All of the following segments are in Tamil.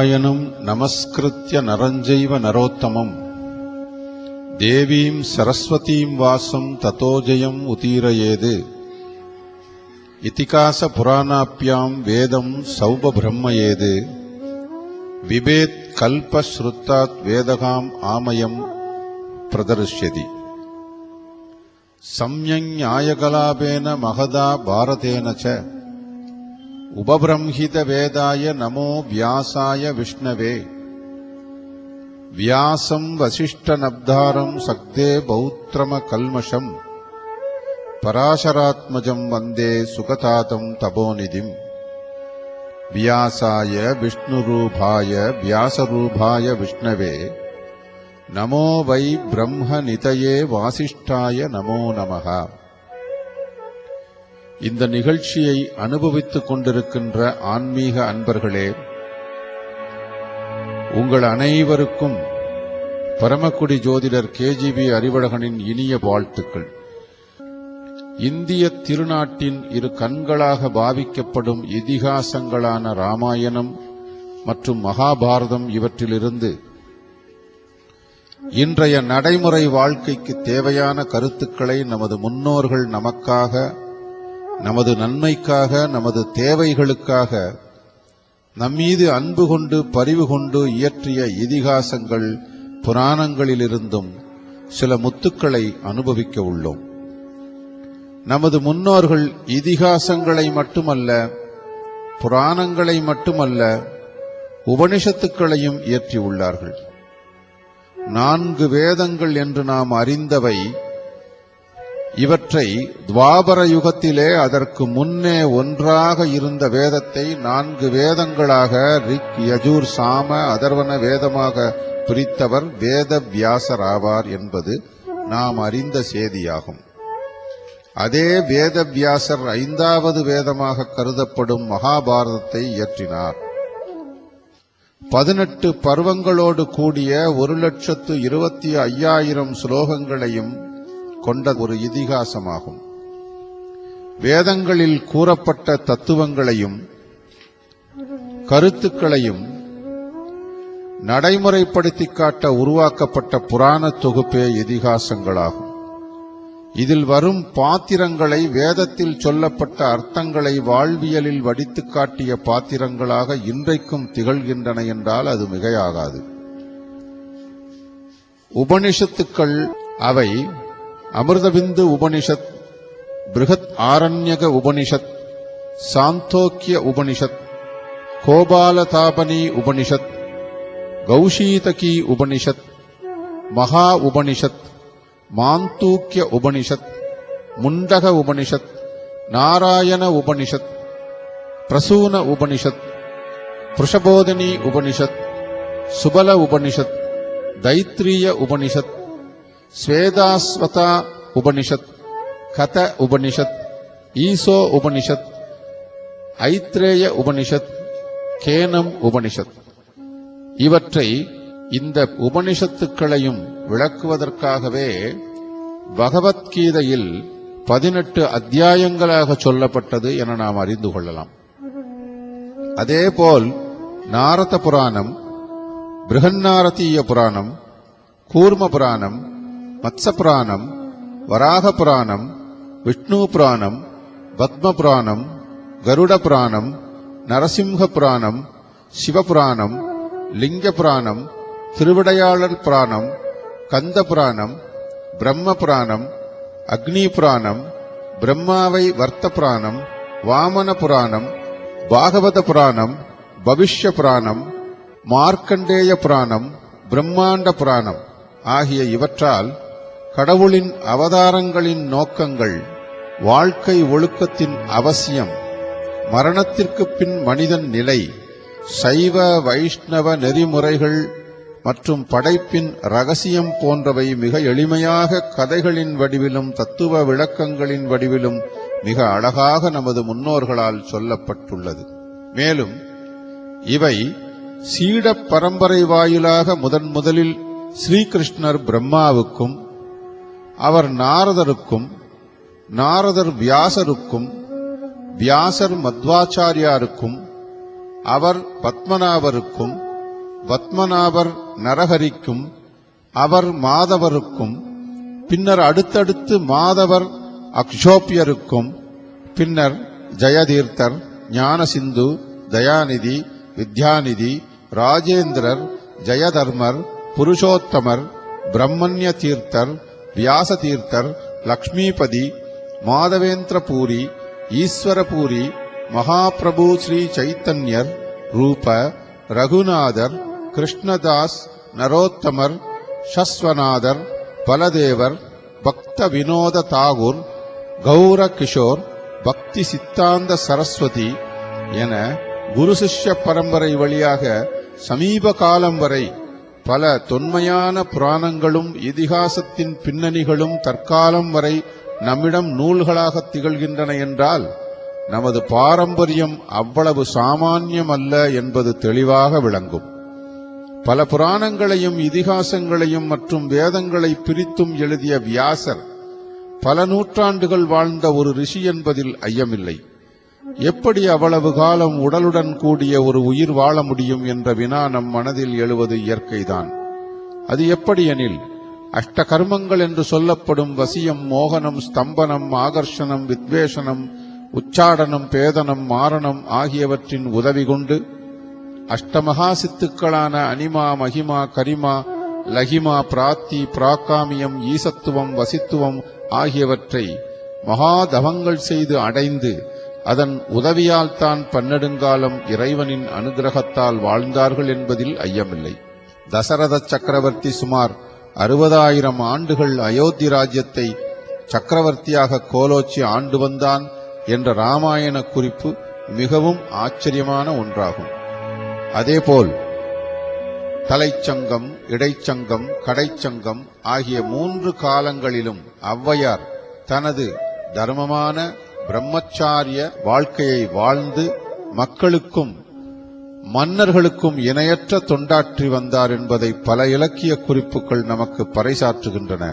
நாராயணம் நமஸ்கிருத்ய நரஞ்சைவ நரோத்தமம் தேவீம் சரஸ்வதீம் வாசம் ததோ ஜெயம் உதீரயேது இதிகாச புராணாப்யாம் வேதம் சௌப பிரம்மயேது விபேத் கல்ப ஸ்ருத்தாத் வேதகாம் ஆமயம் பிரதர்ஷ்யதி சம்யஞாயகலாபேன மகதா பாரதேன ச உபபிரம்ஹித வேதாய நமோ வியாசாய விஷ்ணவே வியாசம் வசிஷ்டநப்தாரம் சக்தே பௌத்ரம கல்மஷம் பராசராத்மஜம் வந்தே சுகதாதம் தபோநிதிம் வியாசாய விஷ்ணுரூபாய வியாசரூபாய விஷ்ணவே நமோ வை பிரம்ம நிதயே வாசிஷ்டாய நமோ நமஹ. இந்த நிகழ்ச்சியை அனுபவித்துக் கொண்டிருக்கின்ற ஆன்மீக அன்பர்களே, உங்கள் அனைவருக்கும் பரமக்குடி ஜோதிடர் கேஜிபி அறிவழகனின் இனிய வாழ்த்துக்கள். இந்திய திருநாட்டின் இரு கண்களாக பாவிக்கப்படும் இதிகாசங்களான ராமாயணம் மற்றும் மகாபாரதம் இவற்றிலிருந்து இன்றைய நடைமுறை வாழ்க்கைக்கு தேவையான கருத்துக்களை நமது முன்னோர்கள் நமக்காக, நமது நன்மைக்காக, நமது தேவைகளுக்காக நம்மீது அன்பு கொண்டு பரிவு கொண்டு இயற்றிய இதிகாசங்கள் புராணங்களிலிருந்தும் சில முத்துக்களை அனுபவிக்க உள்ளோம். நமது முன்னோர்கள் இதிகாசங்களை மட்டுமல்ல, புராணங்களை மட்டுமல்ல, உபனிஷத்துக்களையும் இயற்றியுள்ளார்கள். 4 வேதங்கள் என்று நாம் அறிந்தவை. இவற்றை துவாபர யுகத்திலே அதற்கு முன்னே ஒன்றாக இருந்த வேதத்தை 4 வேதங்களாக ரிக், யஜூர், சாம, அதர்வன வேதமாக பிரித்தவர் வேத வியாசர் ஆவார் என்பது நாம் அறிந்த செய்தியாகும். அதே வேத வியாசர் 5வது வேதமாக கருதப்படும் மகாபாரதத்தை இயற்றினார். 18 பர்வங்களோடு கூடிய 1,25,000 ஸ்லோகங்களையும் கொண்ட ஒரு இதிகாசமாகும். வேதங்களில் கூறப்பட்ட தத்துவங்களையும் கருத்துக்களையும் நடைமுறைப்படுத்தி காட்ட உருவாக்கப்பட்ட புராண தொகுப்பே இதிகாசங்களாகும். இதில் வரும் பாத்திரங்களை வேதத்தில் சொல்லப்பட்ட அர்த்தங்களை வாழ்வியலில் வடித்து காட்டிய பாத்திரங்களாக இன்றைக்கும் திகழ்கின்றன என்றால் அது மிகையாகாது. உபனிஷத்துக்கள் அவை அமிர்தபிந்து உபனிஷத், பிருகத் ஆரண்யக உபனிஷத், சாந்தோக்கிய உபனிஷத், கோபாலதாபனி உபனிஷத், கௌஷீதகி உபனிஷத், மகா உபனிஷத், மாந்தூக்கிய உபனிஷத், முண்டக உபனிஷத், நாராயண உபனிஷத், பிரசூன உபனிஷத், புருஷபோதினி உபனிஷத், சுபல உபனிஷத், தைத்ரீய உபனிஷத், ஸ்வேதாஸ்வதா உபனிஷத், கத உபனிஷத், ஈசோ உபனிஷத், ஐத்ரேய உபனிஷத், கேனம் உபனிஷத். இவற்றை இந்த உபனிஷத்துக்களையும் விளக்குவதற்காகவே பகவத்கீதையில் 18 அத்தியாயங்களாக சொல்லப்பட்டது என நாம் அறிந்து கொள்ளலாம். அதேபோல் நாரத புராணம், பிருஹன்னாரதீய புராணம், கூர்ம புராணம், மத்ச புராணம், வராக புராணம், விஷ்ணு புராணம், பத்ம புராணம், கருட புராணம், நரசிம்ஹ புராணம், சிவபுராணம், லிங்க புராணம், திருவிடையாளர் புராணம், கந்த புராணம், பிரம்ம புராணம், அக்னி புராணம், பிரம்மாவை வர்த்த புராணம், வாமன புராணம், பாகவத புராணம், பவிஷ்ய புராணம், மார்க்கண்டேய புராணம், பிரம்மாண்ட புராணம் ஆகிய இவற்றால் கடவுளின் அவதாரங்களின் நோக்கங்கள், வாழ்க்கை ஒழுக்கத்தின் அவசியம், மரணத்திற்கு பின் மனிதன் நிலை, சைவ வைஷ்ணவ நெறிமுறைகள் மற்றும் படைப்பின் ரகசியம் போன்றவை மிக எளிமையாக கதைகளின் வடிவிலும் தத்துவ விளக்கங்களின் வடிவிலும் மிக அழகாக நமது முன்னோர்களால் சொல்லப்பட்டுள்ளது. மேலும் இவை சீட பரம்பரை வாயிலாக முதலில் ஸ்ரீகிருஷ்ணர் பிரம்மாவுக்கும், அவர் நாரதருக்கும், நாரதர் வியாசருக்கும், வியாசர் மத்வாச்சாரியாருக்கும், அவர் பத்மநாபருக்கும், பத்மநாபர் நரஹரிக்கும் அவர் மாதவருக்கும், பின்னர் அடுத்தடுத்து மாதவர் அக்ஷோபியருக்கும், பின்னர் ஜெயதீர்த்தர், ஞானசிந்து, தயாநிதி, வித்யாநிதி, ராஜேந்திரர், ஜெயதர்மர், புருஷோத்தமர், பிரம்மண்ய தீர்த்தர், வியாச தீர்த்தர், லக்ஷ்மிபதி, மாதவேந்திரபூரி, ஈஸ்வரபூரி, மகாபிரபு ஸ்ரீ சைத்தன்யர், ரூப, ரகுநாதர், கிருஷ்ணதாஸ், நரோத்தமர், ஷஸ்வநாதர், பலதேவர், பக்த வினோத தாகூர், கௌர கிஷோர், பக்தி சித்தாந்த சரஸ்வதி என குரு சிஷ்ய பரம்பரை வழியாக சமீப காலம் வரை பல தொன்மையான புராணங்களும் இதிகாசத்தின் பின்னணிகளும் தற்காலம் வரை நம்மிடம் நூல்களாக திகழ்கின்றன என்றால் நமது பாரம்பரியம் அவ்வளவு சாமானியம் அல்ல என்பது தெளிவாக விளங்கும். பல புராணங்களையும் இதிகாசங்களையும் மற்றும் வேதங்களை பிரித்தும் எழுதிய வியாசர் பல நூற்றாண்டுகள் வாழ்ந்த ஒரு ரிஷி என்பதில் ஐயமில்லை. எப்படி அவ்வளவு காலம் உடலுடன் கூடிய ஒரு உயிர் வாழ முடியும் என்ற வினா நம் மனதில் எழுவது இயற்கைதான். அது எப்படி எனில், அஷ்ட கர்மங்கள் என்று சொல்லப்படும் வசியம், மோகனம், ஸ்தம்பனம், ஆகர்ஷணம், வித்வேஷனம், உச்சாடனம், பேதனம், மாரணம் ஆகியவற்றின் உதவி கொண்டு அஷ்டமகா சித்துக்களான அனிமா, மகிமா, கரிமா, லகிமா, பிராத்தி, பிராகாமியம், ஈசத்துவம், வசித்துவம் ஆகியவற்றை மகாதவங்கள் செய்து அடைந்து அதன் உதவியால் தான் பன்னெடுங்காலம் இறைவனின் அனுகிரகத்தால் வாழ்ந்தார்கள் என்பதில் ஐயமில்லை. தசரத சக்கரவர்த்தி சுமார் 60,000 ஆண்டுகள் அயோத்தி ராஜ்யத்தை சக்கரவர்த்தியாக கோலோச்சி ஆண்டு வந்தான் என்ற ராமாயண குறிப்பு மிகவும் ஆச்சரியமான ஒன்றாகும். அதேபோல் தலைச்சங்கம், இடைச்சங்கம், கடைச்சங்கம் ஆகிய 3 காலங்களிலும் ஔவையார் தனது தர்மமான பிரம்மச்சாரிய வாழ்க்கையை வாழ்ந்து மக்களுக்கும் மன்னர்களுக்கும் இணையற்ற தொண்டாற்றி வந்தார் என்பதை பல இலக்கிய குறிப்புகள் நமக்கு பறைசாற்றுகின்றன.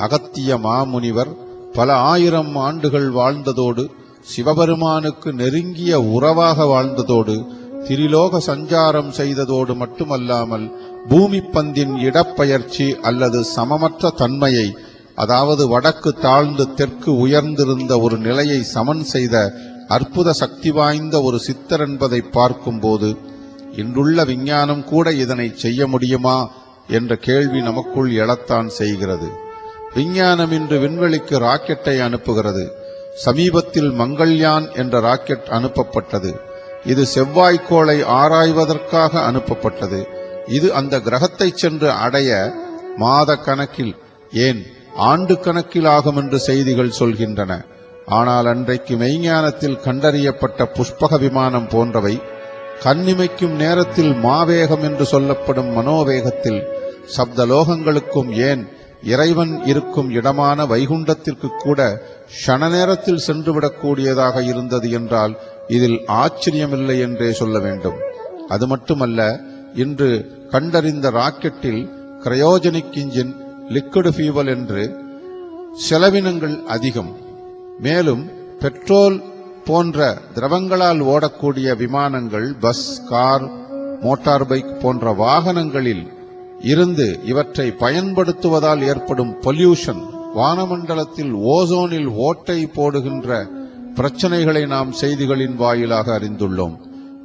அகத்திய மாமுனிவர் பல 1000 ஆண்டுகள் வாழ்ந்ததோடு சிவபெருமானுக்கு நெருங்கிய உறவாக வாழ்ந்ததோடு திரிலோக சஞ்சாரம் செய்ததோடு மட்டுமல்லாமல் பூமி பந்தின் இடப்பெயர்ச்சி அல்லது சமமற்ற தன்மையை, அதாவது வடக்கு தாழ்ந்து தெற்கு உயர்ந்திருந்த ஒரு நிலையை சமன் செய்த அற்புத சக்தி வாய்ந்த ஒரு சித்தர் என்பதை பார்க்கும்போது இன்றுள்ள விஞ்ஞானம் கூட இதனை செய்ய முடியுமா என்ற கேள்வி நமக்குள் எழத்தான் செய்கிறது. விஞ்ஞானம் இன்று விண்வெளிக்கு ராக்கெட்டை அனுப்புகிறது. சமீபத்தில் மங்கள்யான் என்ற ராக்கெட் அனுப்பப்பட்டது. இது செவ்வாய்க்கோளை ஆராய்வதற்காக அனுப்பப்பட்டது. இது அந்த கிரகத்தை சென்று அடைய மாத கணக்கில், ஏன் ஆண்டு கணக்கில் ஆகும் என்று செய்திகள் சொல்கின்றன. ஆனால் அன்றைக்கு மெய்ஞானத்தில் கண்டறியப்பட்ட புஷ்பக விமானம் போன்றவை கண்ணிமைக்கும் நேரத்தில் மாவேகம் என்று சொல்லப்படும் மனோவேகத்தில் சப்தலோகங்களுக்கும், ஏன் இறைவன் இருக்கும் இடமான வைகுண்டத்திற்கு கூட க்ஷண நேரத்தில் சென்றுவிடக்கூடியதாக இருந்தது என்றால் இதில் ஆச்சரியமில்லை என்றே சொல்ல வேண்டும். அது மட்டுமல்ல, இன்று கண்டறிந்த ராக்கெட்டில் கிரையோஜெனிக் இன்ஜின், லிக்விட் ஃபியூவல் என்று செலவினங்கள் அதிகம். மேலும் பெட்ரோல் போன்ற திரவங்களால் ஓடக்கூடிய விமானங்கள், பஸ், கார், மோட்டார் பைக் போன்ற வாகனங்களில் இருந்து இவற்றை பயன்படுத்துவதால் ஏற்படும் பொல்யூஷன், வானமண்டலத்தில் ஓசோனில் ஓட்டை போடுகின்ற பிரச்சனைகளை நாம் செய்திகளின் வாயிலாக அறிந்துள்ளோம்.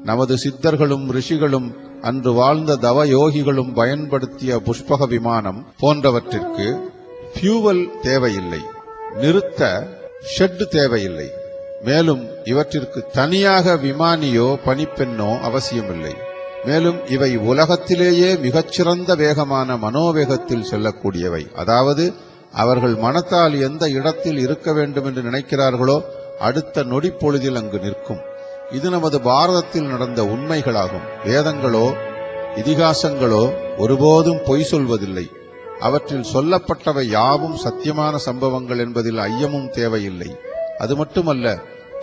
நமது சித்தர்களும் ரிஷிகளும் அன்று வாழ்ந்த தவ யோகிகளும் பயன்படுத்திய புஷ்பக விமானம் போன்றவற்றிற்கு ஃபியூவல் தேவையில்லை, நிறுத்த ஷெட் தேவையில்லை. மேலும் இவற்றிற்கு தனியாக விமானியோ பணிப்பெண்ணோ அவசியமில்லை. மேலும் இவை உலகத்திலேயே மிகச்சிறந்த வேகமான மனோவேகத்தில் செல்லக்கூடியவை. அதாவது அவர்கள் மனத்தால் எந்த இடத்தில் இருக்க வேண்டும் என்று நினைக்கிறார்களோ அடுத்த நொடிப்பொழுதில் அங்கு நிற்கும். இது நமது பாரதத்தில் நடந்த உண்மைகளாகும். வேதங்களோ இதிகாசங்களோ ஒருபோதும் பொய் சொல்வதில்லை. அவற்றில் சொல்லப்பட்டவை யாவும் சத்தியமான சம்பவங்கள் என்பதில் ஐயமும் தேவையில்லை. அது மட்டுமல்ல,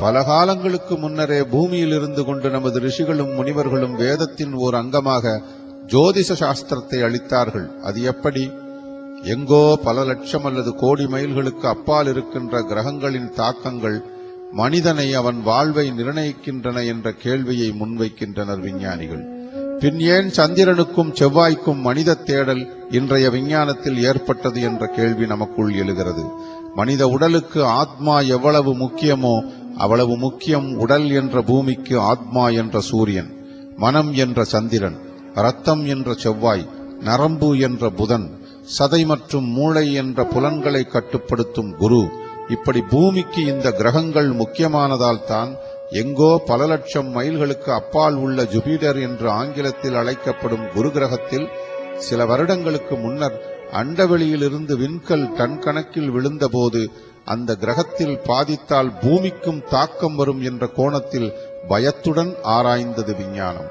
பல காலங்களுக்கு முன்னரே பூமியில் இருந்து கொண்டு நமது ரிஷிகளும் முனிவர்களும் வேதத்தின் ஓர் அங்கமாக ஜோதிஷ சாஸ்திரத்தை அளித்தார்கள். அது எப்படி? எங்கோ பல லட்சம் அல்லது கோடி மைல்களுக்கு அப்பால் இருக்கின்ற கிரகங்களின் தாக்கங்கள் மனிதனை, அவன் வாழ்வை நிர்ணயிக்கின்றன என்ற கேள்வியை முன்வைக்கின்றனர் விஞ்ஞானிகள். பின் ஏன் சந்திரனுக்கும் செவ்வாய்க்கும் மனித தேடல் இன்றைய விஞ்ஞானத்தில் ஏற்பட்டது என்ற கேள்வி நமக்குள் எழுகிறது. மனித உடலுக்கு ஆத்மா எவ்வளவு முக்கியமோ அவ்வளவு முக்கியம் உடல் என்ற பூமிக்கு ஆத்மா என்ற சூரியன், மனம் என்ற சந்திரன், இரத்தம் என்ற செவ்வாய், நரம்பு என்ற புதன், சதை மற்றும் மூளை என்ற புலன்களை கட்டுப்படுத்தும் குரு. இப்படி பூமிக்கு இந்த கிரகங்கள் முக்கியமானதால் தான் எங்கோ பல லட்சம் மைல்களுக்கு அப்பால் உள்ள ஜூபிட்டர் என்று ஆங்கிலத்தில் அழைக்கப்படும் குரு கிரகத்தில் சில வருடங்களுக்கு முன்னர் அண்டவெளியிலிருந்து விண்கல் டன் கணக்கில் விழுந்தபோது அந்த கிரகத்தில் பாதித்தால் பூமிக்கும் தாக்கம் வரும் என்ற கோணத்தில் பயத்துடன் ஆராய்ந்தது விஞ்ஞானம்.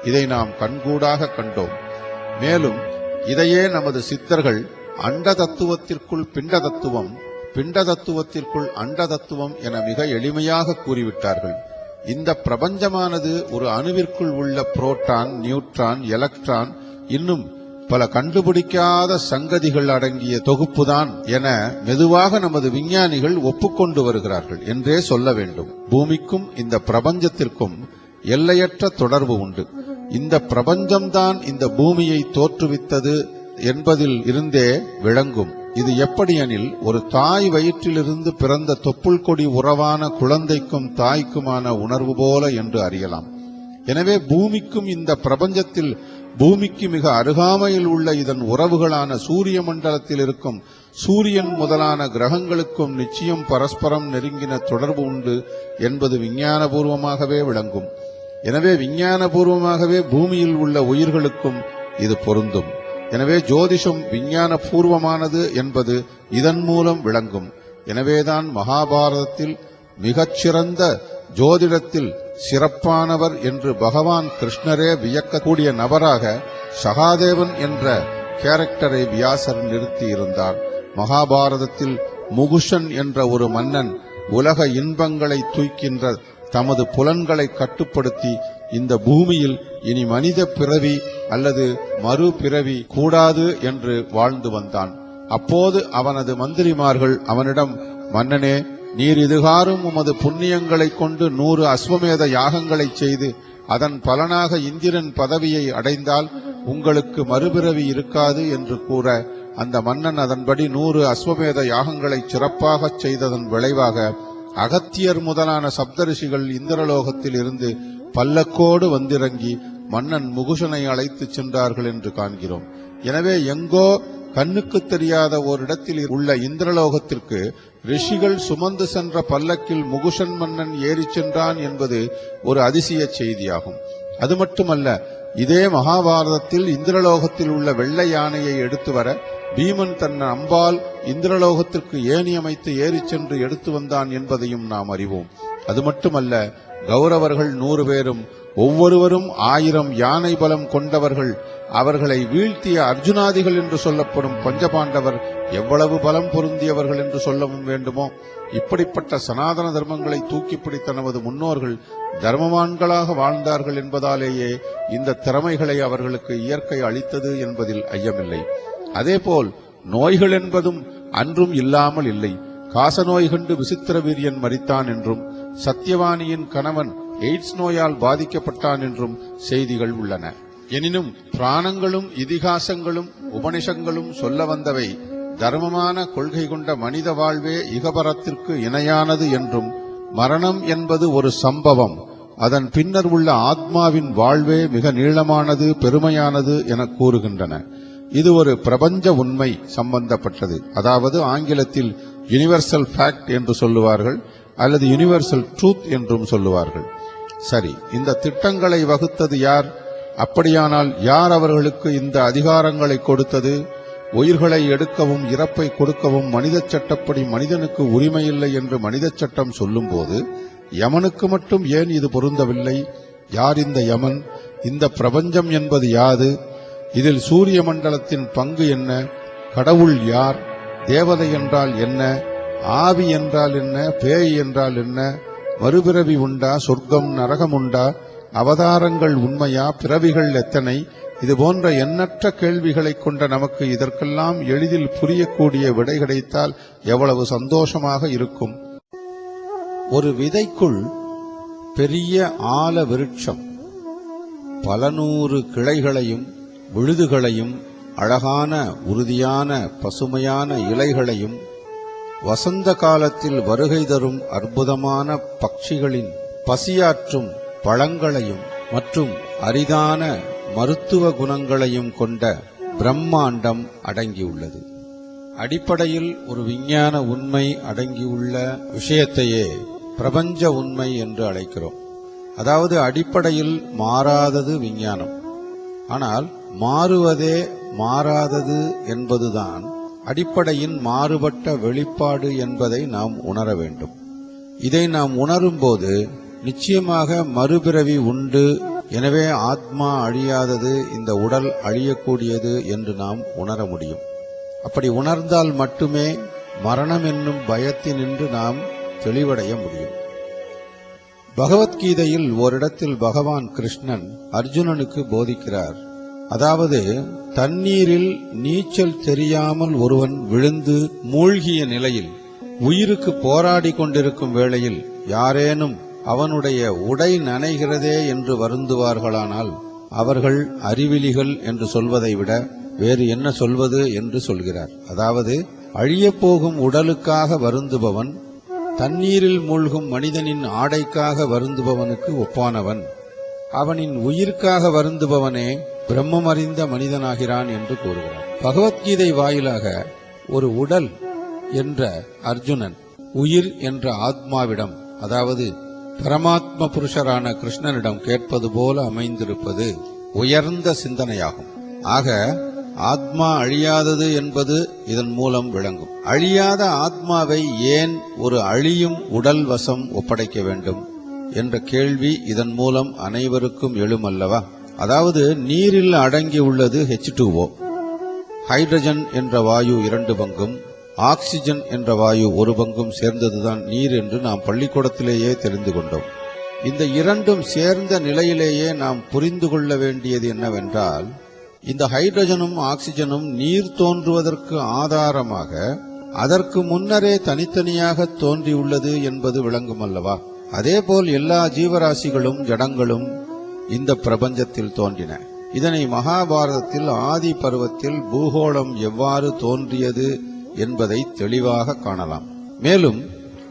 இதை நாம் கண்கூடாக கண்டோம். மேலும் இதையே நமது சித்தர்கள் அண்ட தத்துவத்திற்குள் பிண்ட தத்துவம், பிண்ட தத்துவத்திற்குள் அண்ட தத்துவம் என மிக எளிமையாக கூறிவிட்டார்கள். இந்த பிரபஞ்சமானது ஒரு அணுவிற்குள் உள்ள புரோட்டான், நியூட்ரான், எலக்ட்ரான், இன்னும் பல கண்டுபிடிக்காத சங்கதிகள் அடங்கிய தொகுப்புதான் என மெதுவாக நமது விஞ்ஞானிகள் ஒப்புக்கொண்டு வருகிறார்கள் என்றே சொல்ல வேண்டும். பூமிக்கும் இந்த பிரபஞ்சத்திற்கும் எல்லையற்ற தொடர்பு உண்டு. இந்த பிரபஞ்சம்தான் இந்த பூமியை தோற்றுவித்தது என்பதில் இருந்தே விளங்கும். இது எப்படி எனில், ஒரு தாய் வயிற்றிலிருந்து பிறந்த தொப்புள் கொடி உறவான குழந்தைக்கும் தாய்க்குமான உணர்வு போல என்று அறியலாம். எனவே பூமிக்கும் இந்த பிரபஞ்சத்தில் பூமிக்கு மிக அருகாமையில் உள்ள இதன் உறவுகளான சூரிய மண்டலத்தில் இருக்கும் சூரியன் முதலான கிரகங்களுக்கும் நிச்சயம் பரஸ்பரம் நெருங்கின தொடர்பு உண்டு என்பது விஞ்ஞானபூர்வமாகவே விளங்கும். எனவே விஞ்ஞானபூர்வமாகவே பூமியில் உள்ள உயிர்களுக்கும் இது பொருந்தும். எனவே ஜோதிஷம் விஞ்ஞான பூர்வமானது என்பது இதன் மூலம் விளங்கும். எனவேதான் மகாபாரதத்தில் மிகச்சிறந்த ஜோதிடத்தில் சிறப்பானவர் என்று பகவான் கிருஷ்ணரே வியக்கக்கூடிய நபராக சகாதேவன் என்ற கேரக்டரை வியாசர் நிறுத்தி இருந்தார். மகாபாரதத்தில் முகுஷன் என்ற ஒரு மன்னன் உலக இன்பங்களை தூய்க்கின்ற தமது புலன்களை கட்டுப்படுத்தி இந்த பூமியில் இனி மனித பிறவி அல்லது மறு பிறவி கூடாது என்று வாழ்ந்து வந்தான். அப்போது அவனது மந்திரிமார்கள் அவனிடம், மன்னனே, நீர் இதுகாரும் உமது புண்ணியங்களை கொண்டு 100 அஸ்வமேத யாகங்களை செய்து அதன் பலனாக இந்திரன் பதவியை அடைந்தால் உங்களுக்கு மறுபிறவி இருக்காது என்று கூற, அந்த மன்னன் அதன்படி 100 அஸ்வமேத யாகங்களை சிறப்பாக செய்ததன் விளைவாக அகத்தியர் முதலான சப்தரிஷிகள் இந்திரலோகத்தில் இருந்து பல்லக்கோடு வந்திறங்கி மன்னன் முகுஷனை அழைத்துச் சென்றார்கள் என்று காண்கிறோம். எனவே எங்கோ கண்ணுக்கு தெரியாத ஓரிடத்தில் உள்ள இந்திரலோகத்திற்கு ரிஷிகள் சுமந்து சென்ற பல்லக்கில் முகுஷன் மன்னன் ஏறிச் சென்றான் என்பது ஒரு அதிசய செய்தியாகும். அது மட்டுமல்ல, இதே மகாபாரதத்தில் இந்திரலோகத்தில் உள்ள வெள்ளை யானையை எடுத்து வர பீமன் தன் அம்பால் இந்திரலோகத்திற்கு ஏணி அமைத்து ஏறிச் சென்று எடுத்து வந்தான் என்பதையும் நாம் அறிவோம். அது மட்டுமல்ல, கௌரவர்கள் 100 பேரும் ஒவ்வொருவரும் 1000 யானை பலம் கொண்டவர்கள். அவர்களை வீழ்த்திய அர்ஜுனாதிகள் என்று சொல்லப்படும் பஞ்சபாண்டவர் எவ்வளவு பலம் பொருந்தியவர்கள் என்று சொல்லவும் வேண்டுமோ? இப்படிப்பட்ட சனாதன தர்மங்களை தூக்கி பிடித்த நமது முன்னோர்கள் தர்மவான்களாக வாழ்ந்தார்கள் என்பதாலேயே இந்த திறமைகளை அவர்களுக்கு இயற்கை அளித்தது என்பதில் ஐயமில்லை. அதேபோல் நோய்கள் என்பதும் அன்றும் இல்லாமல் இல்லை. காசநோய் கண்டு விசித்திர வீரியன் மரித்தான் என்றும் சத்தியவாணியின் கணவன் எய்ட்ஸ் நோயால் பாதிக்கப்பட்டான் என்றும் செய்திகள் உள்ளன. எனினும் புராணங்களும் இதிகாசங்களும் உபனிஷங்களும் சொல்ல வந்தவை தர்மமான கொள்கை கொண்ட மனித வாழ்வே இகபரத்திற்கு இணையானது என்றும், மரணம் என்பது ஒரு சம்பவம், அதன் பின்னர் உள்ள ஆத்மாவின் வாழ்வே மிக நீளமானது, பெருமையானது என கூறுகின்றன. இது ஒரு பிரபஞ்ச உண்மை சம்பந்தப்பட்டது. அதாவது ஆங்கிலத்தில் யுனிவர்சல் ஃபேக்ட் என்று சொல்லுவார்கள், அல்லது யுனிவர்சல் ட்ரூத் என்றும் சொல்லுவார்கள். சரி, இந்த திட்டங்களை வகுத்தது யார்? அப்படியானால் யார் அவர்களுக்கு இந்த அதிகாரங்களை கொடுத்தது? உயிர்களை எடுக்கவும் இறப்பை கொடுக்கவும் மனித சட்டப்படி மனிதனுக்கு உரிமையில்லை என்று மனித சட்டம் சொல்லும் போது யமனுக்கு மட்டும் ஏன் இது பொருந்தவில்லை? யார் இந்த யமன்? இந்த பிரபஞ்சம் என்பது யாது? இதில் சூரிய மண்டலத்தின் பங்கு என்ன? கடவுள் யார்? தேவதை என்றால் என்ன? ஆவி என்றால் என்ன? பேய் என்றால் என்ன? மறுபிறவி உண்டா? சொர்க்கம் நரகம் உண்டா? அவதாரங்கள் உண்மையா? பிறவிகள் எத்தனை? இது போன்ற எண்ணற்ற கேள்விகளை கொண்ட நமக்கு இதற்கெல்லாம் எளிதில் புரியக்கூடிய விடை கிடைத்தால் எவ்வளவு சந்தோஷமாக இருக்கும். ஒரு விதைக்குள் பெரிய ஆல விருட்சம், பல நூறு கிளைகளையும் விழுதுகளையும் அழகான உறுதியான பசுமையான இலைகளையும் வசந்த காலத்தில் வருகை தரும் அற்புதமான பட்சிகளின் பசியாற்றும் பழங்களையும் மற்றும் அரிதான மருத்துவ குணங்களையும் கொண்ட பிரம்மாண்டம் அடங்கியுள்ளது. அடிப்படையில் ஒரு விஞ்ஞான உண்மை அடங்கியுள்ள விஷயத்தையே பிரபஞ்ச உண்மை என்று அழைக்கிறோம். அதாவது அடிப்படையில் மாறாதது விஞ்ஞானம். ஆனால் மாறுவதே மாறாதது என்பதுதான் அடிப்படையின் மாறுபட்ட வெளிப்பாடு என்பதை நாம் உணர வேண்டும். இதை நாம் உணரும்போது நிச்சயமாக மறுபிறவி உண்டு, எனவே ஆத்மா அழியாதது, இந்த உடல் அழியக்கூடியது என்று நாம் உணர முடியும். அப்படி உணர்ந்தால் மட்டுமே மரணம் என்னும் பயத்தினின்று நாம் தெளிவடைய முடியும். பகவத்கீதையில் ஓரிடத்தில் பகவான் கிருஷ்ணன் அர்ஜுனனுக்கு போதிக்கிறார். அதாவது தண்ணீரில் நீச்சல் தெரியாமல் ஒருவன் விழுந்து மூழ்கிய நிலையில் உயிருக்கு போராடி கொண்டிருக்கும் வேளையில் யாரேனும் அவனுடைய உடை நனைகிறதே என்று வருந்துவார்களானால் அவர்கள் அறிவிலிகள் என்று சொல்வதை விட வேறு என்ன சொல்வது என்று சொல்கிறார். அதாவது அழியப்போகும் உடலுக்காக வருந்துபவன் தண்ணீரில் மூழ்கும் மனிதனின் ஆடைக்காக வருந்துபவனுக்கு ஒப்பானவன். அவனின் உயிர்க்காக வருந்துபவனே பிரம்மம் அறிந்த மனிதனாகிறான் என்று கூறுகிறார். பகவத்கீதை வாயிலாக ஒரு உடல் என்ற அர்ஜுனன் உயிர் என்ற ஆத்மாவிடம், அதாவது பரமாத்ம புருஷரான கிருஷ்ணனிடம் கேட்பது போல அமைந்திருப்பது உயர்ந்த சிந்தனையாகும். ஆக ஆத்மா அழியாதது என்பது இதன் மூலம் விளங்கும். அழியாத ஆத்மாவை ஏன் ஒரு அழியும் உடல் வசம் ஒப்படைக்க வேண்டும் என்ற கேள்வி இதன் மூலம் அனைவருக்கும் எழுமல்லவா? அதாவது நீரில் அடங்கியுள்ளது H2O, ஹைட்ரஜன் என்ற வாயு 2 பங்கும் ஆக்சிஜன் என்ற வாயு 1 பங்கும் சேர்ந்ததுதான் நீர் என்று நாம் பள்ளிக்கூடத்திலேயே தெரிந்து கொண்டோம். இந்த இரண்டும் சேர்ந்த நிலையிலேயே நாம் புரிந்து கொள்ள வேண்டியது என்னவென்றால், இந்த ஹைட்ரஜனும் ஆக்சிஜனும் நீர் தோன்றுவதற்கு ஆதாரமாக அதற்கு முன்னரே தனித்தனியாக தோன்றியுள்ளது என்பது விளங்கும் அல்லவா? அதேபோல் எல்லா ஜீவராசிகளும் ஜடங்களும் இந்த பிரபஞ்சத்தில் தோன்றின. இதனை மகாபாரதத்தில் ஆதி பருவத்தில் பூகோளம் எவ்வாறு தோன்றியது என்பதை தெளிவாக காணலாம். மேலும்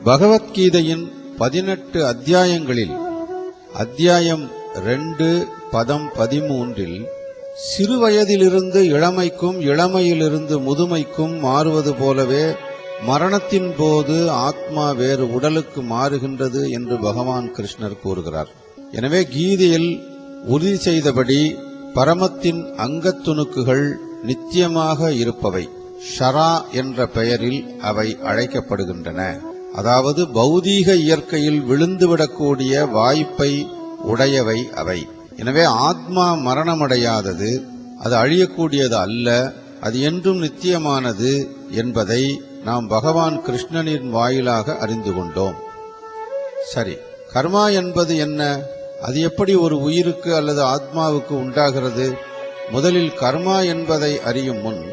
பகவத்கீதையின் 18 அத்தியாயங்களில் அத்தியாயம் 2 பதம் 13 சிறுவயதிலிருந்து இளமைக்கும் இளமையிலிருந்து முதுமைக்கும் மாறுவது போலவே மரணத்தின் போது ஆத்மா வேறு உடலுக்கு மாறுகின்றது என்று பகவான் கிருஷ்ணர் கூறுகிறார். எனவே கீதையில் உறுதி செய்தபடி பரமத்தின் அங்கத்துணுக்குகள் நித்தியமாக இருப்பவை. ஷரா என்ற பெயரில் அவை அழைக்கப்படுகின்றன. அதாவது பௌதீக இயற்கையில் விழுந்துவிடக்கூடிய வாய்ப்பை உடையவை அவை. எனவே ஆத்மா மரணமடையாதது, அது அழியக்கூடியது அல்ல, அது என்றும் நித்தியமானது என்பதை நாம் பகவான் கிருஷ்ணனின் வாயிலாக அறிந்து கொண்டோம். சரி, கர்மா என்பது என்ன? அது எப்படி ஒரு உயிருக்கு அல்லது ஆத்மாவுக்கு உண்டாகிறது? முதலில் கர்மா என்பதை அறியும் முன்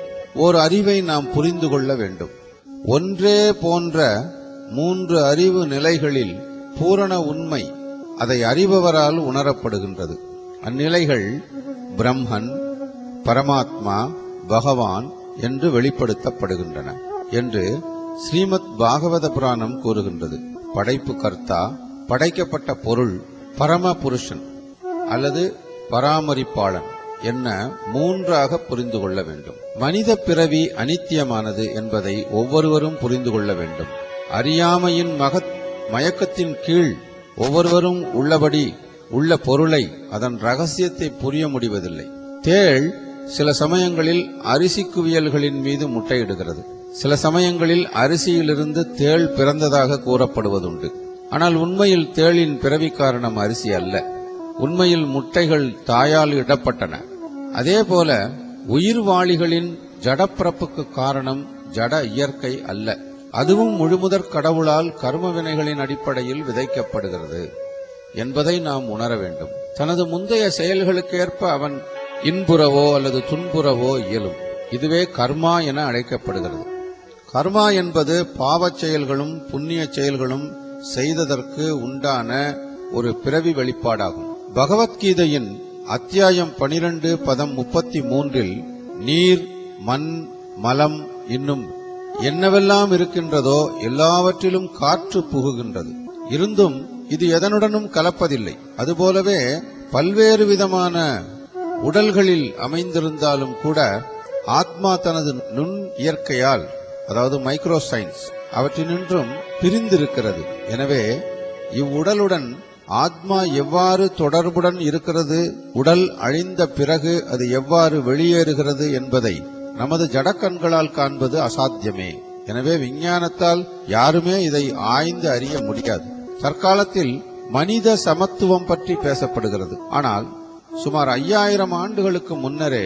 ஓர் அறிவை நாம் புரிந்து கொள்ள வேண்டும். ஒன்றே போன்ற 3 அறிவு நிலைகளில் பூரண உண்மை அதை அறிபவரால் உணரப்படுகின்றது. அந்நிலைகள் பிரம்மன், பரமாத்மா, பகவான் என்று வெளிப்படுத்தப்படுகின்றன என்று ஸ்ரீமத் பாகவத புராணம் கூறுகின்றது. படைப்பு கர்த்தா, படைக்கப்பட்ட பொருள், பரம புருஷன் அல்லது பராமரிப்பாளன் என்ன 3ஆக புரிந்து கொள்ள வேண்டும். மனித பிறவி அனித்தியமானது என்பதை ஒவ்வொருவரும் புரிந்து கொள்ள வேண்டும். அறியாமையின் மயக்கத்தின் கீழ் ஒவ்வொருவரும் உள்ளபடி உள்ள பொருளை, அதன் ரகசியத்தை புரிய முடிவதில்லை. தேள் சில சமயங்களில் அரிசி குவியல்களின் மீது முட்டையிடுகிறது. சில சமயங்களில் அரிசியிலிருந்து தேள் பிறந்ததாக கூறப்படுவதுண்டு. ஆனால் உண்மையில் தேளின் பிறவி காரணம் அரிசி அல்ல. உண்மையில் முட்டைகள் தாயால் இடப்பட்டன. அதேபோல உயிர்வாளிகளின் ஜடப்பிறப்புக்கு காரணம் ஜட இயற்கை அல்ல. அதுவும் முழுமுதற் கடவுளால் கர்ம வினைகளின் அடிப்படையில் விதைக்கப்படுகிறது என்பதை நாம் உணர வேண்டும். தனது முந்தைய செயல்களுக்கேற்ப அவன் இன்புறவோ அல்லது துன்புறவோ இயலும். இதுவே கர்மா என அழைக்கப்படுகிறது. கர்மா என்பது பாவச் செயல்களும் புண்ணிய செயல்களும் செய்ததற்கு உண்டான ஒரு பிறவி வெளிப்பாடாகும். பகவத்கீதையின் அத்தியாயம் 12 பதம் 33 நீர், மண், மலம் இன்னும் என்னவெல்லாம் இருக்கின்றதோ எல்லாவற்றிலும் காற்று புகுகின்றது. இருந்தும் இது எதனுடனும் கலப்பதில்லை. அதுபோலவே பல்வேறு விதமான உடல்களில் அமைந்திருந்தாலும் கூட ஆத்மா தனது நுண் இயற்கையால், அதாவது மைக்ரோ சயின்ஸ், அவற்றினின்றும் பிரிந்திருக்கிறது. எனவே இவ்வுடலுடன் ஆத்மா எவ்வாறு தொடர்புடன் இருக்கிறது, உடல் அழிந்த பிறகு அது எவ்வாறு வெளியேறுகிறது என்பதை நமது ஜடக்கண்களால் காண்பது அசாத்தியமே. எனவே விஞ்ஞானத்தால் யாருமே இதை ஆய்ந்து அறிய முடியாது. தற்காலத்தில் மனித சமத்துவம் பற்றி பேசப்படுகிறது. ஆனால் சுமார் 5000 ஆண்டுகளுக்கு முன்னரே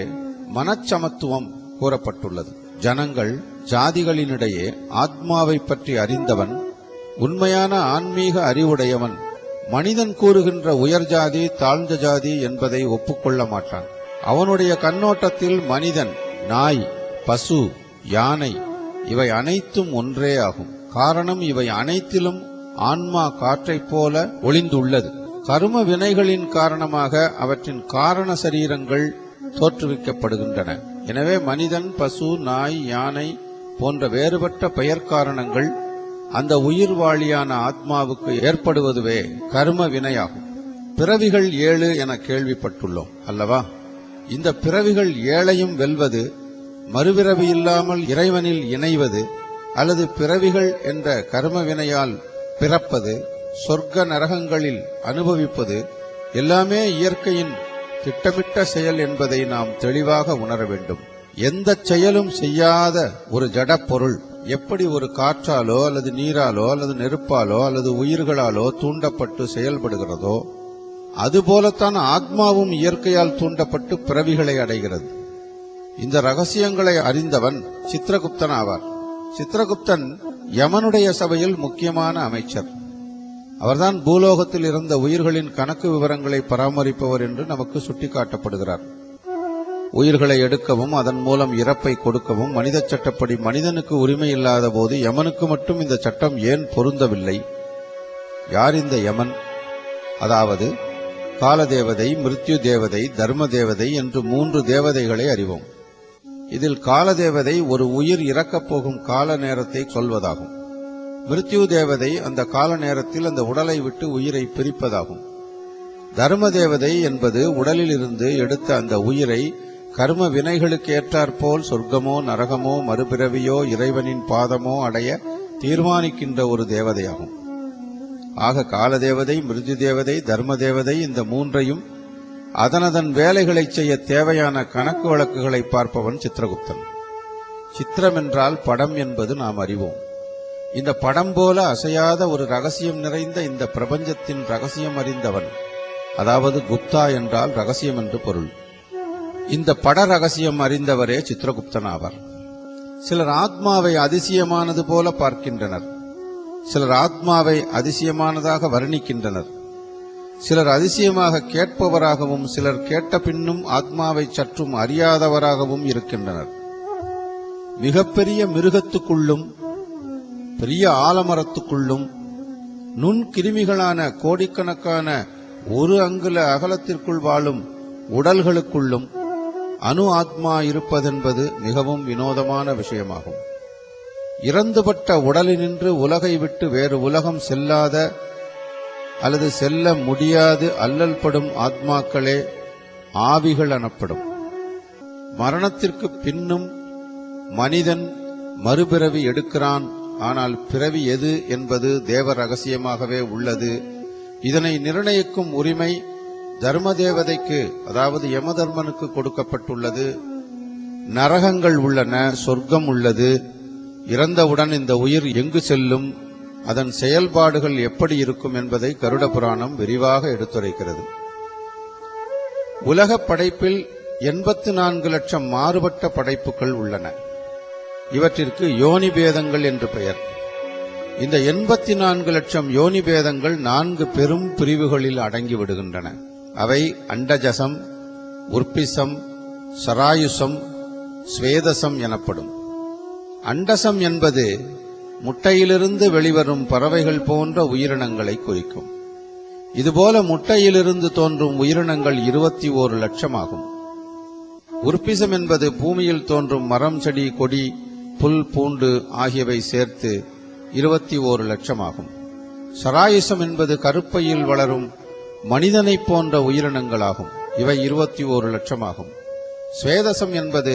மனச்சமத்துவம் கூறப்பட்டுள்ளது. ஜனங்கள், ஜாதிகளினிடையே ஆத்மாவை பற்றி அறிந்தவன், உண்மையான ஆன்மீக அறிவுடையவன் மனிதன் கூறுகின்ற உயர் ஜாதி, தாழ்ந்த ஜாதி என்பதை ஒப்புக்கொள்ள மாட்டான். அவனுடைய கண்ணோட்டத்தில் மனிதன், நாய், பசு, யானை இவை அனைத்தும் ஒன்றே ஆகும். காரணம், இவை அனைத்திலும் ஆன்மா காற்றைப் போல ஒளிந்துள்ளது. கர்ம வினைகளின் காரணமாக அவற்றின் காரண சரீரங்கள் தோற்றுவிக்கப்படுகின்றன. எனவே மனிதன், பசு, நாய், யானை போன்ற வேறுபட்ட பெயர் காரணங்கள் அந்த உயிர் வாழியான ஆத்மாவுக்கு ஏற்படுவதுவே கர்ம வினையாகும். பிறவிகள் 7 என கேள்விப்பட்டுள்ளோம் அல்லவா? இந்த பிறவிகள் 7ஐயும் வெல்வது, மறுபிறவி இல்லாமல் இறைவனில் இணைவது, அல்லது பிறவிகள் என்ற கர்ம வினையால் பிறப்பது, சொர்க்க நரகங்களில் அனுபவிப்பது எல்லாமே இயற்கையின் திட்டமிட்ட செயல் என்பதை நாம் தெளிவாக உணர வேண்டும். எந்த செயலும் செய்யாத ஒரு ஜட பொருள் எப்படி ஒரு காற்றாலோ அல்லது நீராலோ அல்லது நெருப்பாலோ அல்லது உயிர்களாலோ தூண்டப்பட்டு செயல்படுகிறதோ, அதுபோலத்தான் ஆத்மாவும் இயற்கையால் தூண்டப்பட்டு பிறவிகளை அடைகிறது. இந்த ரகசியங்களை அறிந்தவன் சித்திரகுப்தன் ஆவார். சித்திரகுப்தன் யமனுடைய சபையில் முக்கியமான அமைச்சர். அவர்தான் பூலோகத்தில் இருந்த உயிர்களின் கணக்கு விவரங்களை பராமரிப்பவர் என்று நமக்கு சுட்டிக்காட்டப்படுகிறார். உயிர்களை எடுக்கவும் அதன் மூலம் இறப்பை கொடுக்கவும் மனித சட்டப்படி மனிதனுக்கு உரிமை இல்லாத போது யமனுக்கு மட்டும் இந்த சட்டம் ஏன் பொருந்தவில்லை? யார் இந்த யமன்? அதாவது காலதேவதை, மிருத்யு தேவதை, தர்ம தேவதை என்று 3 தேவதைகளை அறிவோம். இதில் காலதேவதை ஒரு உயிர் இறக்கப் போகும் கால நேரத்தை சொல்வதாகும். மிருத்யு தேவதை அந்த கால நேரத்தில் அந்த உடலை விட்டு உயிரை பிரிப்பதாகும். தர்ம தேவதை என்பது உடலில் இருந்து எடுத்த அந்த உயிரை கர்ம வினைகளுக்கு ஏற்றாற்போல் சொர்க்கமோ நரகமோ மறுபிறவியோ இறைவனின் பாதமோ அடைய தீர்மானிக்கின்ற ஒரு தேவதையாகும். ஆக காலதேவதை, மிருத்யு தேவதை, தர்ம தேவதை இந்த 3ஐயும் அதனதன் வேலைகளை செய்ய தேவையான கணக்கு வழக்குகளை பார்ப்பவன் சித்திரகுப்தன். சித்திரம் என்றால் படம் என்பது நாம் அறிவோம். இந்த படம் போல அசையாத ஒரு ரகசியம் நிறைந்த இந்த பிரபஞ்சத்தின் ரகசியம் அறிந்தவன், அதாவது குப்தா என்றால் ரகசியம் என்று பொருள். இந்த பட ரகசியம் அறிந்தவரே சித்திரகுப்தன் ஆவார். சிலர் ஆத்மாவை அதிசயமானது போல பார்க்கின்றனர். சிலர் ஆத்மாவை அதிசயமானதாக வர்ணிக்கின்றனர். சிலர் அதிசயமாக கேட்பவராகவும் சிலர் கேட்ட பின்னும் ஆத்மாவை சற்றும் அறியாதவராகவும் இருக்கின்றனர். மிகப்பெரிய மிருகத்துக்குள்ளும் பெரிய ஆலமரத்துக்குள்ளும் நுண்கிருமிகளான கோடிக்கணக்கான 1 அங்குல அகலத்திற்குள் வாழும் உடல்களுக்குள்ளும் அணு ஆத்மா இருப்பதென்பது மிகவும் வினோதமான விஷயமாகும். இறந்துபட்ட உடலினின்று உலகை விட்டு வேறு உலகம் செல்லாத அல்லது செல்ல முடியாது அல்லல்படும் ஆத்மாக்களே ஆவிகள் எனப்படும். மரணத்திற்கு பின்னும் மனிதன் மறுபிறவி எடுக்கிறான். ஆனால் பிறவி எது என்பது தேவ ரகசியமாகவே உள்ளது. இதனை நிர்ணயிக்கும் உரிமை தர்ம தேவதைக்கு, அதாவது யமதர்மனுக்கு கொடுக்கப்பட்டுள்ளது. நரகங்கள் உள்ளன, சொர்க்கம் உள்ளது. இறந்தவுடன் இந்த உயிர் எங்கு செல்லும், அதன் செயல்பாடுகள் எப்படி இருக்கும் என்பதை கருட புராணம் விரிவாக எடுத்துரைக்கிறது. உலக படைப்பில் 84 லட்சம் மாறுபட்ட படைப்புகள் உள்ளன. இவற்றிற்கு யோனி பேதங்கள் என்று பெயர். இந்த 84 லட்சம் யோனி பேதங்கள் 4 பெரும் பிரிவுகளில் அடங்கிவிடுகின்றன. அவை அண்டஜசம், உற்பிசம், சராயுசம், ஸ்வேதசம் எனப்படும். அண்டசம் என்பது முட்டையிலிருந்து வெளிவரும் பறவைகள் போன்ற உயிரினங்களை குறிக்கும். இதுபோல முட்டையிலிருந்து தோன்றும் உயிரினங்கள் 21 லட்சம் ஆகும். உற்பிசம் என்பது பூமியில் தோன்றும் மரம், செடி, கொடி, புல், பூண்டு ஆகியவை சேர்த்து 21 லட்சம் ஆகும். சராயுசம் என்பது கருப்பையில் வளரும் மனிதனைப் போன்ற உயிரினங்களாகும். இவை 21 லட்சம் ஆகும். ஸ்வேதசம் என்பது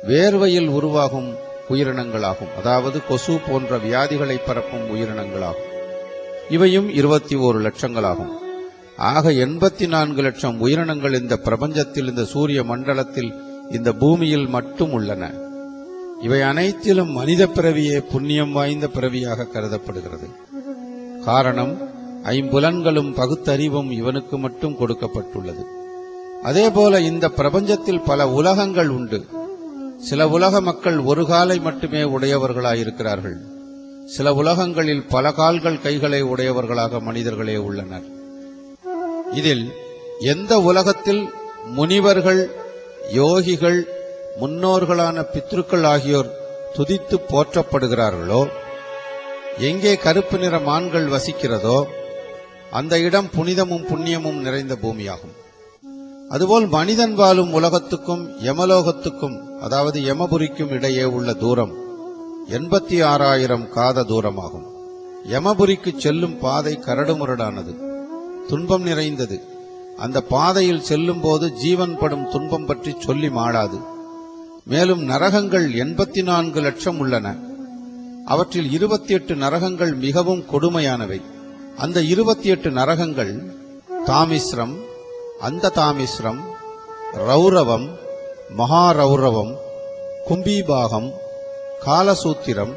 வேர்வையில் உருவாகும் உயிரினங்களாகும். அதாவது கொசு போன்ற வியாதிகளை பரப்பும் உயிரினங்களாகும். இவையும் 21 லட்சங்களாகும். ஆக 84 லட்சம் உயிரினங்கள் இந்த பிரபஞ்சத்தில், இந்த சூரிய மண்டலத்தில், இந்த பூமியில் மட்டும் உள்ளன. இவை அனைத்திலும் மனித பிறவியே புண்ணியம் வாய்ந்த பிறவியாக கருதப்படுகிறது. காரணம், ஐம்புலன்களும் பகுத்தறிவும் இவனுக்கு மட்டும் கொடுக்கப்பட்டுள்ளது. அதேபோல இந்த பிரபஞ்சத்தில் பல உலகங்கள் உண்டு. சில உலக மக்கள் ஒரு காலை மட்டுமே உடையவர்களாயிருக்கிறார்கள். சில உலகங்களில் பல கால்கள், கைகளை உடையவர்களாக மனிதர்களே உள்ளனர். இதில் எந்த உலகத்தில் முனிவர்கள், யோகிகள், முன்னோர்களான பித்ருக்கள் ஆகியோர் துதித்து போற்றப்படுகிறார்களோ, எங்கே கருப்பு நிற மான்கள் வசிக்கிறதோ அந்த இடம் புனிதமும் புண்ணியமும் நிறைந்த பூமியாகும். அதுபோல் மனிதன் வாழும் உலகத்துக்கும் யமலோகத்துக்கும், அதாவது யமபுரிக்கும் இடையே உள்ள தூரம் 86,000 காத தூரமாகும். யமபுரிக்கு செல்லும் பாதை கரடுமுரடானது, துன்பம் நிறைந்தது. அந்த பாதையில் செல்லும் போது ஜீவன் படும் துன்பம் பற்றி சொல்லி மாளாது. மேலும் நரகங்கள் 84 லட்சம் உள்ளன. அவற்றில் 28 நரகங்கள் மிகவும் கொடுமையானவை. அந்த 28 நரகங்கள் தாமிஸ்ரம், அந்த தாமிஸ்ரம், ரௌரவம், மகாரௌரவம், கும்பீபாகம், காலசூத்திரம்,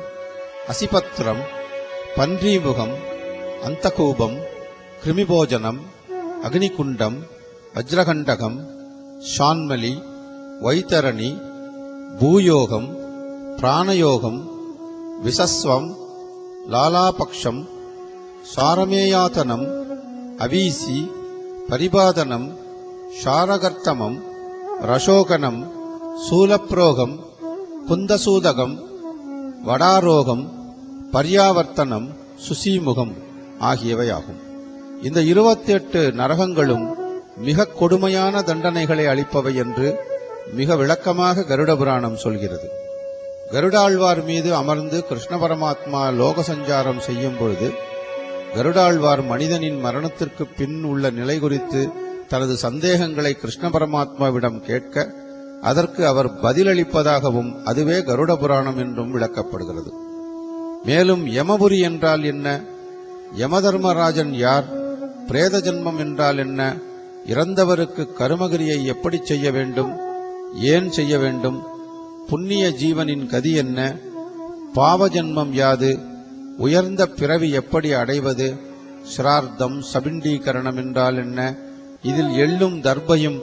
அசிபத்ரம், பன்றிமுகம், அந்தகூபம், கிருமிபோஜனம், அக்னிகுண்டம், வஜ்ரகண்டகம், ஷான்மலி, வைத்தரணி, பூயோகம், பிராணயோகம், விசஸ்வம், லாலாபக்ஷம், சாரமேயாதனம், அவீசி, பரிபாதனம், ஷாரகர்த்தமம், ரசோகனம், சூலப்ரோகம், குந்தசூதகம், வடாரோகம், பர்யாவர்த்தனம், சுசீமுகம் ஆகியவையாகும். இந்த 28 நரகங்களும் மிக கொடுமையான தண்டனைகளை அளிப்பவை என்று மிக விளக்கமாக கருட புராணம் சொல்கிறது. கருடாழ்வார் மீது அமர்ந்து கிருஷ்ண பரமாத்மா லோக சஞ்சாரம் செய்யும் பொழுது கருடாழ்வார் மனிதனின் மரணத்திற்கு பின் உள்ள நிலை குறித்து தனது சந்தேகங்களை கிருஷ்ண பரமாத்மாவிடம் கேட்க அதற்கு அவர் பதிலளிப்பதாகவும் அதுவே கருட புராணம் என்றும் விளக்கப்படுகிறது. மேலும் யமபுரி என்றால் என்ன, யமதர்மராஜன் யார், பிரேத ஜன்மம் என்றால் என்ன, இறந்தவருக்கு கருமகிரியை எப்படி செய்ய வேண்டும், ஏன் செய்ய வேண்டும், புண்ணிய ஜீவனின் கதி என்ன, பாவ ஜன்மம் யாது, உயர்ந்த பிறவி எப்படி அடைவது, சிரார்த்தம், சபிண்டீகரணம் என்றால் என்ன, இதில் எள்ளும் தர்பையும்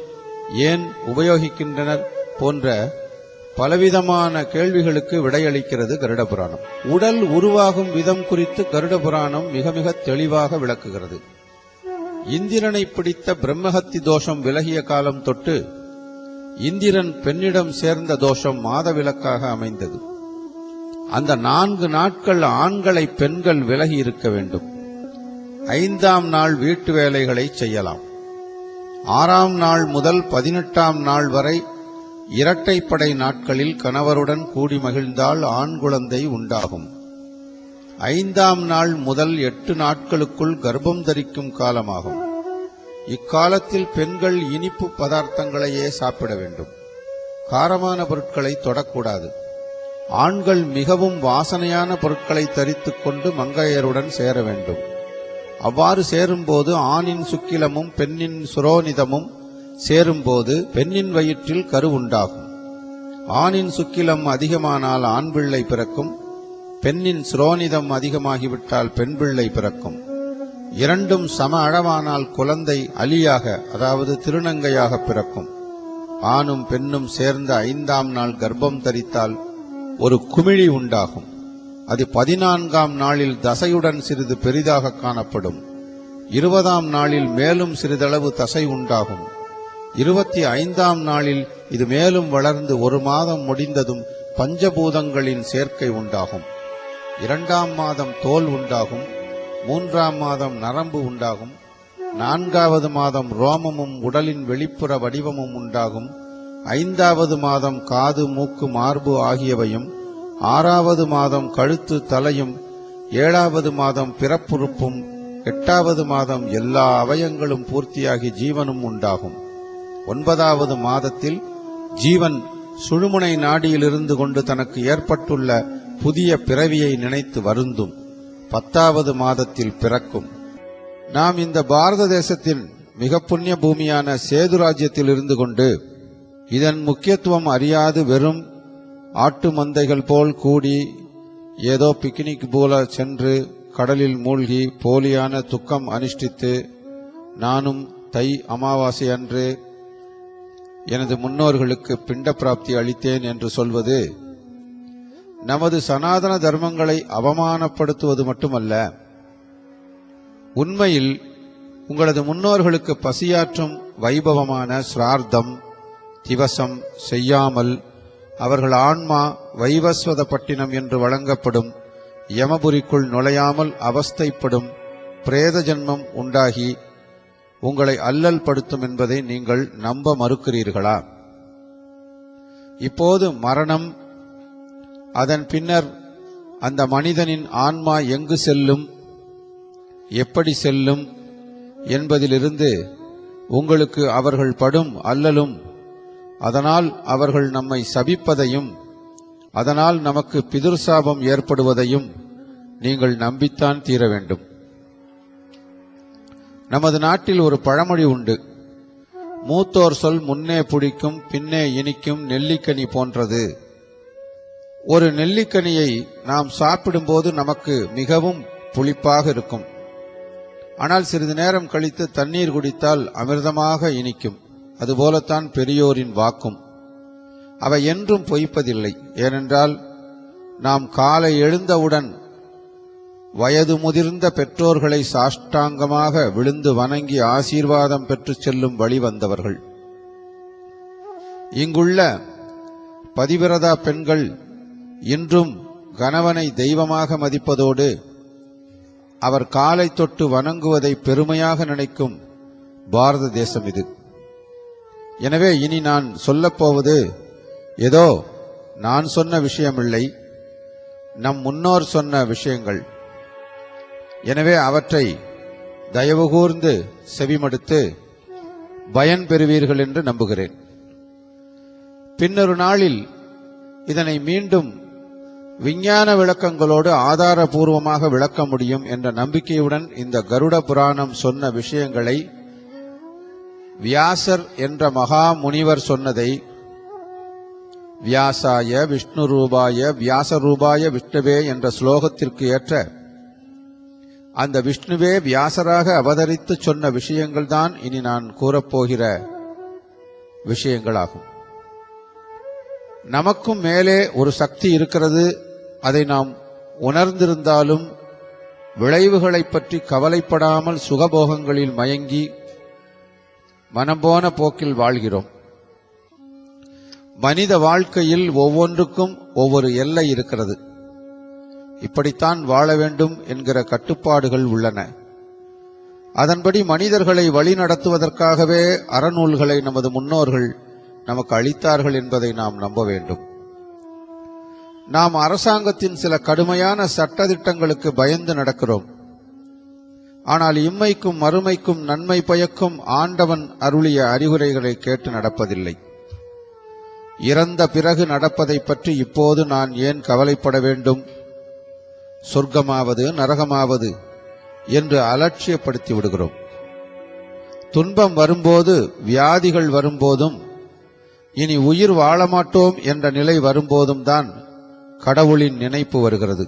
ஏன் உபயோகிக்கின்றனர் போன்ற பலவிதமான கேள்விகளுக்கு விடையளிக்கிறது கருட புராணம். உடல் உருவாகும் விதம் குறித்து கருட புராணம் மிக மிக தெளிவாக விளக்குகிறது. இந்திரனை பிடித்த பிரம்மஹத்தி தோஷம் விலகிய காலம் தொட்டு இந்திரன் பெண்ணிடம் சேர்ந்த தோஷம் மாதவிலக்காக அமைந்தது. அந்த 4 நாட்கள் ஆண்களை பெண்கள் விலகி இருக்க வேண்டும். 5ஆம் நாள் வீட்டு வேலைகளை செய்யலாம். 6ஆம் நாள் முதல் 18ஆம் நாள் வரை இரட்டைப்படை நாட்களில் கணவருடன் கூடி மகிழ்ந்தால் ஆண் குழந்தை உண்டாகும். 5ஆம் நாள் முதல் 8 நாட்களுக்குள் கர்ப்பம் தரிக்கும் காலமாகும். இக்காலத்தில் பெண்கள் இனிப்பு பதார்த்தங்களையே சாப்பிட வேண்டும். காரமான பொருட்களை தொடக்கூடாது. ஆண்கள் மிகவும் வாசனையான பொருட்களை தரித்துக் கொண்டு மங்கையருடன் சேர வேண்டும். அவ்வாறு சேரும்போது ஆணின் சுக்கிலமும் பெண்ணின் சுரோனிதமும் சேரும்போது பெண்ணின் வயிற்றில் கரு உண்டாகும். ஆணின் சுக்கிலம் அதிகமானால் ஆண் பிள்ளை பிறக்கும். பெண்ணின் சுரோனிதம் அதிகமாகிவிட்டால் பெண் பிள்ளை பிறக்கும். இரண்டும் சம அளவானால் குழந்தை அலியாக, அதாவது திருநங்கையாக பிறக்கும். ஆணும் பெண்ணும் சேர்ந்த 5ஆம் நாள் கர்ப்பம் தரித்தால் ஒரு குமிழி உண்டாகும். அது 14ஆம் நாளில் தசையுடன் சிறிது பெரிதாக காணப்படும். 20ஆம் நாளில் மேலும் சிறிதளவு தசை உண்டாகும். 25ஆம் நாளில் இது மேலும் வளர்ந்து 1 மாதம் முடிந்ததும் பஞ்சபூதங்களின் சேர்க்கை உண்டாகும். 2ஆம் மாதம் தோல் உண்டாகும். 3ஆம் மாதம் நரம்பு உண்டாகும். 4வது மாதம் ரோமமும் உடலின் வெளிப்புற வடிவமும் உண்டாகும். 5வது மாதம் காது, மூக்கு, மார்பு ஆகியவையும், 6வது மாதம் கழுத்து, தலையும், 7வது மாதம் பிறப்புறுப்பும், 8வது மாதம் எல்லா அவயங்களும் பூர்த்தியாகி ஜீவனும் உண்டாகும். 9வது மாதத்தில் ஜீவன் சுழுமுனை நாடியில் இருந்து கொண்டு தனக்கு ஏற்பட்டுள்ள புதிய பிறவியை நினைத்து வருந்தும். 10வது மாதத்தில் பிறக்கும். நாம் இந்த பாரத தேசத்தின் மிக புண்ணிய பூமியான சேது ராஜ்யத்தில் இருந்து கொண்டு இதன் முக்கியத்துவம் அறியாது வெறும் ஆட்டு மந்தைகள் போல் கூடி ஏதோ பிக்னிக் போல சென்று கடலில் மூழ்கி போலியான துக்கம் அனுஷ்டித்து நானும் தை அமாவாசை அன்று எனது முன்னோர்களுக்கு பிண்ட பிராப்தி அளித்தேன் என்று சொல்வது நமது சனாதன தர்மங்களை அவமானப்படுத்துவது மட்டுமல்ல, உண்மையில் உங்களது முன்னோர்களுக்கு பசியாற்றும் வைபவமான சிரார்த்தம் திவசம் செய்யாமல் அவர்கள் ஆன்மா வைவஸ்வத பட்டினம் என்று வழங்கப்படும் யமபுரிக்குள் நுழையாமல் அவஸ்தைப்படும் பிரேத ஜன்மம் உண்டாகி உங்களை அல்லல் படுத்தும் என்பதை நீங்கள் நம்ப மறுக்கிறீர்களா? இப்போது மரணம், அதன் பின்னர் அந்த மனிதனின் ஆன்மா எங்கு செல்லும், எப்படி செல்லும் என்பதிலிருந்து உங்களுக்கு அவர்கள் படும் அல்லலும், அதனால் அவர்கள் நம்மை சபிப்பதையும், அதனால் நமக்கு பிதுர்சாபம் ஏற்படுவதையும் நீங்கள் நம்பித்தான் தீர வேண்டும். நமது நாட்டில் ஒரு பழமொழி உண்டு. மூத்தோர் சொல் முன்னே புடிக்கும் பின்னே இனிக்கும் நெல்லிக்கனி போன்றது. ஒரு நெல்லிக்கனியை நாம் சாப்பிடும்போது நமக்கு மிகவும் புளிப்பாக இருக்கும். ஆனால் சிறிது நேரம் கழித்து தண்ணீர் குடித்தால் அமிர்தமாக இனிக்கும். அதுபோலத்தான் பெரியோரின் வாக்கும். அவை என்றும் பொய்ப்பதில்லை. ஏனென்றால் நாம் காலை எழுந்தவுடன் வயது முதிர்ந்த பெற்றோர்களை சாஷ்டாங்கமாக விழுந்து வணங்கி ஆசீர்வாதம் பெற்று செல்லும் வழி வந்தவர்கள். இங்குள்ள பதிவிரதா பெண்கள் இன்றும் கணவனை தெய்வமாக மதிப்பதோடு அவர் காலை தொட்டு வணங்குவதை பெருமையாக நினைக்கும் பாரத தேசம் இது. எனவே இனி நான் சொல்லப்போவது ஏதோ நான் சொன்ன விஷயமில்லை, நம் முன்னோர் சொன்ன விஷயங்கள். எனவே அவற்றை தயவு கூர்ந்து செவிமடுத்து பயன் பெறுவீர்கள் என்று நம்புகிறேன். பின்னொரு நாளில் இதனை மீண்டும் விஞ்ஞான விளக்கங்களோடு ஆதாரபூர்வமாக விளக்க முடியும் என்ற நம்பிக்கையுடன் இந்த கருட புராணம் சொன்ன விஷயங்களை, வியாசர் என்ற மகா முனிவர் சொன்னதை, வியாசாய விஷ்ணு ரூபாய வியாசரூபாய விஷ்ணுவே என்ற ஸ்லோகத்திற்கு ஏற்ற அந்த விஷ்ணுவே வியாசராக அவதரித்து சொன்ன விஷயங்கள் தான் இனி நான் கூறப்போகிற விஷயங்களாகும். நமக்கும் மேலே ஒரு சக்தி இருக்கிறது. அதை நாம் உணர்ந்திருந்தாலும் விளைவுகளை பற்றி கவலைப்படாமல் சுகபோகங்களில் மயங்கி மனம்போன போக்கில் வாழ்கிறோம். மனித வாழ்க்கையில் ஒவ்வொன்றுக்கும் ஒவ்வொரு எல்லை இருக்கிறது. இப்படித்தான் வாழ வேண்டும் என்கிற கட்டுப்பாடுகள் உள்ளன. அதன்படி மனிதர்களை வழிநடத்துவதற்காகவே அறநூல்களை நமது முன்னோர்கள் நமக்கு அளித்தார்கள் என்பதை நாம் நம்ப வேண்டும். நாம் அரசாங்கத்தின் சில கடுமையான சட்டதிட்டங்களுக்கு பயந்து நடக்கிறோம். ஆனால் இம்மைக்கும் மறுமைக்கும் நன்மை பயக்கும் ஆண்டவன் அருளிய அறிவுரைகளை கேட்டு நடப்பதில்லை. இறந்த பிறகு நடப்பதை பற்றி இப்போது நான் ஏன் கவலைப்பட வேண்டும்? சொர்க்கமாவது நரகமாவது என்று அலட்சியப்படுத்தி விடுகிறோம். துன்பம் வரும்போது, வியாதிகள் வரும்போதும், இனி உயிர் வாழமாட்டோம் என்ற நிலை வரும்போதும் தான் கடவுளின் நினைப்பு வருகிறது.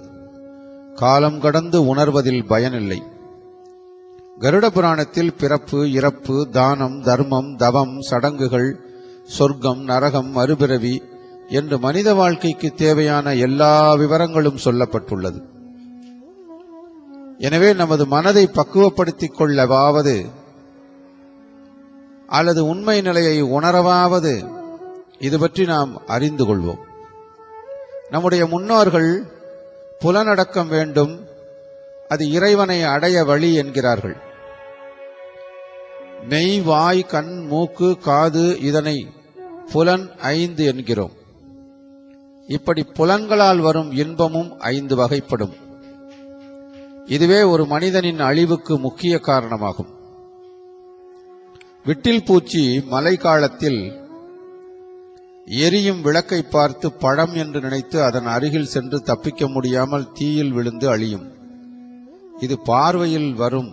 காலம் கடந்து உணர்வதில் பயனில்லை. கருட புராணத்தில் பிறப்பு, இறப்பு, தானம், தர்மம், தவம், சடங்குகள், சொர்க்கம், நரகம், மறுபிறவி என்று மனித வாழ்க்கைக்கு தேவையான எல்லா விவரங்களும் சொல்லப்பட்டுள்ளது. எனவே நமது மனதை பக்குவப்படுத்திக் கொள்ளவாவது அல்லது உண்மை நிலையை உணரவாவது இது பற்றி நாம் அறிந்து கொள்வோம். நம்முடைய முன்னோர்கள் புலனடக்கம் வேண்டும், அது இறைவனை அடைய வழி என்கிறார்கள். மெய், வாய், கண், மூக்கு, காது, இதனை புலன் 5 என்கிறோம். இப்படி புலன்களால் வரும் இன்பமும் 5 வகைப்படும். இதுவே ஒரு மனிதனின் அழிவுக்கு முக்கிய காரணமாகும். விட்டில் பூச்சி மழை காலத்தில் எரியும் விளக்கை பார்த்து பழம் என்று நினைத்து அதன் அருகில் சென்று தப்பிக்க முடியாமல் தீயில் விழுந்து அழியும். இது பார்வையில் வரும்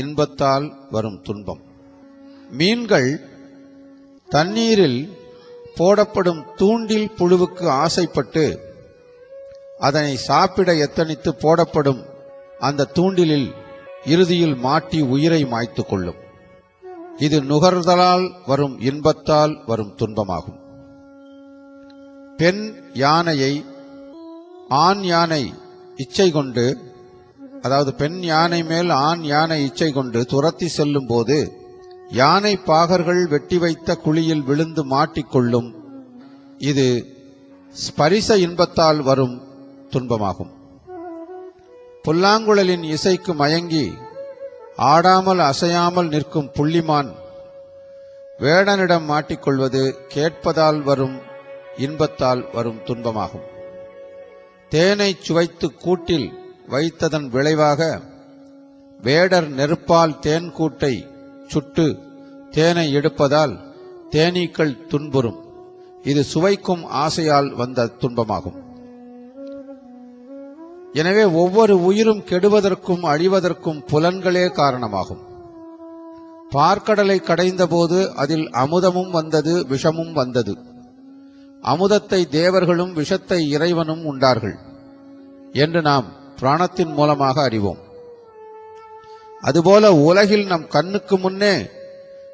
இன்பத்தால் வரும் துன்பம். மீன்கள் தண்ணீரில் போடப்படும் தூண்டில் புழுவுக்கு ஆசைப்பட்டு அதனை சாப்பிட எத்தனித்து போடப்படும் அந்த தூண்டிலில் இறுதியில் மாட்டி உயிரை மாய்த்துக் கொள்ளும். இது நுகர்தலால் வரும் இன்பத்தால் வரும் துன்பமாகும். பெண் யானையை ஆண் யானை இச்சை கொண்டு, அதாவது பெண் யானை மேல் ஆண் யானை இச்சை கொண்டு துரத்தி செல்லும் போது யானை பாகர்கள் வெட்டி வைத்த குழியில் விழுந்து மாட்டிக்கொள்ளும். இது ஸ்பரிச இன்பத்தால் வரும் துன்பமாகும். புல்லாங்குழலின் இசைக்கு மயங்கி ஆடாமல் அசையாமல் நிற்கும் புள்ளிமான் வேடனிடம் மாட்டிக்கொள்வது கேட்பதால் வரும் இன்பத்தால் வரும் துன்பமாகும். தேனை சுவைத்து கூட்டில் வைத்ததன் விளைவாக வேடர் நெருப்பால் தேன் கூட்டை சுட்டு தேனை எடுப்பதால் தேனீக்கள் துன்புறும். இது சுவைக்கும் ஆசையால் வந்த துன்பமாகும். எனவே ஒவ்வொரு உயிரும் கெடுவதற்கும் அழிவதற்கும் புலன்களே காரணமாகும். பார்க்கடலை கடைந்தபோது அதில் அமுதமும் வந்தது, விஷமும் வந்தது. அமுதத்தை தேவர்களும் விஷத்தை இறைவனும் உண்டார்கள் என்று நாம் பிராணத்தின் மூலமாக அறிவோம். அதுபோல உலகில் நம் கண்ணுக்கு முன்னே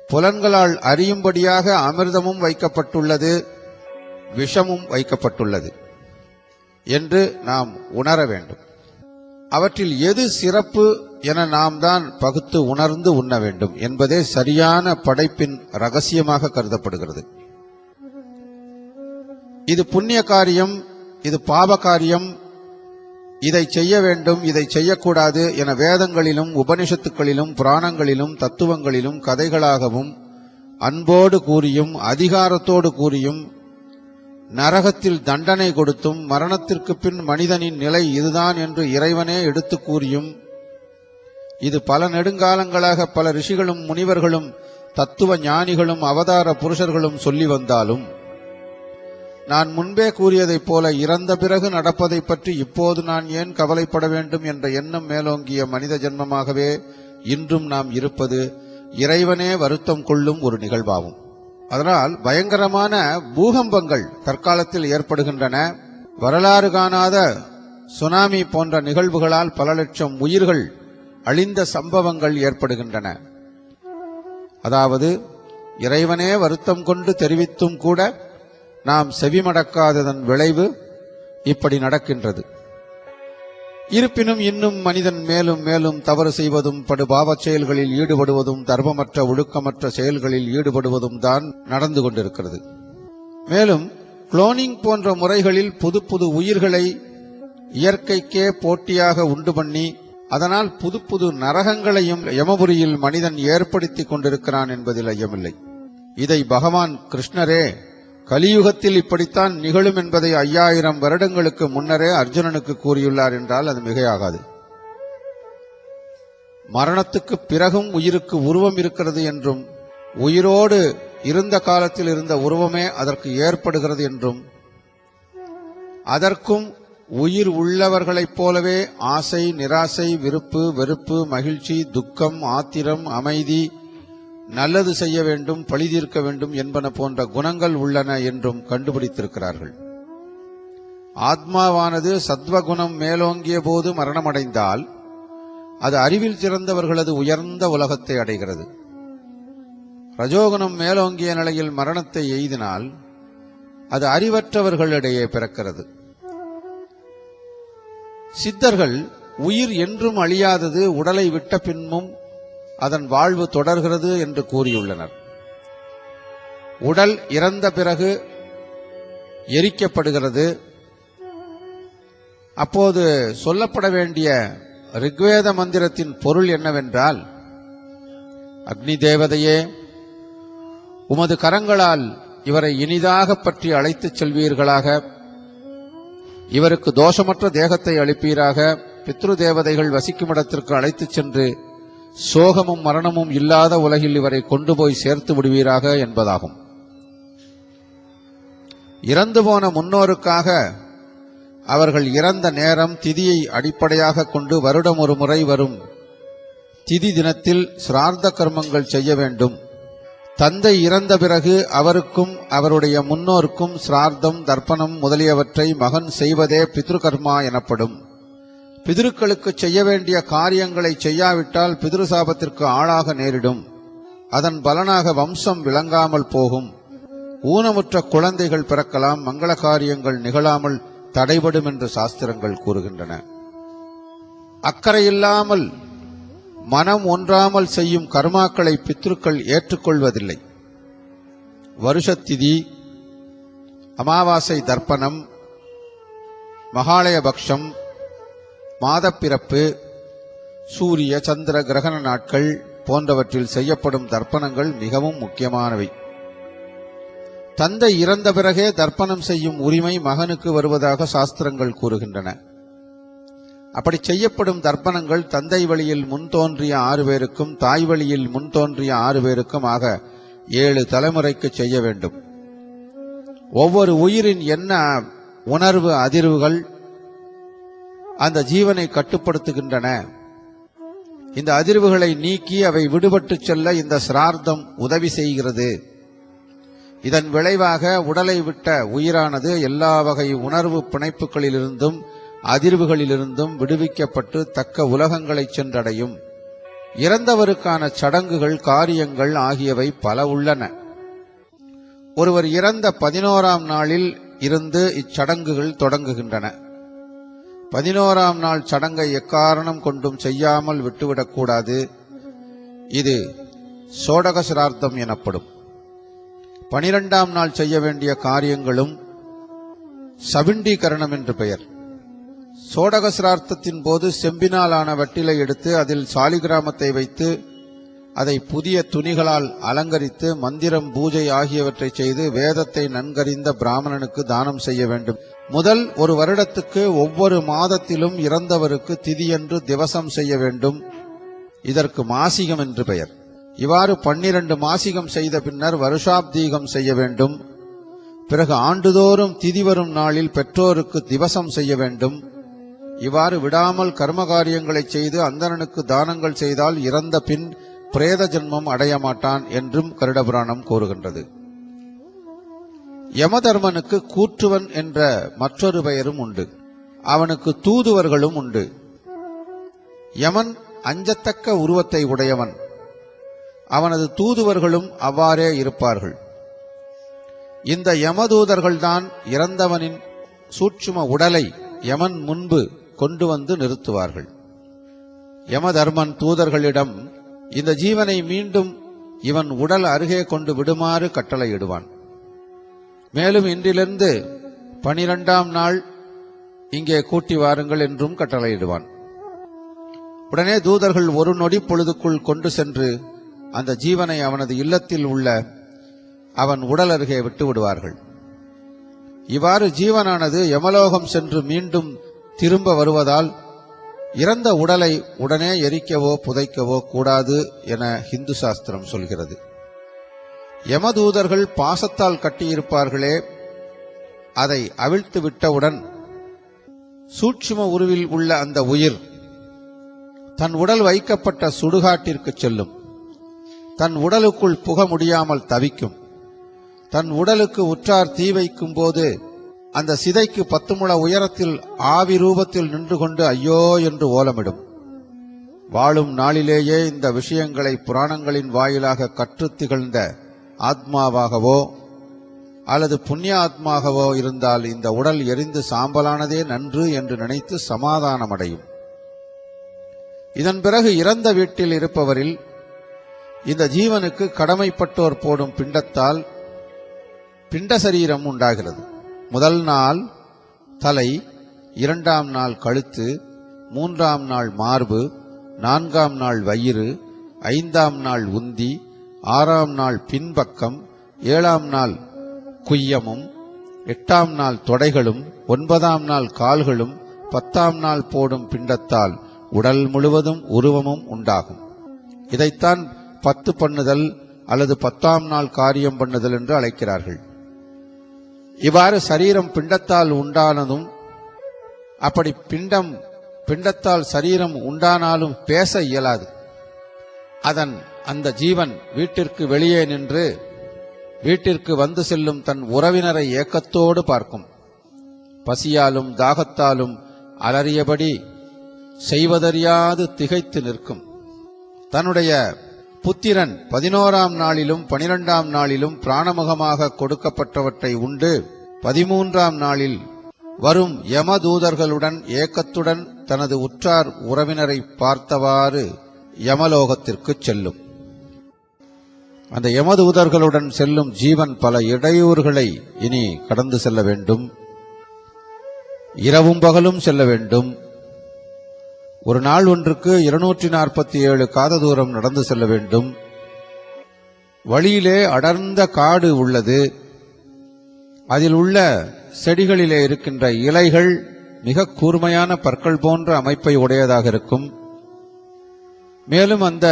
புலன்களால் அறியும்படியாக அமிர்தமும் வைக்கப்பட்டுள்ளது, விஷமும் வைக்கப்பட்டுள்ளது என்று நாம் உணர வேண்டும். அவற்றில் எது சிறப்பு என நாம் தான் பகுத்து உணர்ந்து உண்ண வேண்டும் என்பதே சரியான படைப்பின் ரகசியமாக கருதப்படுகிறது. இது புண்ணிய காரியம், இது பாப காரியம், இதை செய்ய வேண்டும், இதை செய்யக்கூடாது என வேதங்களிலும் உபனிஷத்துக்களிலும் புராணங்களிலும் தத்துவங்களிலும் கதைகளாகவும் அன்போடு கூறியும் அதிகாரத்தோடு கூறியும் நரகத்தில் தண்டனை கொடுத்தும் மரணத்திற்கு பின் மனிதனின் நிலை இதுதான் என்று இறைவனே எடுத்து கூறியும் இது பல நெடுங்காலங்களாக பல ரிஷிகளும் முனிவர்களும் தத்துவ ஞானிகளும் அவதார புருஷர்களும் சொல்லி வந்தாலும் நான் முன்பே கூறியதைப் போல இறந்த பிறகு நடப்பதை பற்றி இப்போது நான் ஏன் கவலைப்பட வேண்டும் என்ற எண்ணம் மேலோங்கிய மனித ஜென்மமாகவே இன்றும் நாம் இருப்பது இறைவனே வருத்தம் கொள்ளும் ஒரு நிகழ்வாகும். அதனால் பயங்கரமான பூகம்பங்கள் தற்காலத்தில் ஏற்படுகின்றன. வரலாறு காணாத சுனாமி போன்ற நிகழ்வுகளால் பல லட்சம் உயிர்கள் அழிந்த சம்பவங்கள் ஏற்படுகின்றன. அதாவது இறைவனே வருத்தம் கொண்டு தெரிவித்தும் கூட நாம் செவிமடக்காததன் விளைவு இப்படி நடக்கின்றது. இருப்பினும் இன்னும் மனிதன் மேலும் மேலும் தவறு செய்வதும் படுபாவச் செயல்களில் ஈடுபடுவதும் தர்மமற்ற ஒழுக்கமற்ற செயல்களில் ஈடுபடுவதும் தான் நடந்து கொண்டிருக்கிறது. மேலும் குளோனிங் போன்ற முறைகளில் புது புது உயிர்களை இயற்கைக்கே போட்டியாக உண்டு பண்ணி அதனால் புது புது நரகங்களையும் யமபுரியில் மனிதன் ஏற்படுத்தி கொண்டிருக்கிறான் என்பதில் ஐயமில்லை. இதை பகவான் கிருஷ்ணரே கலியுகத்தில் இப்படித்தான் நிகழும் என்பதை 5000 வருடங்களுக்கு முன்னரே அர்ஜுனனுக்கு கூறியுள்ளார் என்றால் அது மிகையாகாது. மரணத்துக்கு பிறகும் உயிருக்கு உருவம் இருக்கிறது என்றும் உயிரோடு இருந்த காலத்தில் இருந்த உருவமே அதற்கு ஏற்படுகிறது என்றும் அதற்கும் உயிர் உள்ளவர்களைப் போலவே ஆசை, நிராசை, விருப்பு, வெறுப்பு, மகிழ்ச்சி, துக்கம், ஆத்திரம், அமைதி, நல்லது செய்ய வேண்டும், பழி தீர்க்க வேண்டும் என்பன போன்ற குணங்கள் உள்ளன என்றும் கண்டுபிடித்திருக்கிறார்கள். ஆத்மாவானது சத்வகுணம் மேலோங்கிய போது மரணமடைந்தால் அது அறிவில் சிறந்தவர்களது உயர்ந்த உலகத்தை அடைகிறது. ரஜோகுணம் மேலோங்கிய நிலையில் மரணத்தை எய்தினால் அது அறிவற்றவர்களிடையே பிறக்கிறது. சித்தர்கள் உயிர் என்றும் அழியாதது, உடலை விட்ட பின்னும் அதன் வாழ்வு தொடர்கிறது என்று கூறியுள்ளனர். உடல் இறந்த பிறகு எரிக்கப்படுகிறது. அப்போது சொல்லப்பட வேண்டிய ரிக்வேத மந்திரத்தின் பொருள் என்னவென்றால், அக்னி தேவதையே, உமது கரங்களால் இவரை இனிதாக பற்றி அழைத்துச் செல்வீர்களாக. இவருக்கு தோஷமற்ற தேகத்தை அளிப்பீராக. பித்ரு தேவதைகள் வசிக்கும் இடத்திற்கு அழைத்துச் சென்று சோகமும் மரணமும் இல்லாத உலகில் இவரை கொண்டு போய் சேர்த்து விடுவீராக என்பதாகும். இறந்து போன முன்னோருக்காக அவர்கள் இறந்த நேரம் திதியை அடிப்படையாக கொண்டு வருடம் ஒரு முறை வரும் திதி தினத்தில் சிரார்த்த கர்மங்கள் செய்ய வேண்டும். தந்தை இறந்த பிறகு அவருக்கும் அவருடைய முன்னோருக்கும் சிரார்த்தம், தர்ப்பணம் முதலியவற்றை மகன் செய்வதே பித்ருகர்மா எனப்படும். பிதிருக்களுக்கு செய்ய வேண்டிய காரியங்களை செய்யாவிட்டால் பிதிருசாபத்திற்கு ஆளாக நேரிடும். அதன் பலனாக வம்சம் விளங்காமல் போகும். ஊனமுற்ற குழந்தைகள் பிறக்கலாம். மங்கள காரியங்கள் நிகழாமல் தடைபடும் என்று சாஸ்திரங்கள் கூறுகின்றன. அக்கறையில்லாமல் மனம் ஒன்றாமல் செய்யும் கர்மாக்களை பித்ருக்கள் ஏற்றுக்கொள்வதில்லை. வருஷத்திதி, அமாவாசை தர்ப்பணம், மகாலய பக்ஷம், மாதப்பிறப்பு, சூரிய சந்திர கிரகண நாட்கள் போன்றவற்றில் செய்யப்படும் தர்ப்பணங்கள் மிகவும் முக்கியமானவை. தந்தை இறந்த பிறகே தர்ப்பணம் செய்யும் உரிமை மகனுக்கு வருவதாக சாஸ்திரங்கள் கூறுகின்றன. அப்படி செய்யப்படும் தர்ப்பணங்கள் தந்தை வழியில் முன்தோன்றிய 6 பேருக்கும் தாய் வழியில் முன்தோன்றிய 6 பேருக்கும் ஆக 7 தலைமுறைக்கு செய்ய வேண்டும். ஒவ்வொரு உயிரின் என்ன உணர்வு அதிர்வுகள் அந்த ஜீவனை கட்டுப்படுத்துகின்றன. இந்த அதிர்வுகளை நீக்கி அவை விடுபட்டு செல்ல இந்த சிரார்த்தம் உதவி செய்கிறது. இதன் விளைவாக உடலை விட்ட உயிரானது எல்லா வகை உணர்வு பிணைப்புகளிலிருந்தும் அதிர்வுகளிலிருந்தும் விடுவிக்கப்பட்டு தக்க உலகங்களை சென்றடையும். இறந்தவருக்கான சடங்குகள், காரியங்கள் ஆகியவை பல உள்ளன. ஒருவர் இறந்த 11ஆம் நாளில் இருந்து இச்சடங்குகள் தொடங்குகின்றன. 11ஆம் நாள் சடங்கை எக்காரணம் கொண்டும் செய்யாமல் விட்டுவிடக்கூடாது. இது சோடக சிரார்த்தம் எனப்படும். 12ஆம் நாள் செய்ய வேண்டிய காரியங்களும் சவிண்டீகரணம் என்று பெயர். சோடக சிரார்த்தத்தின் போது செம்பினாலான வட்டிலை எடுத்து அதில் சாலிகிராமத்தை வைத்து அதை புதிய துணிகளால் அலங்கரித்து மந்திரம், பூஜை ஆகியவற்றை செய்து வேதத்தை நன்கறிந்த பிராமணனுக்கு தானம் செய்ய வேண்டும். முதல் ஒரு வருடத்துக்கு ஒவ்வொரு மாதத்திலும் இறந்தவருக்கு திதியன்று திவசம் செய்ய வேண்டும். இதற்கு மாசிகம் என்று பெயர். இவ்வாறு 12 மாசிகம் செய்த பின்னர் வருஷாப்தீகம் செய்ய வேண்டும். பிறகு ஆண்டுதோறும் திதி வரும் நாளில் பெற்றோருக்கு திவசம் செய்ய வேண்டும். இவ்வாறு விடாமல் கர்மகாரியங்களை செய்து அந்தணனுக்கு தானங்கள் செய்தால் இறந்த பின் பிரேத ஜென்மம் அடைய மாட்டான் என்றும் கருடபுராணம் கூறுகின்றது. யமதர்மனுக்கு கூற்றுவன் என்ற மற்றொரு பெயரும் உண்டு. அவனுக்கு தூதுவர்களும் உண்டு. யமன் அஞ்சத்தக்க உருவத்தை உடையவன். அவனது தூதுவர்களும் அவ்வாறே இருப்பார்கள். இந்த யமதூதர்கள்தான் இறந்தவனின் சூட்சும உடலை யமன் முன்பு கொண்டு வந்து நிறுத்துவார்கள். யமதர்மன் தூதர்களிடம் இந்த ஜீவனை மீண்டும் இவன் உடல் அருகே கொண்டு விடுமாறு கட்டளையிடுவான். மேலும் இன்றிலிருந்து 12ஆம் நாள் இங்கே கூட்டி வாருங்கள் என்றும் கட்டளையிடுவான். உடனே தூதர்கள் ஒரு நொடி பொழுதுக்குள் கொண்டு சென்று அந்த ஜீவனை அவனது இல்லத்தில் உள்ள அவன் உடல் அருகே விட்டு விடுவார்கள். இவ்வாறு ஜீவனானது யமலோகம் சென்று மீண்டும் திரும்ப வருவதால் இறந்த உடலை உடனே எரிக்கவோ புதைக்கவோ கூடாது என ஹிந்து சாஸ்திரம் சொல்கிறது. யமதூதர்கள் பாசத்தால் கட்டியிருப்பார்களே, அதை அவிழ்த்து விட்டவுடன் சூட்சும உருவில் உள்ள அந்த உயிர் தன் உடல் வைக்கப்பட்ட சுடுகாட்டிற்கு செல்லும். தன் உடலுக்குள் புக முடியாமல் தவிக்கும். தன் உடலுக்கு உற்றார் தீ வைக்கும் போது அந்த சிதைக்கு 10 முழ உயரத்தில் ஆவி ரூபத்தில் நின்று கொண்டு ஐயோ என்று ஓலமிடும். வாழும் நாளிலேயே இந்த விஷயங்களை புராணங்களின் வாயிலாக கற்றுத் திகழ்ந்த ஆத்மாவாகவோ அல்லது புண்ணிய ஆத்மாகவோ இருந்தால் இந்த உடல் எரிந்து சாம்பலானதே நன்று என்று நினைத்து சமாதானமடையும். இதன் பிறகு இறந்த வீட்டில் இருப்பவரில் இந்த ஜீவனுக்கு கடமைப்பட்டோர் போடும் பிண்டத்தால் பிண்ட சரீரம் உண்டாகிறது. முதல் நாள் தலை, 2ஆம் நாள் கழுத்து, 3ஆம் நாள் மார்பு, 4ஆம் நாள் வயிறு, 5ஆம் நாள் உந்தி, 6ஆம் நாள் பின்பக்கம், 7ஆம் நாள் குய்யமும், 8ஆம் நாள் தொடைகளும், 9ஆம் நாள் கால்களும், 10ஆம் நாள் போடும் பிண்டத்தால் உடல் முழுவதும் உருவமும் உண்டாகும். இதைத்தான் 10 பண்ணுதல் அல்லது 10ஆம் நாள் காரியம் பண்ணுதல் என்று அழைக்கிறார்கள். இவ்வாறு சரீரம் பிண்டத்தால் உண்டானதும், அப்படி பிண்டத்தால் சரீரம் உண்டானாலும் பேச இயலாது. அந்த ஜீவன் வீட்டிற்கு வெளியே நின்று வீட்டிற்கு வந்து செல்லும் தன் உறவினரை ஏக்கத்தோடு பார்க்கும். பசியாலும் தாகத்தாலும் அலறியபடி செய்வதறியாது திகைத்து நிற்கும். தன்னுடைய புத்திரன் 11ஆம் நாளிலும் 12ஆம் நாளிலும் பிராணமுகமாக கொடுக்கப்பட்டவற்றை உண்டு 13ஆம் நாளில் வரும் யமதூதர்களுடன் ஏக்கத்துடன் தனது உற்றார் உறவினரை பார்த்தவாறு யமலோகத்திற்கு செல்லும். அந்த யமதூதர்களுடன் செல்லும் ஜீவன் பல இடையூறுகளை இனி கடந்து செல்ல வேண்டும். இரவும் பகலும் செல்ல வேண்டும். ஒரு நாள் ஒன்றுக்கு 247 காத தூரம் நடந்து செல்ல வேண்டும். வழியிலே அடர்ந்த காடு உள்ளது. அதில் உள்ள செடிகளிலே இருக்கின்ற இலைகள் மிக கூர்மையான பற்கள் போன்ற அமைப்பை உடையதாக இருக்கும். மேலும் அந்த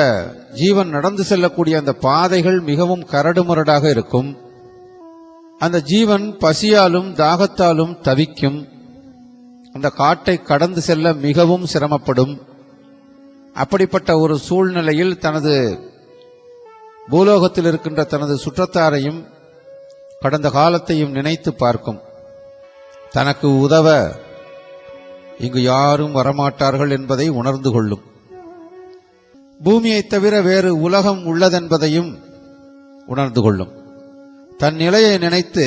ஜீவன் நடந்து செல்லக்கூடிய அந்த பாதைகள் மிகவும் கரடுமுரடாக இருக்கும். அந்த ஜீவன் பசியாலும் தாகத்தாலும் தவிக்கும். அந்த காட்டை கடந்து செல்ல மிகவும் சிரமப்படும். அப்படிப்பட்ட ஒரு சூழ்நிலையில் தனது பூலோகத்தில் இருக்கின்ற தனது சுற்றத்தாரையும் கடந்த காலத்தையும் நினைத்து பார்க்கும். தனக்கு உதவ இங்கு யாரும் வரமாட்டார்கள் என்பதை உணர்ந்து கொள்ளும். பூமியைத் தவிர வேறு உலகம் உள்ளதென்பதையும் உணர்ந்து கொள்ளும். தன் நிலையை நினைத்து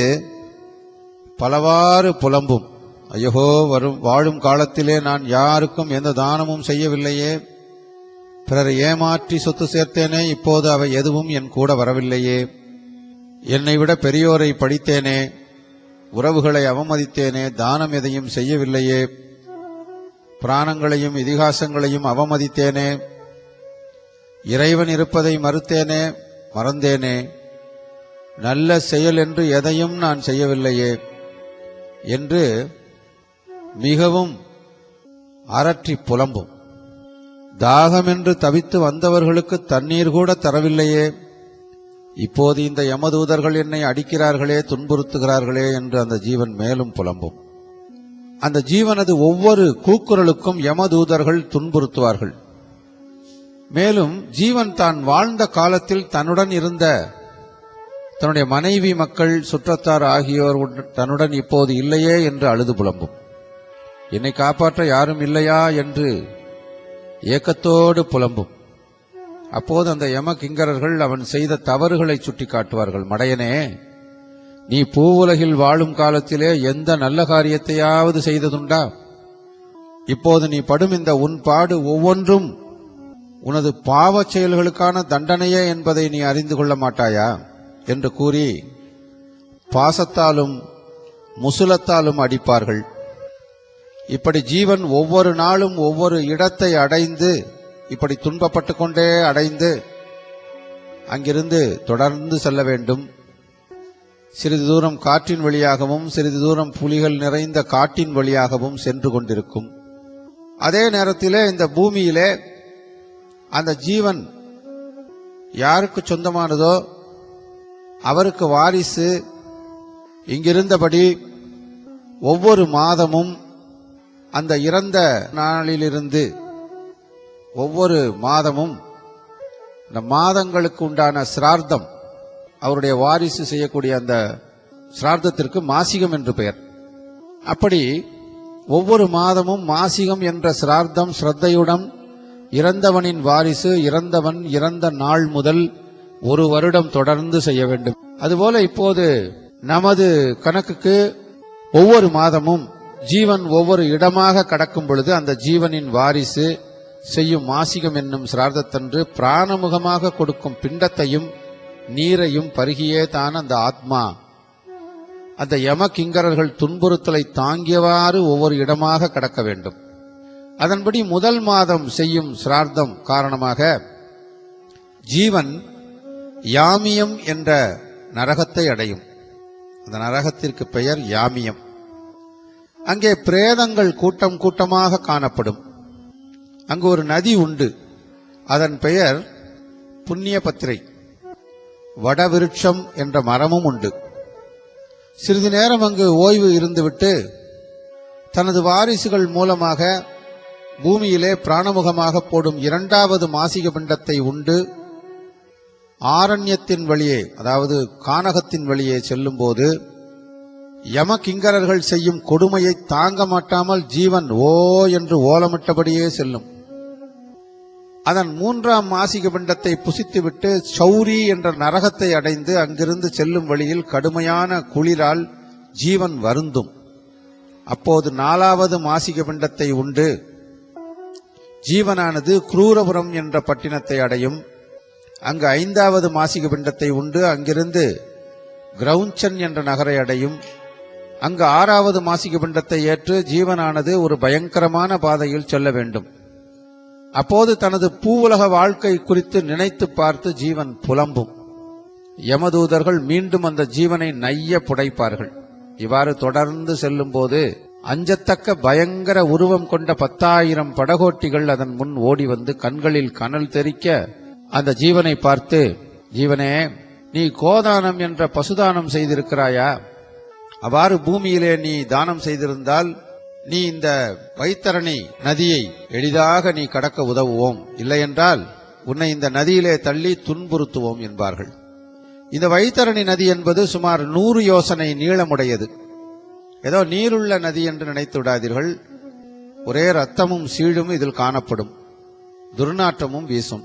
பலவாறு புலம்பும். ஐயோ, வாழும் காலத்திலே நான் யாருக்கும் எந்த தானமும் செய்யவில்லையே, பிறரை ஏமாற்றி சொத்து சேர்த்தேனே, இப்போது அவை எதுவும் என் கூட வரவில்லையே, என்னை விட பெரியோரை படித்தேனே, உறவுகளை அவமதித்தேனே, தானம் எதையும் செய்யவில்லையே, பிராணங்களையும் இதிகாசங்களையும் அவமதித்தேனே, இறைவன் இருப்பதை மறுத்தேனே, மறந்தேனே, நல்ல செயல் என்று எதையும் நான் செய்யவில்லையே என்று மிகவும் அரற்றி புலம்பும். தாகமென்று தவித்து வந்தவர்களுக்கு தண்ணீர் கூட தரவில்லையே, இப்போது இந்த யமதூதர்கள் என்னை அடிக்கிறார்களே, துன்புறுத்துகிறார்களே என்று அந்த ஜீவன் மேலும் புலம்பும். அந்த ஜீவனது ஒவ்வொரு கூக்குரலுக்கும் யமதூதர்கள் துன்புறுத்துவார்கள். மேலும் ஜீவன் தான் வாழ்ந்த காலத்தில் தன்னுடன் இருந்த தன்னுடைய மனைவி, மக்கள், சுற்றத்தார் ஆகியோர் தன்னுடன் இப்போது இல்லையே என்று அழுது புலம்பும். என்னை காப்பாற்ற யாரும் இல்லையா என்று ஏக்கத்தோடு புலம்பும். அப்போது அந்த யம கிங்கரர்கள் அவன் செய்த தவறுகளை சுட்டி காட்டுவார்கள். மடையனே, நீ பூவுலகில் வாழும் காலத்திலே எந்த நல்ல காரியத்தையாவது செய்ததுண்டா? இப்போது நீ படும் இந்த உன் பாடு ஒவ்வொன்றும் உனது பாவச் செயல்களுக்கான தண்டனையே என்பதை நீ அறிந்து கொள்ள மாட்டாயா என்று கூறி பாசத்தாலும் முசுலத்தாலும் அடிப்பார்கள். இப்படி ஜீவன் ஒவ்வொரு நாளும் ஒவ்வொரு இடத்தை அடைந்து இப்படி துன்பப்பட்டு கொண்டே அடைந்து அங்கிருந்து தொடர்ந்து செல்ல வேண்டும். சிறிது தூரம் காற்றின் வழியாகவும் சிறிது தூரம் புலிகள் நிறைந்த காட்டின் வழியாகவும் சென்று கொண்டிருக்கும். அதே நேரத்திலே இந்த பூமியிலே அந்த ஜீவன் யாருக்கு சொந்தமானதோ அவருக்கு வாரிசு இங்கிருந்தபடி ஒவ்வொரு மாதமும் அந்த இறந்த நாளிலிருந்து ஒவ்வொரு மாதமும் இந்த மாதங்களுக்கு உண்டான சிரார்த்தம், அவருடைய வாரிசு செய்யக்கூடிய அந்த சிரார்த்தத்திற்கு மாசிகம் என்று பெயர். அப்படி ஒவ்வொரு மாதமும் மாசிகம் என்ற சிரார்த்தம் ஸ்ரத்தையுடன் இறந்தவனின் வாரிசு இறந்தவன் இறந்த நாள் முதல் 1 வருடம் தொடர்ந்து செய்ய வேண்டும். அதுபோல இப்போது நமது கணக்குக்கு ஒவ்வொரு மாதமும் ஜீவன் ஒவ்வொரு இடமாக கடக்கும் பொழுது அந்த ஜீவனின் வாரிசு செய்யும் மாசிகம் என்னும் சிரார்த்தத்தன்று பிராணமுகமாக கொடுக்கும் பிண்டத்தையும் நீரையும் பருகியே தான் அந்த ஆத்மா அந்த யம கிங்கரர்கள் துன்புறுத்தலை தாங்கியவாறு ஒவ்வொரு இடமாக கடக்க வேண்டும். அதன்படி முதல் மாதம் செய்யும் சிரார்த்தம் காரணமாக ஜீவன் யாமியம் என்ற நரகத்தை அடையும். அந்த நரகத்திற்கு பெயர் யாமியம். அங்கே பிரேதங்கள் கூட்டம் கூட்டமாக காணப்படும். அங்கு ஒரு நதி உண்டு. அதன் பெயர் புண்ணிய பத்திரை. வடவிருட்சம் என்ற மரமும் உண்டு. சிறிது நேரம் அங்கு ஓய்வு இருந்துவிட்டு தனது வாரிசுகள் மூலமாக பூமியிலே பிராணமுகமாக போடும் இரண்டாவது மாசிக பிண்டத்தை உண்டு ஆரண்யத்தின் வழியே, அதாவது கானகத்தின் வழியே செல்லும் போது யம கிங்கரர்கள் செய்யும் கொடுமையை தாங்க மாட்டாமல் ஜீவன் ஓ என்று ஓலமிட்டபடியே செல்லும். அதன் மூன்றாம் மாசிக பிண்டத்தை புசித்துவிட்டு சௌரி என்ற நரகத்தை அடைந்து அங்கிருந்து செல்லும் வழியில் கடுமையான குளிரால் ஜீவன் வருந்தும். அப்போது நாலாவது மாசிக பிண்டத்தை உண்டு ஜீவனானது குரூரபுரம் என்ற பட்டினத்தை அடையும். அங்கு ஐந்தாவது மாசிக பிண்டத்தை உண்டு அங்கிருந்து கிரௌஞ்சன் என்ற நகரை அடையும். அங்கு ஆறாவது மாசிக பிண்டத்தை ஏற்று ஜீவனானது ஒரு பயங்கரமான பாதையில் செல்ல வேண்டும். அப்போது தனது பூவுலக வாழ்க்கை குறித்து நினைத்து பார்த்து ஜீவன் புலம்பும். யமதூதர்கள் மீண்டும் அந்த ஜீவனை நைய புடைப்பார்கள். இவ்வாறு தொடர்ந்து செல்லும் போது அஞ்சத்தக்க பயங்கர உருவம் கொண்ட 10,000 படகோட்டிகள் அதன் முன் ஓடி வந்து கண்களில் கனல் தெறிக்க அந்த ஜீவனை பார்த்து, ஜீவனே, நீ கோதானம் என்ற பசுதானம் செய்திருக்கிறாயா? அவ்வாறு பூமியிலே நீ தானம் செய்திருந்தால் நீ இந்த வைத்தரணி நதியை எளிதாக நீ கடக்க உதவுவோம், இல்லையென்றால் உன்னை இந்த நதியிலே தள்ளி துன்புறுத்துவோம் என்பார்கள். இந்த வைத்தரணி நதி என்பது சுமார் 100 யோசனை நீளமுடையது. ஏதோ நீருள்ள நதி என்று நினைத்து விடாதீர்கள். ஒரே ரத்தமும் சீழும் இதில் காணப்படும். துர்நாற்றமும் வீசும்.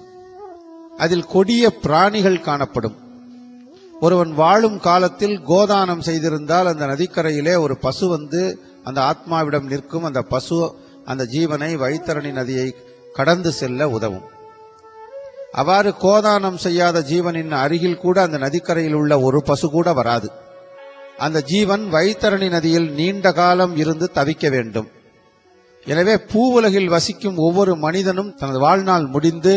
அதில் கொடிய பிராணிகள் காணப்படும். ஒருவன் வாழும் காலத்தில் கோதானம் செய்திருந்தால் அந்த நதிக்கரையிலே ஒரு பசு வந்து அந்த ஆத்மாவிடம் நிற்கும். அந்த பசு அந்த ஜீவனை வைத்தரணி நதியை கடந்து செல்ல உதவும். அவ்வாறு கோதானம் செய்யாத ஜீவனின் அருகில் கூட அந்த நதிக்கரையில் உள்ள ஒரு பசு கூட வராது. அந்த ஜீவன் வைத்தரணி நதியில் நீண்ட காலம் இருந்து தவிக்க வேண்டும். எனவே பூவுலகில் வசிக்கும் ஒவ்வொரு மனிதனும் தனது வாழ்நாள் முடிந்து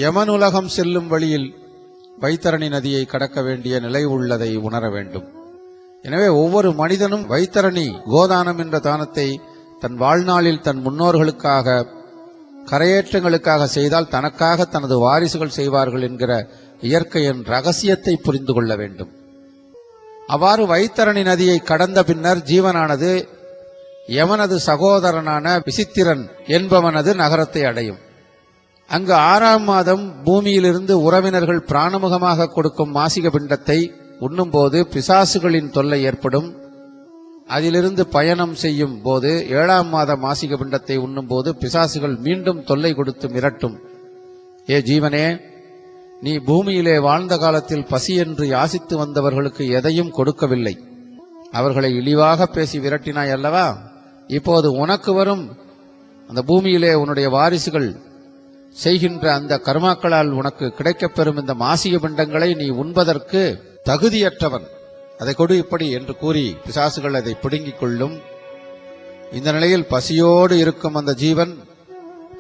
யமனுலகம் செல்லும் வழியில் வைத்தரணி நதியை கடக்க வேண்டிய நிலை உள்ளதை உணர வேண்டும். எனவே ஒவ்வொரு மனிதனும் வைத்தரணி கோதானம் என்ற தானத்தை தன் வாழ்நாளில் தன் முன்னோர்களுக்காக கரையேற்றங்களுக்காக செய்தால் தனக்காக தனது வாரிசுகள் செய்வார்கள் என்கிற இயற்கையின் ரகசியத்தை புரிந்து கொள்ள வேண்டும். அவ்வாறு வைத்தரணி நதியை கடந்த பின்னர் ஜீவனானது யமனது சகோதரனான விசித்திரன் என்பவனது நகரத்தை அடையும். அங்கு 6ஆம் மாதம் பூமியிலிருந்து உறவினர்கள் பிராணமுகமாக கொடுக்கும் மாசிக பிண்டத்தை உண்ணும்போது பிசாசுகளின் தொல்லை ஏற்படும். அதிலிருந்து பயணம் செய்யும் போது 7ஆம் மாத மாசிக பிண்டத்தை உண்ணும்போது பிசாசுகள் மீண்டும் தொல்லை கொடுத்து மிரட்டும். ஏ ஜீவனே, நீ பூமியிலே வாழ்ந்த காலத்தில் பசி என்று யாசித்து வந்தவர்களுக்கு எதையும் கொடுக்கவில்லை. அவர்களை இழிவாக பேசி விரட்டினாய் அல்லவா? இப்போது உனக்கு வரும் அந்த பூமியிலே உன்னுடைய வாரிசுகள் செய்கின்ற அந்த கர்மாக்களால் உனக்கு கிடைக்கப்பெறும் இந்த மாசிக பிண்டங்களை நீ உண்பதற்கு தகுதியற்றவன். அதை கொடு இப்படி என்று கூறி பிசாசுகள் அதை பிடுங்கிக் கொள்ளும். இந்த நிலையில் பசியோடு இருக்கும் அந்த ஜீவன்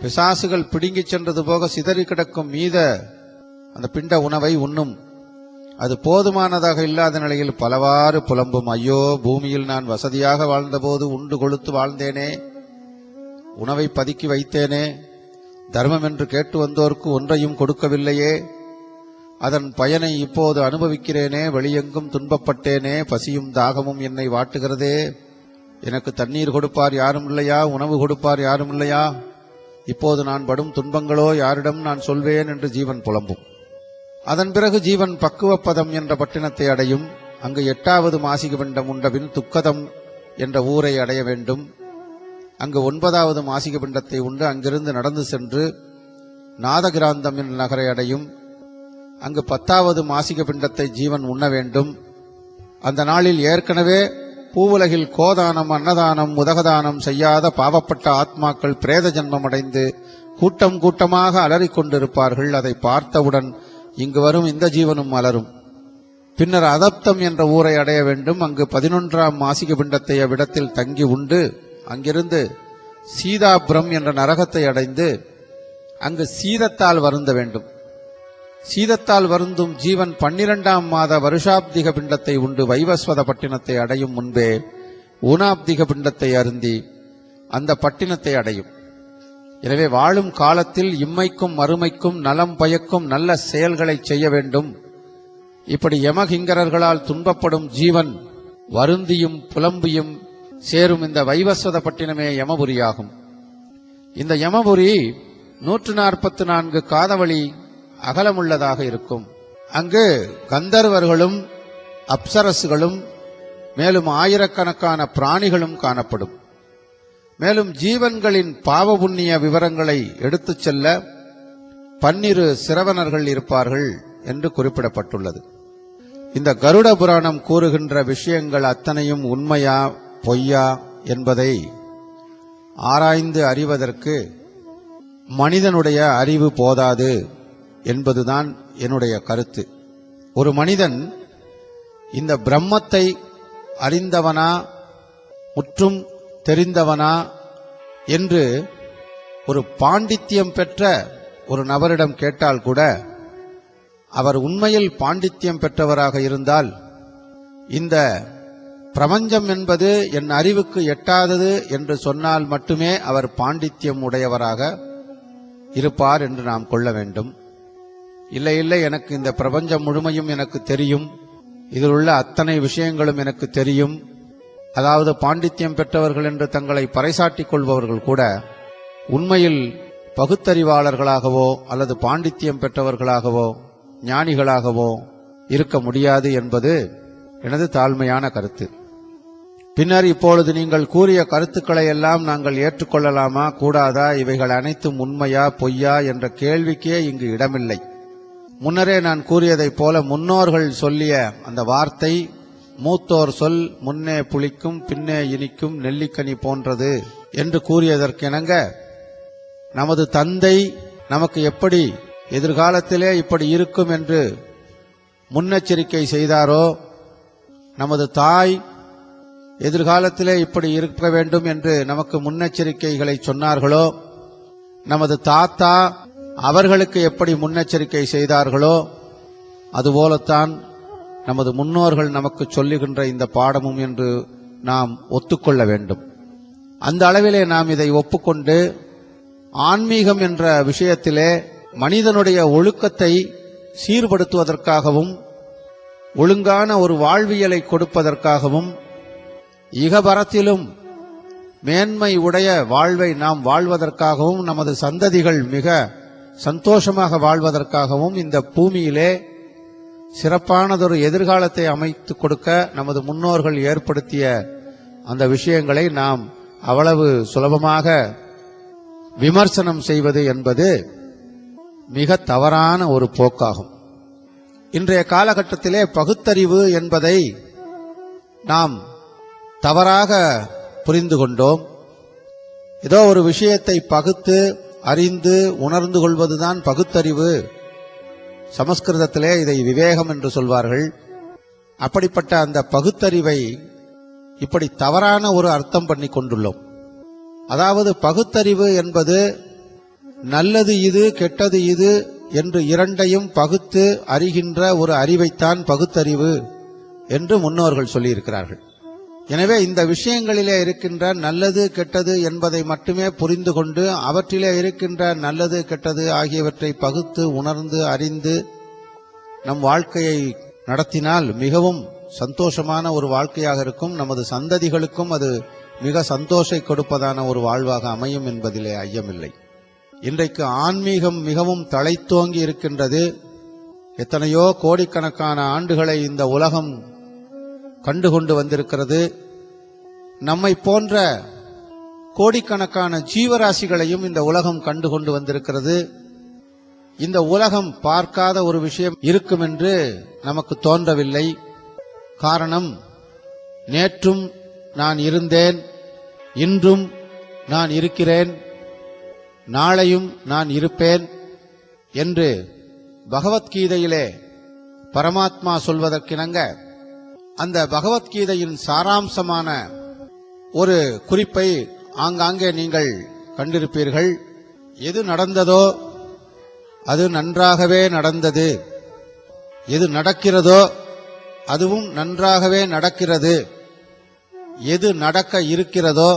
பிசாசுகள் பிடுங்கிச் சென்றது போக சிதறி கிடக்கும் மீத அந்த பிண்ட உணவை உண்ணும். அது போதுமானதாக இல்லாத நிலையில் பலவாறு புலம்பும். ஐயோ, பூமியில் நான் வசதியாக வாழ்ந்தபோது உண்டு கொழுத்து வாழ்ந்தேனே, உணவை பதுக்கி வைத்தேனே, தர்மம் என்று கேட்டு வந்தோர்க்கு ஒன்றையும் கொடுக்கவில்லையே, அதன் பயனை இப்போது அனுபவிக்கிறேனே, வெளியெங்கும் துன்பப்பட்டேனே, பசியும் தாகமும் என்னை வாட்டுகிறதே, எனக்கு தண்ணீர் கொடுப்பார் யாரும் இல்லையா, உணவு கொடுப்பார் யாரும் இல்லையா, இப்போது நான் படும் துன்பங்களோ யாரிடம் நான் சொல்வேன் என்று ஜீவன் புலம்பும். அதன் பிறகு ஜீவன் பக்குவப்பதம் என்ற பட்டினத்தை அடையும். அங்கு 8வது மாசிக பிண்டம் உண்டபின் துக்கதம் என்ற ஊரை அடைய வேண்டும். அங்கு 9வது மாசிக பிண்டத்தை உண்டு அங்கிருந்து நடந்து சென்று நாதகிராந்தம் என்ற நகரை அடையும். அங்கு 10வது மாசிக பிண்டத்தை ஜீவன் உண்ண வேண்டும். அந்த நாளில் ஏற்கனவே பூவுலகில் கோதானம், அன்னதானம், உதகதானம் செய்யாத பாவப்பட்ட ஆத்மாக்கள் பிரேத ஜன்மம் அடைந்து கூட்டம் கூட்டமாக அலறிக்கொண்டிருப்பார்கள். அதை பார்த்தவுடன் இங்கு வரும் இந்த ஜீவனும் அலரும். பின்னர் அதப்தம் என்ற ஊரை அடைய வேண்டும். அங்கு 11ஆம் மாசிக பிண்டத்தை அவ்விடத்தில் தங்கி உண்டு அங்கிருந்து சீதாபுரம் என்ற நரகத்தை அடைந்து அங்கு சீதத்தால் வருந்த வேண்டும். சீதத்தால் வருந்தும் ஜீவன் 12ஆம் மாத வருஷாப்திக பிண்டத்தை உண்டு வைவஸ்வத பட்டினத்தை அடையும் முன்பே ஊனாப்திக பிண்டத்தை அருந்தி அந்த பட்டினத்தை அடையும். எனவே வாழும் காலத்தில் இம்மைக்கும் மறுமைக்கும் நலம் பயக்கும் நல்ல செயல்களை செய்ய வேண்டும். இப்படி யமகிங்கரர்களால் துன்பப்படும் ஜீவன் வருந்தியும் புலம்பியும் சேரும் இந்த வைவஸ்வத பட்டினமே யமபுரியாகும். இந்த யமபுரி 144 காதவழி அகலமுள்ளதாக இருக்கும். அங்கு கந்தர்வர்களும் அப்சரசுகளும் மேலும் ஆயிரக்கணக்கான பிராணிகளும் காணப்படும். மேலும் ஜீவன்களின் பாவ புண்ணிய விவரங்களை எடுத்துச் செல்ல 12 சிரவணர்கள் இருப்பார்கள் என்று குறிப்பிடப்பட்டுள்ளது. இந்த கருட புராணம் கூறுகின்ற விஷயங்கள் அத்தனையும் உண்மையா பொய்யா என்பதை ஆராய்ந்து அறிவதற்கு மனிதனுடைய அறிவு போதாது என்பதுதான் என்னுடைய கருத்து. ஒரு மனிதன் இந்த பிரம்மத்தை அறிந்தவனா முற்றும் தெரிந்தவனா என்று ஒரு பாண்டித்யம் பெற்ற ஒரு நபரிடம் கேட்டால் கூட அவர் உண்மையில் பாண்டித்யம் பெற்றவராக இருந்தால் இந்த பிரபஞ்சம் என்பது என் அறிவுக்கு எட்டாதது என்று சொன்னால் மட்டுமே அவர் பாண்டித்யம் உடையவராக இருப்பார் என்று நாம் கொள்ள வேண்டும். இல்லை இல்லை, எனக்கு இந்த பிரபஞ்சம் முழுமையும் எனக்கு தெரியும், இதில் உள்ள அத்தனை விஷயங்களும் எனக்கு தெரியும், அதாவது பாண்டித்யம் பெற்றவர்கள் என்று தங்களை பறைசாட்டிக் கொள்பவர்கள் கூட உண்மையில் பகுத்தறிவாளர்களாகவோ அல்லது பாண்டித்யம் பெற்றவர்களாகவோ ஞானிகளாகவோ இருக்க முடியாது என்பது எனது தாழ்மையான கருத்து. பின்னர் இப்பொழுது நீங்கள் கூறிய கருத்துக்களை எல்லாம் நாங்கள் ஏற்றுக்கொள்ளலாமா கூடாதா, இவைகள் அனைத்தும் உண்மையா பொய்யா என்ற கேள்விக்கே இங்கு இடமில்லை. முன்னரே நான் கூறியதைப் போல முன்னோர்கள் சொல்லிய அந்த வார்த்தை மூத்தோர் சொல் முன்னே புளிக்கும் பின்னே இனிக்கும் நெல்லிக்கனி போன்றது என்று கூறியதற்கெனங்க நமது தந்தை நமக்கு எப்படி எதிர்காலத்திலே இப்படி இருக்கும் என்று முன்னெச்சரிக்கை செய்தாரோ, நமது தாய் எதிர்காலத்திலே இப்படி இருக்க வேண்டும் என்று நமக்கு முன்னெச்சரிக்கைகளை சொன்னார்களோ, நமது தாத்தா அவர்களுக்கு எப்படி முன்னெச்சரிக்கை செய்தார்களோ, அதுபோலத்தான் நமது முன்னோர்கள் நமக்கு சொல்லுகின்ற இந்த பாடமும் என்று நாம் ஒத்துக்கொள்ள வேண்டும். அந்த அளவிலே நாம் இதை ஒப்புக்கொண்டு ஆன்மீகம் என்ற விஷயத்திலே மனிதனுடைய ஒழுக்கத்தை சீர்படுத்துவதற்காகவும் ஒழுங்கான ஒரு வாழ்வியலை கொடுப்பதற்காகவும் இகபரத்திலும் மேன்மை உடைய வாழ்வை நாம் வாழ்வதற்காகவும் நமது சந்ததிகள் மிக சந்தோஷமாக வாழ்வதற்காகவும் இந்த பூமியிலே சிறப்பானதொரு எதிர்காலத்தை அமைத்து கொடுக்க நமது முன்னோர்கள் ஏற்படுத்திய அந்த விஷயங்களை நாம் அவ்வளவு சுலபமாக விமர்சனம் செய்வது என்பது மிக தவறான ஒரு போக்காகும். இன்றைய காலகட்டத்திலே பகுத்தறிவு என்பதை நாம் தவறாக புரிந்து கொண்டோம். ஏதோ ஒரு விஷயத்தை பகுத்து அறிந்து உணர்ந்து கொள்வதுதான் பகுத்தறிவு. சமஸ்கிருதத்திலே இதை விவேகம் என்று சொல்வார்கள். அப்படிப்பட்ட அந்த பகுத்தறிவை இப்படி தவறான ஒரு அர்த்தம் பண்ணி கொண்டுள்ளோம். அதாவது பகுத்தறிவு என்பது நல்லது இது கெட்டது இது என்று இரண்டையும் பகுத்து அறிகின்ற ஒரு அறிவைத்தான் பகுத்தறிவு என்று முன்னோர்கள் சொல்லியிருக்கிறார்கள். எனவே இந்த விஷயங்களிலே இருக்கின்ற நல்லது கெட்டது என்பதை மட்டுமே புரிந்து கொண்டு அவற்றிலே இருக்கின்ற நல்லது கெட்டது ஆகியவற்றை பகுத்து உணர்ந்து அறிந்து நம் வாழ்க்கையை நடத்தினால் மிகவும் சந்தோஷமான ஒரு வாழ்க்கையாக இருக்கும். நமது சந்ததிகளுக்கும் அது மிக சந்தோஷை கொடுப்பதான ஒரு வாழ்வாக அமையும் என்பதிலே ஐயமில்லை. இன்றைக்கு ஆன்மீகம் மிகவும் தழைத்தோங்கி இருக்கின்றது. எத்தனையோ கோடிக்கணக்கான ஆண்டுகளை இந்த உலகம் கண்டுகொண்டு வந்திருக்கிறது. நம்மை போன்ற கோடிக்கணக்கான ஜீவராசிகளையும் இந்த உலகம் கண்டுகொண்டு வந்திருக்கிறது. இந்த உலகம் பார்க்காத ஒரு விஷயம் இருக்கும் என்று நமக்கு தோன்றவில்லை. காரணம், நேற்றும் நான் இருந்தேன், இன்றும் நான் இருக்கிறேன், நாளையும் நான் இருப்பேன் என்று பகவத்கீதையிலே பரமாத்மா சொல்வதற்கிணங்க அந்த பகவத்கீதையின் சாராம்சமான ஒரு குறிப்பை ஆங்காங்கே நீங்கள் கண்டிருப்பீர்கள். எது நடந்ததோ அது நன்றாகவே நடந்தது. எது நடக்கிறதோ அதுவும் நன்றாகவே நடக்கிறது. எது நடக்க இருக்கிறதோ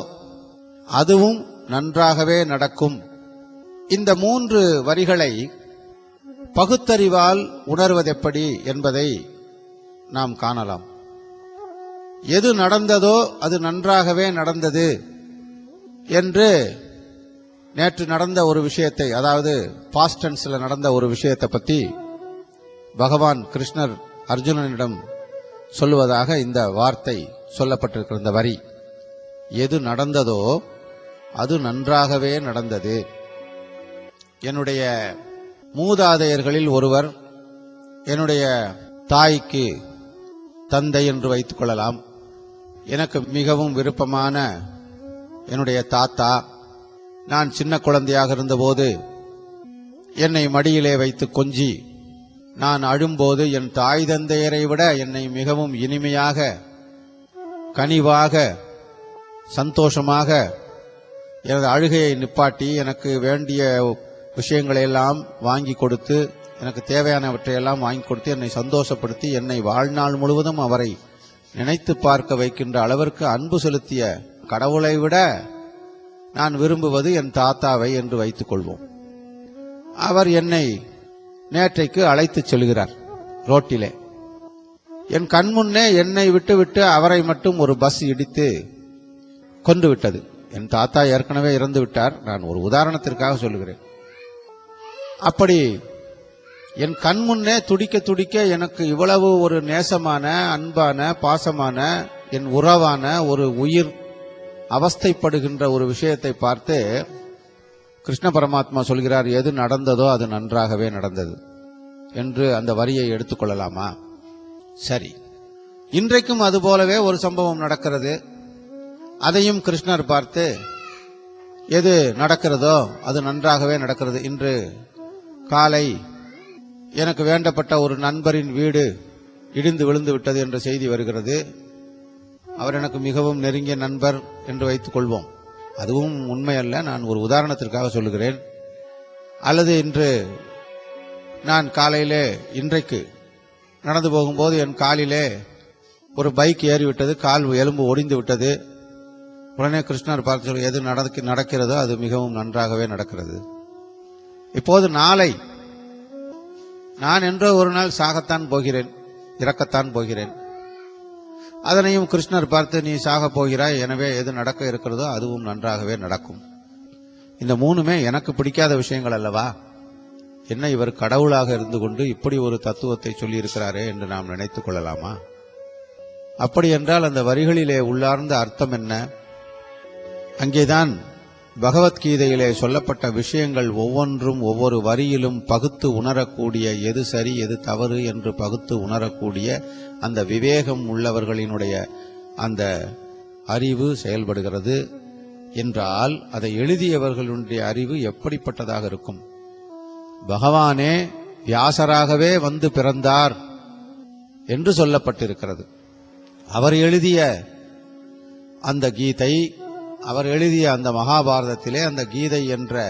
அதுவும் நன்றாகவே நடக்கும். இந்த 3 வரிகளை பகுத்தறிவால் உணர்வதெப்படி என்பதை நாம் காணலாம். எது நடந்ததோ அது நன்றாகவே நடந்தது என்று நேற்று நடந்த ஒரு விஷயத்தை, அதாவது பாஸ்ட் டென்ஸ்ல நடந்த ஒரு விஷயத்தை பற்றி பகவான் கிருஷ்ணர் அர்ஜுனனிடம் சொல்லுவதாக இந்த வார்த்தை சொல்லப்பட்டிருக்கிற இந்த வரி, எது நடந்ததோ அது நன்றாகவே நடந்தது. என்னுடைய மூதாதையர்களில் ஒருவர், என்னுடைய தாய்க்கு தந்தை என்று வைத்துக் கொள்ளலாம், எனக்கு மிகவும் விருப்பமான என்னுடைய தாத்தா, நான் சின்ன குழந்தையாக இருந்தபோது என்னை மடியிலே வைத்து கொஞ்சி நான் அழும்போது என் தாய் தந்தையரை விட என்னை மிகவும் இனிமையாக, கனிவாக, சந்தோஷமாக எனது அழுகையை நிப்பாட்டி எனக்கு வேண்டிய விஷயங்களை எல்லாம் வாங்கி கொடுத்து, எனக்கு தேவையானவற்றையெல்லாம் வாங்கி கொடுத்து என்னை சந்தோஷப்படுத்தி என்னை வாழ்நாள் முழுவதும் அவரை நினைத்து பார்க்க வைக்கின்ற அளவிற்கு அன்பு செலுத்திய கடவுளை விட நான் விரும்புவது என் தாத்தாவை என்று வைத்துக் கொள்வோம். அவர் என்னை நேற்றைக்கு அழைத்துச் செல்கிறார் ரோட்டிலே. என் கண்முன்னே என்னை விட்டுவிட்டு அவரை மட்டும் ஒரு பஸ் இடித்து கொண்டு விட்டது. என் தாத்தா ஏற்கனவே இறந்து விட்டார், நான் ஒரு உதாரணத்திற்காக சொல்லுகிறேன். அப்படி என் கண்முன்னே துடிக்க துடிக்க எனக்கு இவ்வளவு ஒரு நேசமான, அன்பான, பாசமான, என் உறவான ஒரு உயிர் அவஸ்தைப்படுகின்ற ஒரு விஷயத்தை பார்த்து கிருஷ்ண பரமாத்மா சொல்கிறார், எது நடந்ததோ அது நன்றாகவே நடந்தது என்று அந்த வரியை எடுத்துக்கொள்ளலாமா? சரி, இன்றைக்கும் அதுபோலவே ஒரு சம்பவம் நடக்கிறது. அதையும் கிருஷ்ணர் பார்த்து, எது நடக்கிறதோ அது நன்றாகவே நடக்கிறது. இன்று காலை எனக்கு வேண்டப்பட்ட ஒரு நண்பரின் வீடு இடிந்து விழுந்து விட்டது என்ற செய்தி வருகிறது. அவர் எனக்கு மிகவும் நெருங்கிய நண்பர் என்று வைத்துக் கொள்வோம். அதுவும் உண்மை அல்ல, நான் ஒரு உதாரணத்திற்காக சொல்லுகிறேன். அல்லது இன்று நான் காலையிலே, இன்றைக்கு நடந்து போகும்போது என் காலிலே ஒரு பைக் ஏறிவிட்டது, கால் எலும்பு ஒடிந்து விட்டது. உடனே கிருஷ்ணர் பார்த்து சொல்லி, எது நடக்கிறதோ அது மிகவும் நன்றாகவே நடக்கிறது. இப்போது நாளை நான் என்றோ ஒரு நாள் சாகத்தான் போகிறேன், இறக்கத்தான் போகிறேன். அதனையும் கிருஷ்ணர் பார்த்து, நீ சாக போகிறாய், எனவே எது நடக்க இருக்கிறதோ அதுவும் நன்றாகவே நடக்கும். இந்த 3மே எனக்கு பிடிக்காத விஷயங்கள் அல்லவா? என்ன இவர் கடவுளாக இருந்து கொண்டு இப்படி ஒரு தத்துவத்தை சொல்லி இருக்கிறாரே என்று நாம் நினைத்துக் கொள்ளலாமா? அப்படி என்றால் அந்த வரிகளிலே உள்ளார்ந்த அர்த்தம் என்ன? அங்கேதான் பகவத்கீதையிலே சொல்லப்பட்ட விஷயங்கள் ஒவ்வொன்றும் ஒவ்வொரு வரியிலும் பகுத்து உணரக்கூடிய, எது சரி எது தவறு என்று பகுத்து உணரக்கூடிய அந்த விவேகம் உள்ளவர்களினுடைய அந்த அறிவு செயல்படுகிறது என்றால், அதை எழுதியவர்களுடைய அறிவு எப்படிப்பட்டதாக இருக்கும்? பகவானே வியாசராகவே வந்து பிறந்தார் என்று சொல்லப்பட்டிருக்கிறது. அவர் எழுதிய அந்த கீதை, அவர் எழுதிய அந்த மகாபாரதத்திலே அந்த கீதை என்ற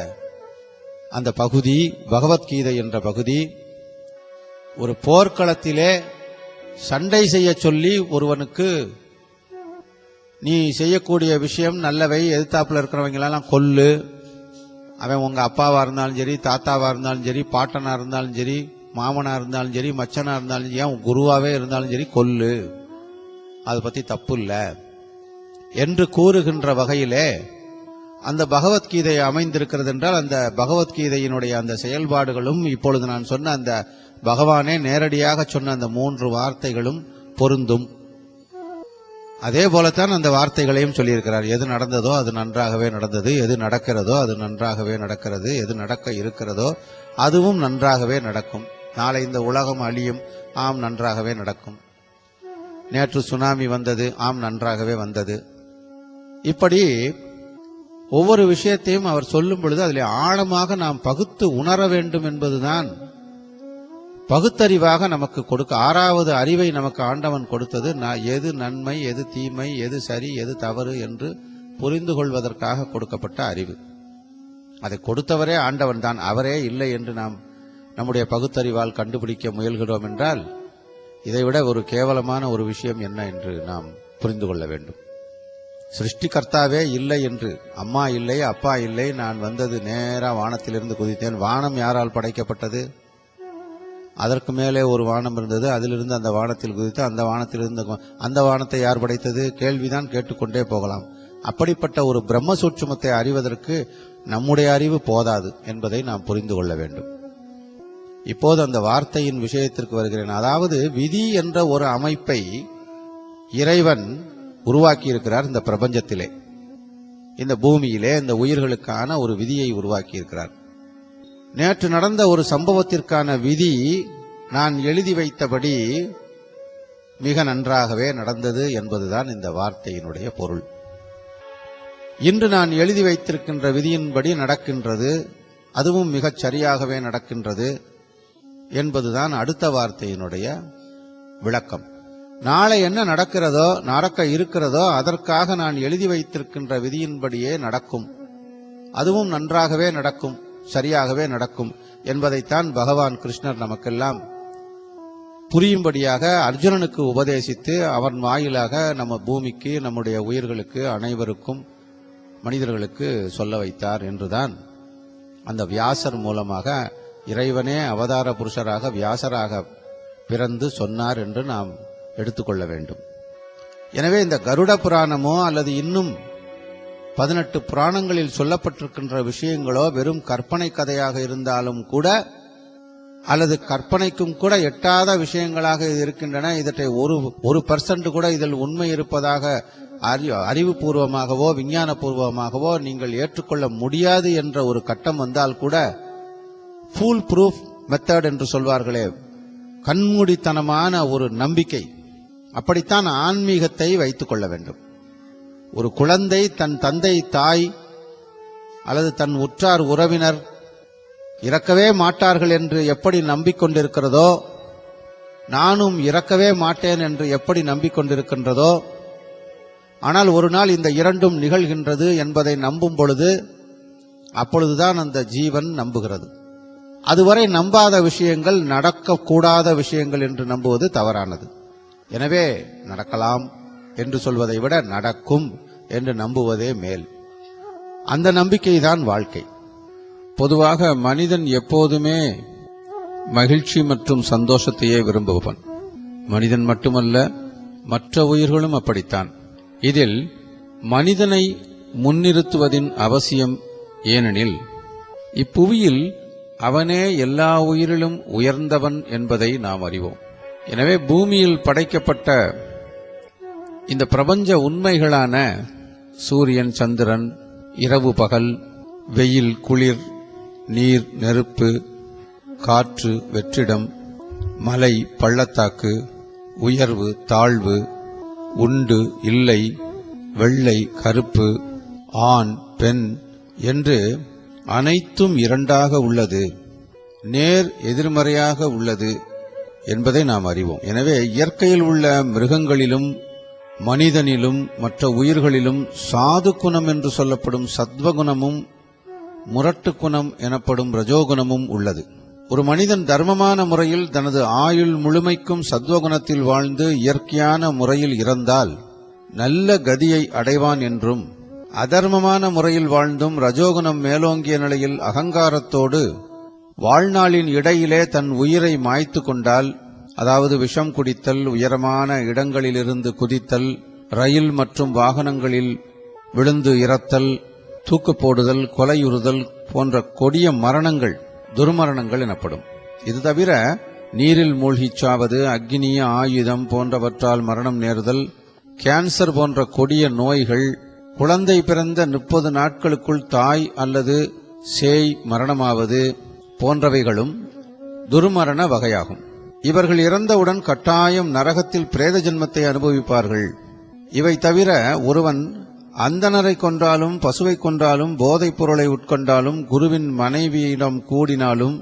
அந்த பகுதி, பகவத்கீதை என்ற பகுதி, ஒரு போர்க்களத்திலே சண்டை செய்ய சொல்லி ஒருவனுக்கு, நீ செய்யக்கூடிய விஷயம் நல்லவை, எதிர்த்தாப்புல இருக்கிறவங்களெல்லாம் கொல்லு, அவன் உங்க அப்பாவா இருந்தாலும் சரி, தாத்தாவா இருந்தாலும் சரி, பாட்டனா இருந்தாலும் சரி, மாமனா இருந்தாலும் சரி, மச்சனா இருந்தாலும் சரி, ஏன் குருவாவே இருந்தாலும் சரி, கொல்லு, அதை பத்தி தப்பு இல்லை என்று கூறுகின்ற வகையிலே அந்த பகவத்கீதை அமைந்திருக்கிறது. என்றால் அந்த பகவத்கீதையினுடைய அந்த செயல்பாடுகளும் இப்பொழுது நான் சொன்ன அந்த பகவானே நேரடியாக சொன்ன அந்த 3 வார்த்தைகளும் பொருந்தும். அதே போலத்தான் அந்த வார்த்தைகளையும் சொல்லியிருக்கிறார். எது நடந்ததோ அது நன்றாகவே நடந்தது, எது நடக்கிறதோ அது நன்றாகவே நடக்கிறது, எது நடக்க இருக்கிறதோ அதுவும் நன்றாகவே நடக்கும். நாளை இந்த உலகம் அழியும், ஆம் நன்றாகவே நடக்கும். நேற்று சுனாமி வந்தது, ஆம் நன்றாகவே வந்தது. இப்படி ஒவ்வொரு விஷயத்தையும் அவர் சொல்லும் பொழுது அதில் ஆழமாக நாம் பகுத்து உணர வேண்டும் என்பதுதான் பகுத்தறிவாக நமக்கு கொடுக்க, 6வது அறிவை நமக்கு ஆண்டவன் கொடுத்தது. எது நன்மை, எது தீமை, எது சரி, எது தவறு என்று புரிந்து கொள்வதற்காக கொடுக்கப்பட்ட அறிவு. அதை கொடுத்தவரே ஆண்டவன் தான், அவரே இல்லை என்று நாம் நம்முடைய பகுத்தறிவால் கண்டுபிடிக்க முயல்கிறோம் என்றால் இதைவிட ஒரு கேவலமான ஒரு விஷயம் என்ன என்று நாம் புரிந்து கொள்ள வேண்டும். சிருஷ்டிகர்த்தாவே இல்லை என்று, அம்மா இல்லை, அப்பா இல்லை, நான் வந்தது நேரா வானத்திலிருந்து குதித்தேன். வானம் யாரால் படைக்கப்பட்டது? அதற்கு மேலே ஒரு வானம் இருந்தது, அதிலிருந்து அந்த வானத்தில் குதித்து அந்த வானத்திலிருந்து அந்த வானத்தை யார் படைத்தது? கேள்விதான் கேட்டுக்கொண்டே போகலாம். அப்படிப்பட்ட ஒரு பிரம்ம சூட்சுமத்தை அறிவதற்கு நம்முடைய அறிவு போதாது என்பதை நாம் புரிந்து கொள்ள வேண்டும். இப்போது அந்த வார்த்தையின் விஷயத்திற்கு வருகிறேன். அதாவது விதி என்ற ஒரு அமைப்பை இறைவன் உருவாக்கி இருக்கிறார். இந்த பிரபஞ்சத்திலே, இந்த பூமியிலே இந்த உயிர்களுக்கான ஒரு விதியை உருவாக்கி இருக்கிறார். நேற்று நடந்த ஒரு சம்பவத்திற்கான விதி நான் எழுதி வைத்தபடி மிக நன்றாகவே நடந்தது என்பதுதான் இந்த வார்த்தையினுடைய பொருள். இன்று நான் எழுதி வைத்திருக்கின்ற விதியின்படி நடக்கின்றது, அதுவும் மிகச் சரியாகவே நடக்கின்றது என்பதுதான் அடுத்த வார்த்தையினுடைய விளக்கம். நாளை என்ன நடக்கிறதோ, நடக்க இருக்கிறதோ, அதற்காக நான் எழுதி வைத்திருக்கின்ற விதியின்படியே நடக்கும், அதுவும் நன்றாகவே நடக்கும், சரியாகவே நடக்கும் என்பதைத்தான் பகவான் கிருஷ்ணர் நமக்கெல்லாம் புரியும்படியாக அர்ஜுனனுக்கு உபதேசித்து அவன் வாயிலாக நம்ம பூமிக்கு, நம்முடைய உயிர்களுக்கு, அனைவருக்கும், மனிதர்களுக்கு சொல்ல வைத்தார் என்றுதான் அந்த வியாசர் மூலமாக இறைவனே அவதார புருஷராக வியாசராக பிறந்து சொன்னார் என்று நாம் எடுத்துக்கொள்ள வேண்டும். எனவே இந்த கருட புராணமோ அல்லது இன்னும் 18 புராணங்களில் சொல்லப்பட்டிருக்கின்ற விஷயங்களோ வெறும் கற்பனை கதையாக இருந்தாலும் கூட, அல்லது கற்பனைக்கும் கூட எட்டாத விஷயங்களாக இருக்கின்றன. இதற்றை 1% கூட இதில் உண்மை இருப்பதாக அறிவுபூர்வமாகவோ விஞ்ஞான பூர்வமாகவோ நீங்கள் ஏற்றுக்கொள்ள முடியாது என்ற ஒரு கட்டம் வந்தால் கூட, ஃபூல் ப்ரூஃப் மெத்தட் என்று சொல்வார்களே, கண்மூடித்தனமான ஒரு நம்பிக்கை, அப்படித்தான் ஆன்மீகத்தை வைத்துக் கொள்ள வேண்டும். ஒரு குழந்தை தன் தந்தை, தாய் அல்லது தன் உற்றார் உறவினர் இறக்கவே மாட்டார்கள் என்று எப்படி நம்பிக்கொண்டிருக்கிறதோ, நானும் இறக்கவே மாட்டேன் என்று எப்படி நம்பிக்கொண்டிருக்கின்றதோ, ஆனால் ஒரு நாள் இந்த இரண்டும் நிகழ்கின்றது என்பதை நம்பும் பொழுது, அப்பொழுதுதான் அந்த ஜீவன் நம்புகிறது. அதுவரை நம்பாத விஷயங்கள், நடக்கக்கூடாத விஷயங்கள் என்று நம்புவது தவறானது. எனவே நடக்கலாம் என்று சொல்வதை விட நடக்கும் என்று நம்புவதே மேல். அந்த நம்பிக்கைதான் வாழ்க்கை. பொதுவாக மனிதன் எப்போதுமே மகிழ்ச்சி மற்றும் சந்தோஷத்தையே விரும்புவன். மனிதன் மட்டுமல்ல, மற்ற உயிர்களும் அப்படித்தான். இதில் மனிதனை முன்னிறுத்துவதின் அவசியம் ஏனெனில் இப்புவியில் அவனே எல்லா உயிரிலும் உயர்ந்தவன் என்பதை நாம் அறிவோம். எனவே பூமியில் படைக்கப்பட்ட இந்த பிரபஞ்ச உண்மைகளான சூரியன், சந்திரன், இரவு பகல், வெயில் குளிர், நீர் நெருப்பு, காற்று வெற்றிடம், மலை பள்ளத்தாக்கு, உயர்வு தாழ்வு, உண்டு இல்லை, வெள்ளை கருப்பு, ஆண் பெண் என்று அனைத்தும் இரண்டாக உள்ளது, நேர் எதிர்மறையாக உள்ளது என்பதை நாம் அறிவோம். எனவே இயற்கையில் உள்ள மிருகங்களிலும் மனிதனிலும் மற்ற உயிர்களிலும் சாது குணம் என்று சொல்லப்படும் சத்வகுணமும் முரட்டு குணம் எனப்படும் ரஜோகுணமும் உள்ளது. ஒரு மனிதன் தர்மமான முறையில் தனது ஆயுள் முழுமைக்கும் சத்வகுணத்தில் வாழ்ந்து இயற்கையான முறையில் இறந்தால் நல்ல கதியை அடைவான் என்றும், அதர்மமான முறையில் வாழ்ந்தும் ரஜோகுணம் மேலோங்கிய நிலையில் அகங்காரத்தோடு வாழ்நாளின் இடையிலே தன் உயிரை மாய்த்து கொண்டால், அதாவது விஷம் குடித்தல், உயரமான இடங்களிலிருந்து குதித்தல், ரயில் மற்றும் வாகனங்களில் விழுந்து இறத்தல், தூக்கு போடுதல், கொலையுறுதல் போன்ற கொடிய மரணங்கள் துர்மரணங்கள் எனப்படும். இது தவிர நீரில் மூழ்கிச் சாவது, அக்னிய ஆயுதம் போன்றவற்றால் மரணம் நேர்தல், கேன்சர் போன்ற கொடிய நோய்கள், குழந்தை பிறந்த 30 நாட்களுக்குள் தாய் அல்லது சேய் மரணமாவது போன்றவைகளும் துர்மரண வகையாகும். இவர்கள் இறந்தவுடன் கட்டாயம் நரகத்தில் பிரேத ஜென்மத்தை அனுபவிப்பார்கள். இவை தவிர ஒருவன் அந்தணரை கொன்றாலும், பசுவை கொன்றாலும், போதைப் பொருளை உட்கொண்டாலும், குருவின் மனைவியிடம் கூடினாலும்,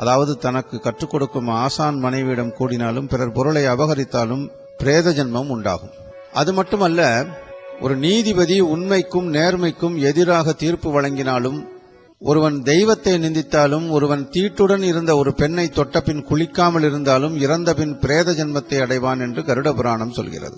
அதாவது தனக்கு கற்றுக் கொடுக்கும் ஆசான் மனைவியிடம் கூடினாலும், பிறர் பொருளை அபகரித்தாலும் பிரேத ஜென்மம் உண்டாகும். அது மட்டுமல்ல, ஒரு நீதிபதி உண்மைக்கும் நேர்மைக்கும் எதிராக தீர்ப்பு வழங்கினாலும், ஒருவன் தெய்வத்தை நிந்தித்தாலும், ஒருவன் தீட்டுடன் இருந்த ஒரு பெண்ணை தொட்டபின் குளிக்காமல் இருந்தாலும் இறந்தபின் பிரேத ஜென்மத்தை அடைவான் என்று கருட புராணம் சொல்கிறது.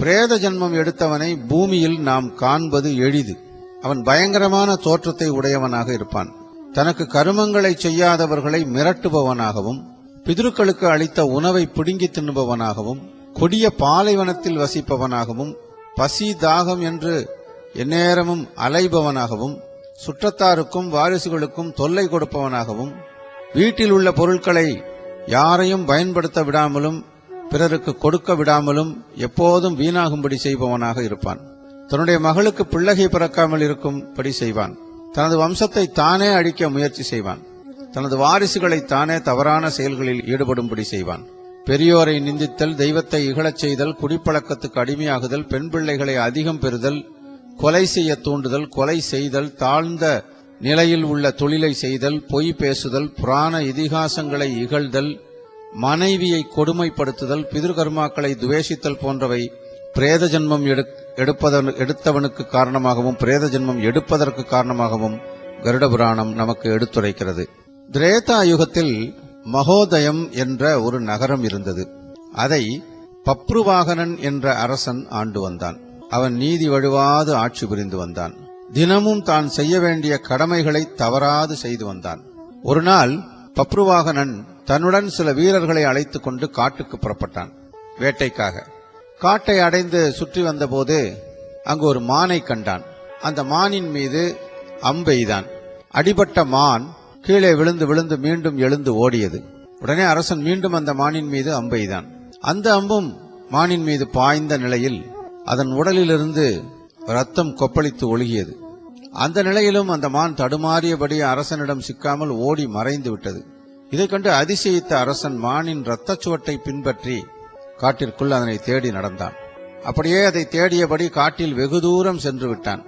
பிரேத ஜென்மம் எடுத்தவனை பூமியில் நாம் காண்பது எளிது. அவன் பயங்கரமான தோற்றத்தை உடையவனாக இருப்பான். தனக்கு கருமங்களை செய்யாதவர்களை மிரட்டுபவனாகவும், பிதுருக்களுக்கு அளித்த உணவை பிடுங்கி தின்னுபவனாகவும், கொடிய பாலைவனத்தில் வசிப்பவனாகவும், பசி தாகம் என்று எந்நேரமும் அலைபவனாகவும், சுற்றத்தாருக்கும் வாரிசுகளுக்கும் தொல்லை கொடுப்பவனாகவும், வீட்டில் உள்ள பொருட்களை யாரையும் பயன்படுத்த விடாமலும் பிறருக்கு கொடுக்க விடாமலும் எப்போதும் வீணாகும்படி செய்பவனாக இருப்பான். தன்னுடைய மகளுக்கு பிள்ளை பிறக்காமல் இருக்கும்படி செய்வான். தனது வம்சத்தை தானே அழிக்க முயற்சி செய்வான். தனது வாரிசுகளை தானே தவறான செயல்களில் ஈடுபடும்படி செய்வான். பெரியோரை நிந்தித்தல், தெய்வத்தை இகழச் செய்தல், குடிப்பழக்கத்துக்கு அடிமையாகுதல், பெண் பிள்ளைகளை அதிகம் பெறுதல், கொலை செய்ய தூண்டுதல், கொலை செய்தல், தாழ்ந்த நிலையில் உள்ள தொழிலை செய்தல், பொய் பேசுதல், புராண இதிகாசங்களை இகழ்தல், மனைவியை கொடுமைப்படுத்துதல், பிதிர்கர்மாக்களை துவேஷித்தல் போன்றவை பிரேத ஜென்மம் எடுத்தவனுக்கு காரணமாகவும் பிரேத ஜென்மம் எடுப்பதற்கு காரணமாகவும் கருட புராணம் நமக்கு எடுத்துரைக்கிறது. திரேதா யுகத்தில் மகோதயம் என்ற ஒரு நகரம் இருந்தது. அதை பப்ருவாகனன் என்ற அரசன் ஆண்டு வந்தான். அவன் நீதி வழுவாது ஆட்சி புரிந்து வந்தான். தினமும் தான் செய்ய வேண்டிய கடமைகளை தவறாது செய்து வந்தான். ஒரு நாள் பப்ருவாகனன் தன்னுடன் சில வீரர்களை அழைத்துக் கொண்டு காட்டுக்கு புறப்பட்டான், வேட்டைக்காக. காட்டை அடைந்து சுற்றி வந்தபோது அங்கு ஒரு மானை கண்டான். அந்த மானின் மீது அம்பெய்தான். அடிபட்ட மான் கீழே விழுந்து விழுந்து மீண்டும் எழுந்து ஓடியது. உடனே அரசன் மீண்டும் அந்த மானின் மீது அம்பெய்தான். அந்த அம்பும் மானின் மீது பாய்ந்த நிலையில் அதன் உடலிலிருந்து ரத்தம் கொப்பளித்து ஒழுகியது. அந்த நிலையிலும் அந்த மான் தடுமாறியபடி அரசனிடம் சிக்காமல் ஓடி மறைந்து விட்டது. இதைக் கண்டு அதிசயித்த அரசன் மானின் இரத்தச்சுவட்டை பின்பற்றி காட்டிற்குள் அதனை தேடி நடந்தான். அப்படியே அதை தேடியபடி காட்டில் வெகு தூரம் சென்று விட்டான்.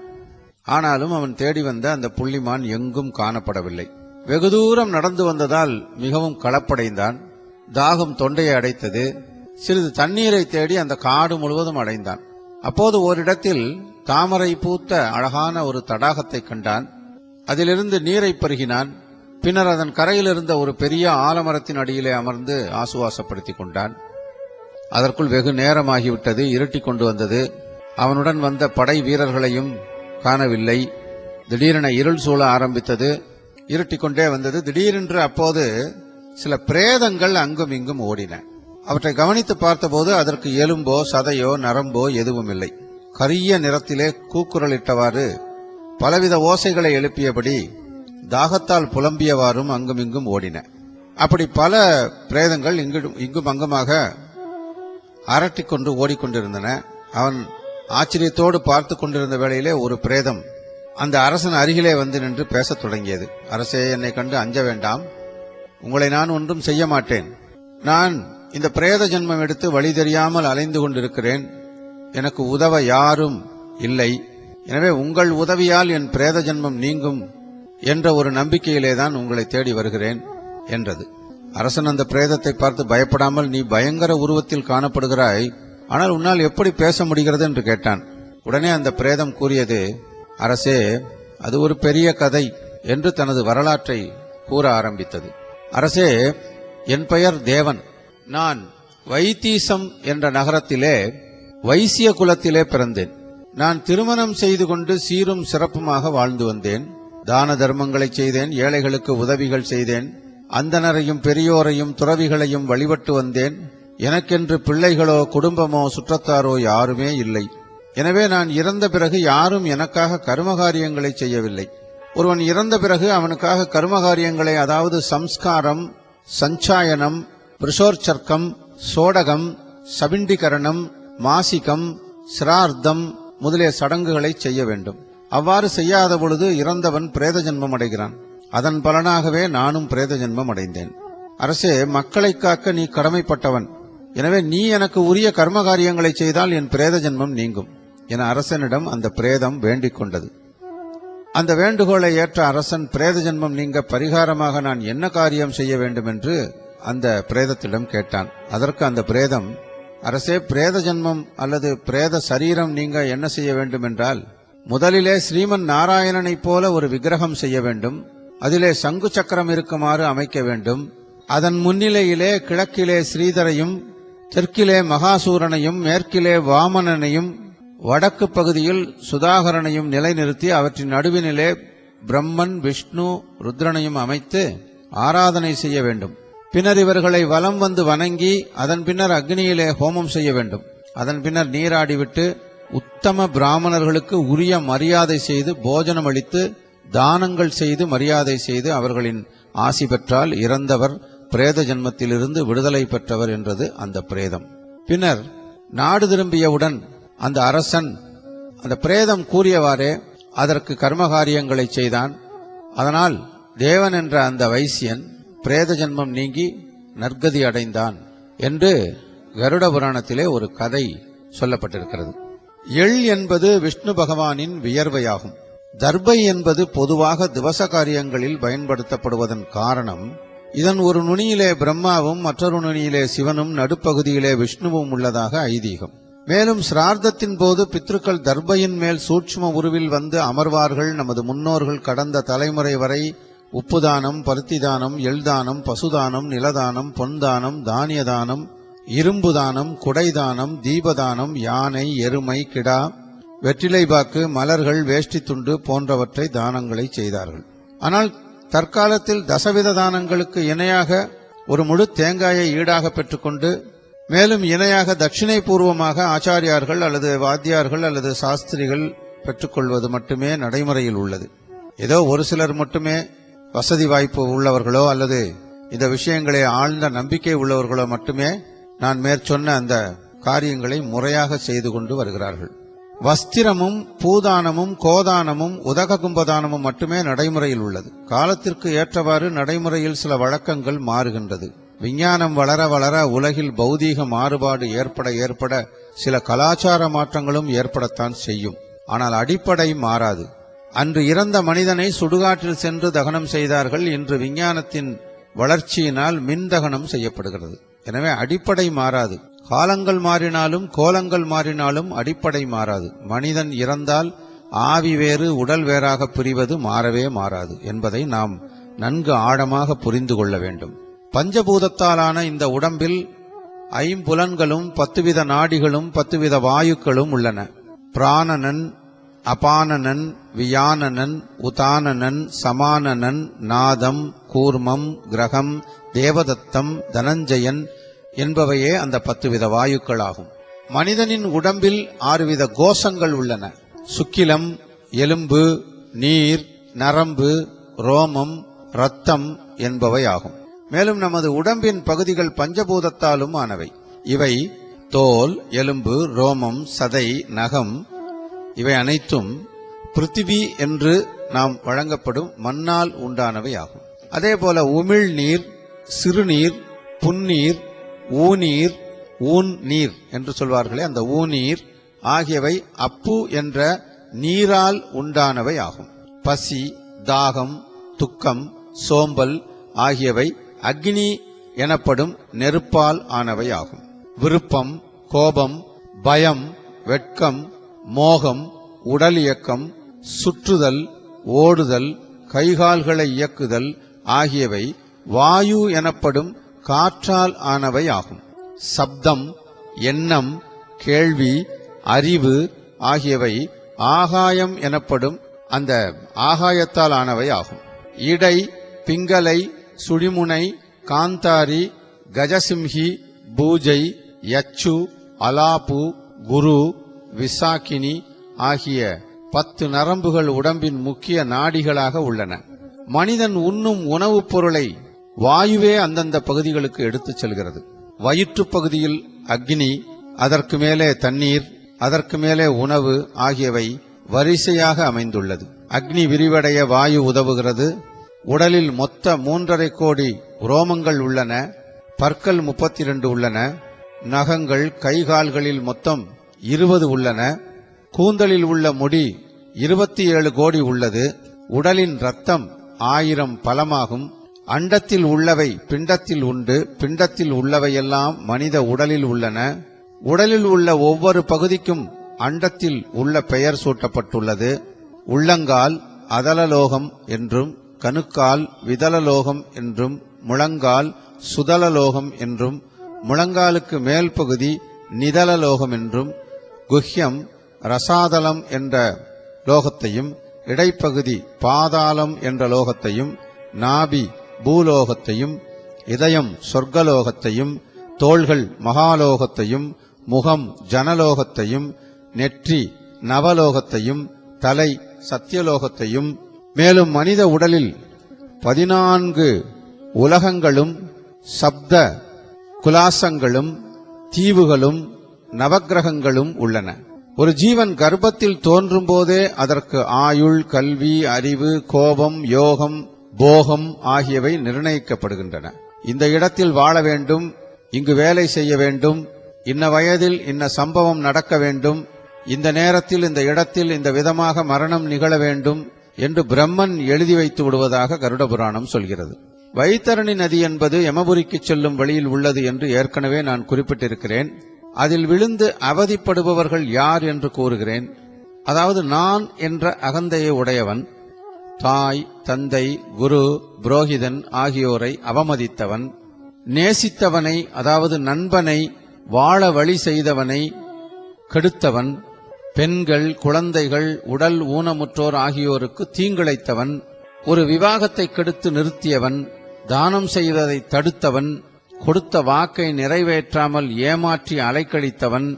ஆனாலும் அவன் தேடி வந்த அந்த புள்ளிமான் எங்கும் காணப்படவில்லை. வெகு தூரம் நடந்து வந்ததால் மிகவும் களப்படைந்தான். தாகம் தொண்டையை அடைத்தது. சிறிது தண்ணீரை தேடி அந்த காடு முழுவதும் அடைந்தான். அப்போது ஓரிடத்தில் தாமரை பூத்த அழகான ஒரு தடாகத்தை கண்டான். அதிலிருந்து நீரை பருகினான். பின்னர் அதன் கரையில் இருந்த ஒரு பெரிய ஆலமரத்தின் அடியிலே அமர்ந்து ஆசுவாசப்படுத்திக் கொண்டான். அதற்குள் வெகு நேரமாகிவிட்டது. இருட்டிக் கொண்டு வந்தது. அவனுடன் வந்த படை வீரர்களையும் காணவில்லை. திடீரென இருள் சூழ ஆரம்பித்தது. இருட்டிக் கொண்டே வந்தது. திடீரென்று அப்போது சில பிரேதங்கள் அங்கும் இங்கும் ஓடின. அவற்றை கவனித்து பார்த்தபோது அதற்கு எலும்போ சதையோ நரம்போ எதுவும் இல்லை. கரிய நிறத்திலே கூக்குரலிட்டவாறு பலவித ஓசைகளை எழுப்பியபடி தாகத்தால் புலம்பியவாறும் அங்குமிங்கும் ஓடின. அப்படி பல பிரேதங்கள் இங்கும் அங்குமாக அரட்டிக்கொண்டு ஓடிக்கொண்டிருந்தன. அவன் ஆச்சரியத்தோடு பார்த்து கொண்டிருந்த வேளையிலே ஒரு பிரேதம் அந்த அரசன் அருகிலே வந்து நின்று பேசத் தொடங்கியது. அரசே, என்னை கண்டு அஞ்ச வேண்டாம். உங்களை நான் ஒன்றும் செய்ய மாட்டேன். நான் இந்த பிரேத ஜென்மம் எடுத்து வழி தெரியாமல் அலைந்து கொண்டிருக்கிறேன். எனக்கு உதவ யாரும் இல்லை. எனவே உங்கள் உதவியால் என் பிரேத ஜென்மம் நீங்கும் என்ற ஒரு நம்பிக்கையிலேதான் உங்களை தேடி வருகிறேன் என்றது. அரசன் அந்த பிரேதத்தை பார்த்து பயப்படாமல், நீ பயங்கர உருவத்தில் காணப்படுகிறாய், ஆனால் உன்னால் எப்படி பேச முடிகிறது என்று கேட்டான். உடனே அந்த பிரேதம் கூறியது, அரசே, அது ஒரு பெரிய கதை என்று தனது வரலாற்றை கூற ஆரம்பித்தது. அரசே, என் பெயர் தேவன். நான் வைத்தீசம் என்ற நகரத்திலே வைசிய குலத்திலே பிறந்தேன். நான் திருமணம் செய்து கொண்டு சீரும் சிறப்புமாக வாழ்ந்து வந்தேன். தான தர்மங்களை செய்தேன். ஏழைகளுக்கு உதவிகள் செய்தேன். அந்தணரையும் பெரியோரையும் துறவிகளையும் வழிபட்டு வந்தேன். எனக்கென்று பிள்ளைகளோ குடும்பமோ சுற்றத்தாரோ யாருமே இல்லை. எனவே நான் இறந்த பிறகு யாரும் எனக்காக கர்மகாரியங்களை செய்யவில்லை. ஒருவன் இறந்த பிறகு அவனுக்காக கர்மகாரியங்களை, அதாவது சம்ஸ்காரம், சஞ்சாயனம், பிருஷோர்ச்சர்க்கம், சோடகம், சபிண்டிகரணம், மாசிகம், சிரார்த்தம் முதலிய சடங்குகளை செய்ய வேண்டும். அவ்வாறு செய்யாத பொழுது இறந்தவன் பிரேத ஜென்மம் அடைகிறான். அதன் பலனாகவே நானும் பிரேத ஜென்மம் அடைந்தேன். அரசே, மக்களை காக்க நீ கடமைப்பட்டவன். எனவே நீ எனக்கு உரிய கர்மகாரியங்களை செய்தால் என் பிரேத ஜென்மம் நீங்கும் என அரசனிடம் அந்த பிரேதம் வேண்டிக் கொண்டது. அந்த வேண்டுகோளை ஏற்ற அரசன் பிரேத ஜென்மம் நீங்க பரிகாரமாக நான் என்ன காரியம் செய்ய வேண்டும் என்று அந்த பிரேதத்திடம் கேட்டான். அதற்கு அந்த பிரேதம், அரசே, பிரேத ஜென்மம் அல்லது பிரேத சரீரம் நீங்க என்ன செய்ய வேண்டும் என்றால், முதலிலே ஸ்ரீமன் நாராயணனைப் போல ஒரு விக்கிரகம் செய்ய வேண்டும். அதிலே சங்கு சக்கரம் இருக்குமாறு அமைக்க வேண்டும். அதன் முன்னிலையிலே கிழக்கிலே ஸ்ரீதரையும், தெற்கிலே மகாசூரனையும், மேற்கிலே வாமனனையும், வடக்கு பகுதியில் சுதாகரனையும் நிலைநிறுத்தி அவற்றின் நடுவினிலே பிரம்மன், விஷ்ணு, ருத்ரனையும் அமைத்து ஆராதனை செய்ய வேண்டும். பின்னர் இவர்களை வலம் வந்து வணங்கி அதன் பின்னர் அக்னியிலே ஹோமம் செய்ய வேண்டும். அதன் பின்னர் நீராடிவிட்டு உத்தம பிராமணர்களுக்கு உரிய மரியாதை செய்து போஜனம் அளித்து தானங்கள் செய்து மரியாதை செய்து அவர்களின் ஆசி பெற்றால் இறந்தவர் பிரேத ஜன்மத்திலிருந்து விடுதலை பெற்றவர் என்றது அந்த பிரேதம். பின்னர் நாடு திரும்பியவுடன் அந்த அரசன் அந்த பிரேதம் கூறியவாறே அதற்கு கர்மகாரியங்களை செய்தான். அதனால் தேவன் என்ற அந்த வைசியன் பிரேத ஜன்மம் நீங்கி நற்கதி அடைந்தான் என்று கருட புராணத்திலே ஒரு கதை சொல்லப்பட்டிருக்கிறது. எள் என்பது விஷ்ணு பகவானின் வியர்வையாகும். தர்பை என்பது பொதுவாக திவச காரியங்களில் பயன்படுத்தப்படுவதன் காரணம், இதன் ஒரு நுனியிலே பிரம்மாவும் மற்றொரு நுனியிலே சிவனும் நடுப்பகுதியிலே விஷ்ணுவும் உள்ளதாக ஐதீகம். மேலும் சிரார்த்தத்தின் போது பித்ருக்கள் தர்பையின் மேல் சூட்சும உருவில் வந்து அமர்வார்கள். நமது முன்னோர்கள் கடந்த தலைமுறை வரை உப்பு தானம், பருத்தி தானம், எள்தானம், பசுதானம், நிலதானம், பொன்தானம், தானிய தானம், இரும்பு தானம், குடைதானம், தீபதானம், யானை, எருமை, கிடா, வெற்றிலைபாக்கு, மலர்கள், வேஷ்டி துண்டு போன்றவற்றை தானங்களை செய்தார்கள். ஆனால் தற்காலத்தில் தசவித தானங்களுக்கு இணையாக ஒரு முழு தேங்காயை ஈடாக பெற்றுக்கொண்டு மேலும் இணையாக தட்சிணை பூர்வமாக ஆச்சாரியார்கள் அல்லது வாத்தியார்கள் அல்லது சாஸ்திரிகள் பெற்றுக்கொள்வது மட்டுமே நடைமுறையில் உள்ளது. ஏதோ ஒரு சிலர் மட்டுமே வசதி வாய்ப்பு உள்ளவர்களோ அல்லது இந்த விஷயங்களே ஆழ்ந்த நம்பிக்கை உள்ளவர்களோ மட்டுமே நான் மேற்சொன்ன அந்த காரியங்களை முறையாக செய்து கொண்டு வருகிறார்கள். வஸ்திரமும் பூதானமும் கோதானமும் உதக கும்பதானமும் மட்டுமே நடைமுறையில் உள்ளது. காலத்திற்கு ஏற்றவாறு நடைமுறையில் சில வழக்கங்கள் மாறுகின்றது. விஞ்ஞானம் வளர வளர உலகில் பௌதீக மாறுபாடு ஏற்பட சில கலாச்சார மாற்றங்களும் ஏற்படத்தான் செய்யும். ஆனால் அடிப்படை மாறாது. அன்று இறந்த மனிதனை சுடுகாட்டில் சென்று தகனம் செய்தார்கள். இன்று விஞ்ஞானத்தின் வளர்ச்சியினால் மின் தகனம் செய்யப்படுகிறது. எனவே அடிப்படை மாறாது. காலங்கள் மாறினாலும் கோலங்கள் மாறினாலும் அடிப்படை மாறாது. மனிதன் இறந்தால் ஆவி வேறு உடல் வேறாக பிரிவது மாறவே மாறாது என்பதை நாம் நன்கு ஆழமாக புரிந்து கொள்ள வேண்டும். பஞ்சபூதத்தாலான இந்த உடம்பில் 5 புலன்களும் 10 வித நாடிகளும் 10 வித வாயுக்களும் உள்ளன. பிராணனன், அபானனன், வியானனன், உதானனன், சமானனன், நாதம், கூர்மம், கிரகம், தேவதத்தம், தனஞ்சயன் என்பவையே அந்த 10 வித வாயுக்களாகும். மனிதனின் உடம்பில் 6 வித கோஷங்கள் உள்ளன. சுக்கிலம், எலும்பு, நீர், நரம்பு, ரோமம், இரத்தம் என்பவை ஆகும். மேலும் நமது உடம்பின் பகுதிகள் பஞ்சபூதத்தாலும் ஆனவை. இவை தோல், எலும்பு, ரோமம், சதை, நகம் இவை அனைத்தும் பிருத்திவி என்று நாம் வழங்கப்படும் மண்ணால் உண்டானவை ஆகும். அதேபோல உமிழ்நீர், சிறுநீர், புன்னீர், ஊநீர், ஊன் நீர் என்று சொல்வார்களே அந்த ஊநீர் ஆகியவை அப்பு என்ற நீரால் உண்டானவை ஆகும். பசி, தாகம், துக்கம், சோம்பல் ஆகியவை அக்னி எனப்படும் நெருப்பால் ஆனவை ஆகும். விருப்பம், கோபம், பயம், வெட்கம், மோகம், உடல் இயக்கம், சுற்றுதல், ஓடுதல், கைகால்களை இயக்குதல் ஆகியவை வாயு எனப்படும் காற்றால் ஆனவை ஆகும். சப்தம், எண்ணம், கேள்வி, அறிவு ஆகியவை ஆகாயம் எனப்படும் அந்த ஆகாயத்தால் ஆனவை ஆகும். இடை, பிங்களை, சுழிமுனை, காந்தாரி, கஜசிம்ஹி, பூஜை, யச்சு, அலாபு, குரு, விசாக்கினி ஆகிய 10 நரம்புகள் உடம்பின் முக்கிய நாடிகளாக உள்ளன. மனிதன் உண்ணும் உணவுப் பொருளை வாயுவே அந்தந்த பகுதிகளுக்கு எடுத்துச் செல்கிறது. வயிற்று பகுதியில் அக்னி, அதற்கு மேலே தண்ணீர், அதற்கு மேலே உணவு ஆகியவை வரிசையாக அமைந்துள்ளது. அக்னி விரிவடைய வாயு உதவுகிறது. உடலில் மொத்த 3.5 கோடி ரோமங்கள் உள்ளன. பற்கள் 32 உள்ளன. நகங்கள் கைகால்களில் மொத்தம் 20 உள்ளன. கூந்தலில் உள்ள முடி 27 கோடி உள்ளது. உடலின் இரத்தம் 1000 பலமாகும். அண்டத்தில் உள்ளவை பிண்டத்தில் உண்டு, பிண்டத்தில் உள்ளவையெல்லாம் மனித உடலில் உள்ளன. உடலில் உள்ள ஒவ்வொரு பகுதிக்கும் அண்டத்தில் உள்ள பெயர் சூட்டப்பட்டுள்ளது. உள்ளங்கால் அதலலோகம் என்றும், கணுக்கால் விதலலோகம் என்றும், முழங்கால் சுதலலோகம் என்றும், முழங்காலுக்கு மேல் பகுதி நிதலலோகம் என்றும், குஹ்யம் ரசாதலம் என்ற லோகத்தையும், இடைப்பகுதி பாதாளம் என்ற லோகத்தையும், நாபி பூலோகத்தையும், இதயம் சொர்க்கலோகத்தையும், தோள்கள் மகாலோகத்தையும், முகம் ஜனலோகத்தையும், நெற்றி நவலோகத்தையும், தலை சத்தியலோகத்தையும், மேலும் மனித உடலில் 14 உலகங்களும் சப்த குலாசங்களும் தீவுகளும் நவக்கிரகங்களும் உள்ளன. ஒரு ஜீவன் கர்ப்பத்தில் தோன்றும் போதே அதற்கு ஆயுள், கல்வி, அறிவு, கோபம், யோகம், போகம் ஆகியவை நிர்ணயிக்கப்படுகின்றன. இந்த இடத்தில் வாழ வேண்டும், இங்கு வேலை செய்ய வேண்டும், இன்ன வயதில் இன்ன சம்பவம் நடக்க வேண்டும், இந்த நேரத்தில் இந்த இடத்தில் இந்த விதமாக மரணம் நிகழ வேண்டும் என்று பிரம்மன் எழுதி வைத்து விடுவதாக கருட புராணம் சொல்கிறது. வைத்தரணி நதி என்பது யமபுரிக்கு செல்லும் வழியில் உள்ளது என்று ஏற்கனவே நான் குறிப்பிட்டிருக்கிறேன். அதில் விழுந்து அவதிப்படுபவர்கள் யார் என்று கூறுகிறேன். அதாவது நான் என்ற அகந்தையை உடையவன், தாய், தந்தை, குரு, புரோகிதன் ஆகியோரை அவமதித்தவன், நேசித்தவனை அதாவது நண்பனை வாழ வழி செய்தவனை கெடுத்தவன், பெண்கள், குழந்தைகள், உடல் ஊனமுற்றோர் ஆகியோருக்கு தீங்கிழைத்தவன், ஒரு விவாகத்தை கெடுத்து நிறுத்தியவன், தானம் செய்வதை தடுத்தவன், கொடுத்த வாக்கை நிறைவேற்றாமல் ஏமாற்றி அலைக்கழித்தவன்,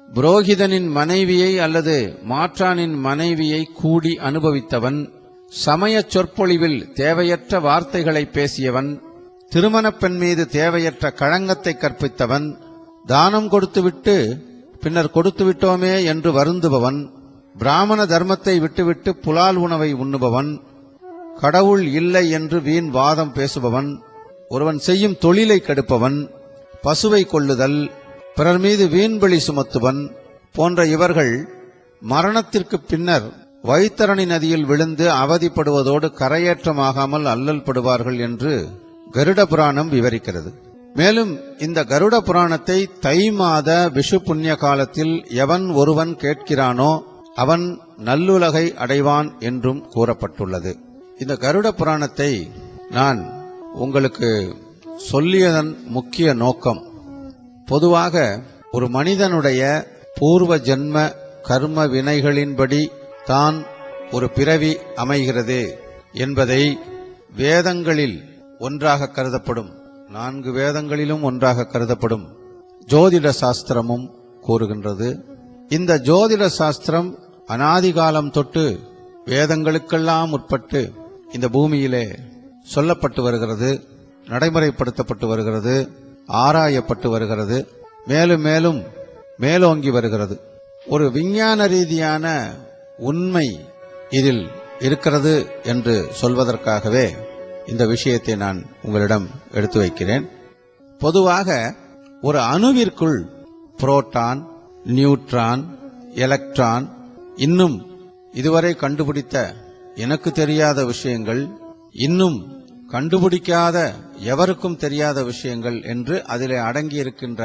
புரோகிதனின் மனைவியை அல்லது மாற்றானின் மனைவியை கூடி அனுபவித்தவன், சமயச் சொற்பொழிவில் தேவையற்ற வார்த்தைகளை பேசியவன், திருமணப் பெண் மீது தேவையற்ற களங்கத்தை கற்பித்தவன், தானம் கொடுத்துவிட்டு பின்னர் கொடுத்து விட்டோமே என்று வருந்துபவன், பிராமண தர்மத்தை விட்டுவிட்டு புலால் உணவை உண்ணுபவன், கடவுள் இல்லை என்று வீண் வாதம் பேசுபவன், ஒருவன் செய்யும் தொழிலை கெடுப்பவன், பசுவை கொல்லுதல், பிறர் மீது வீண்பழி சுமத்துவன் போன்ற இவர்கள் மரணத்திற்கு பின்னர் வைத்தரணி நதியில் விழுந்து அவதிப்படுவதோடு கரையேற்றமாகாமல் அல்லல் படுவார்கள் என்று கருட புராணம் விவரிக்கிறது. மேலும் இந்த கருட புராணத்தை தை மாத விஷு புண்ணிய காலத்தில் எவன் ஒருவன் கேட்கிறானோ அவன் நல்லுலகை அடைவான் என்றும் கூறப்பட்டுள்ளது. இந்த கருட புராணத்தை நான் உங்களுக்கு சொல்லியதன் முக்கிய நோக்கம், பொதுவாக ஒரு மனிதனுடைய பூர்வ ஜென்ம கர்ம வினைகளின்படி தான் ஒரு பிறவி அமைகிறது என்பதை வேதங்களில் ஒன்றாக கருதப்படும், 4 வேதங்களிலும் ஒன்றாக கருதப்படும் ஜோதிட சாஸ்திரமும் கூறுகின்றது. இந்த ஜோதிட சாஸ்திரம் அனாதிகாலம் தொட்டு வேதங்களுக்கெல்லாம் உட்பட்டு இந்த பூமியிலே சொல்லப்பட்டு வருகிறது, நடைமுறைப்படுத்தப்பட்டு வருகிறது, ஆராயப்பட்டு வருகிறது, மேலும் மேலும் மேலோங்கி வருகிறது. ஒரு விஞ்ஞான ரீதியான உண்மை இதில் இருக்கிறது என்று சொல்வதற்காகவே இந்த விஷயத்தை நான் உங்களிடம் எடுத்து வைக்கிறேன். பொதுவாக ஒரு அணுவிற்குள் புரோட்டான், நியூட்ரான், எலக்ட்ரான், இன்னும் இதுவரை கண்டுபிடித்த எனக்கு தெரியாத விஷயங்கள், இன்னும் கண்டுபிடிக்காத எவருக்கும் தெரியாத விஷயங்கள் என்று அதிலே அடங்கியிருக்கின்ற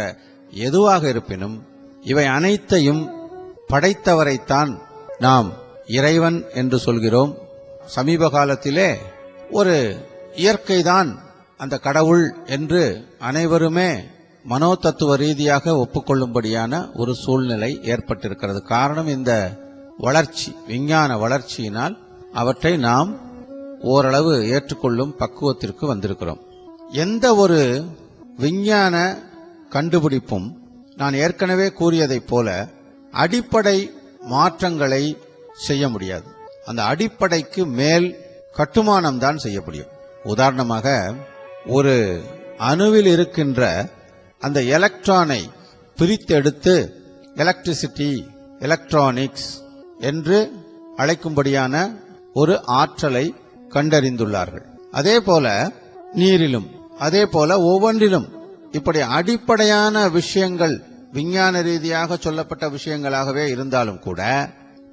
எதுவாக இருப்பினும் இவை அனைத்தையும் படைத்தவரைத்தான் நாம் இறைவன் என்று சொல்கிறோம். சமீப காலத்திலே ஒரு இயற்கைதான் அந்த கடவுள் என்று அனைவருமே மனோதத்துவ ரீதியாக ஒப்புக்கொள்ளும்படியான ஒரு சூழ்நிலை ஏற்பட்டிருக்கிறது. காரணம், இந்த வளர்ச்சி, விஞ்ஞான வளர்ச்சியினால் அவற்றை நாம் ஓரளவு ஏற்றுக்கொள்ளும் பக்குவத்திற்கு வந்திருக்கிறோம். எந்த ஒரு விஞ்ஞான கண்டுபிடிப்பும் நான் ஏற்கனவே கூறியதைப் போல அடிப்படை மாற்றங்களை செய்ய முடியாது. அந்த அடிப்படைக்கு மேல் கட்டுமானம் தான் செய்ய முடியும். உதாரணமாக, ஒரு அணுவில் இருக்கின்ற அந்த எலக்ட்ரானை பிரித்தெடுத்து எலக்ட்ரிசிட்டி, எலக்ட்ரானிக்ஸ் என்று அழைக்கும்படியான ஒரு ஆற்றலை கண்டறிந்துள்ளார்கள். அதே போல நீரிலும், அதே போல ஒவ்வொன்றிலும் இப்படி அடிப்படையான விஷயங்கள் விஞ்ஞான ரீதியாக சொல்லப்பட்ட விஷயங்களாகவே இருந்தாலும் கூட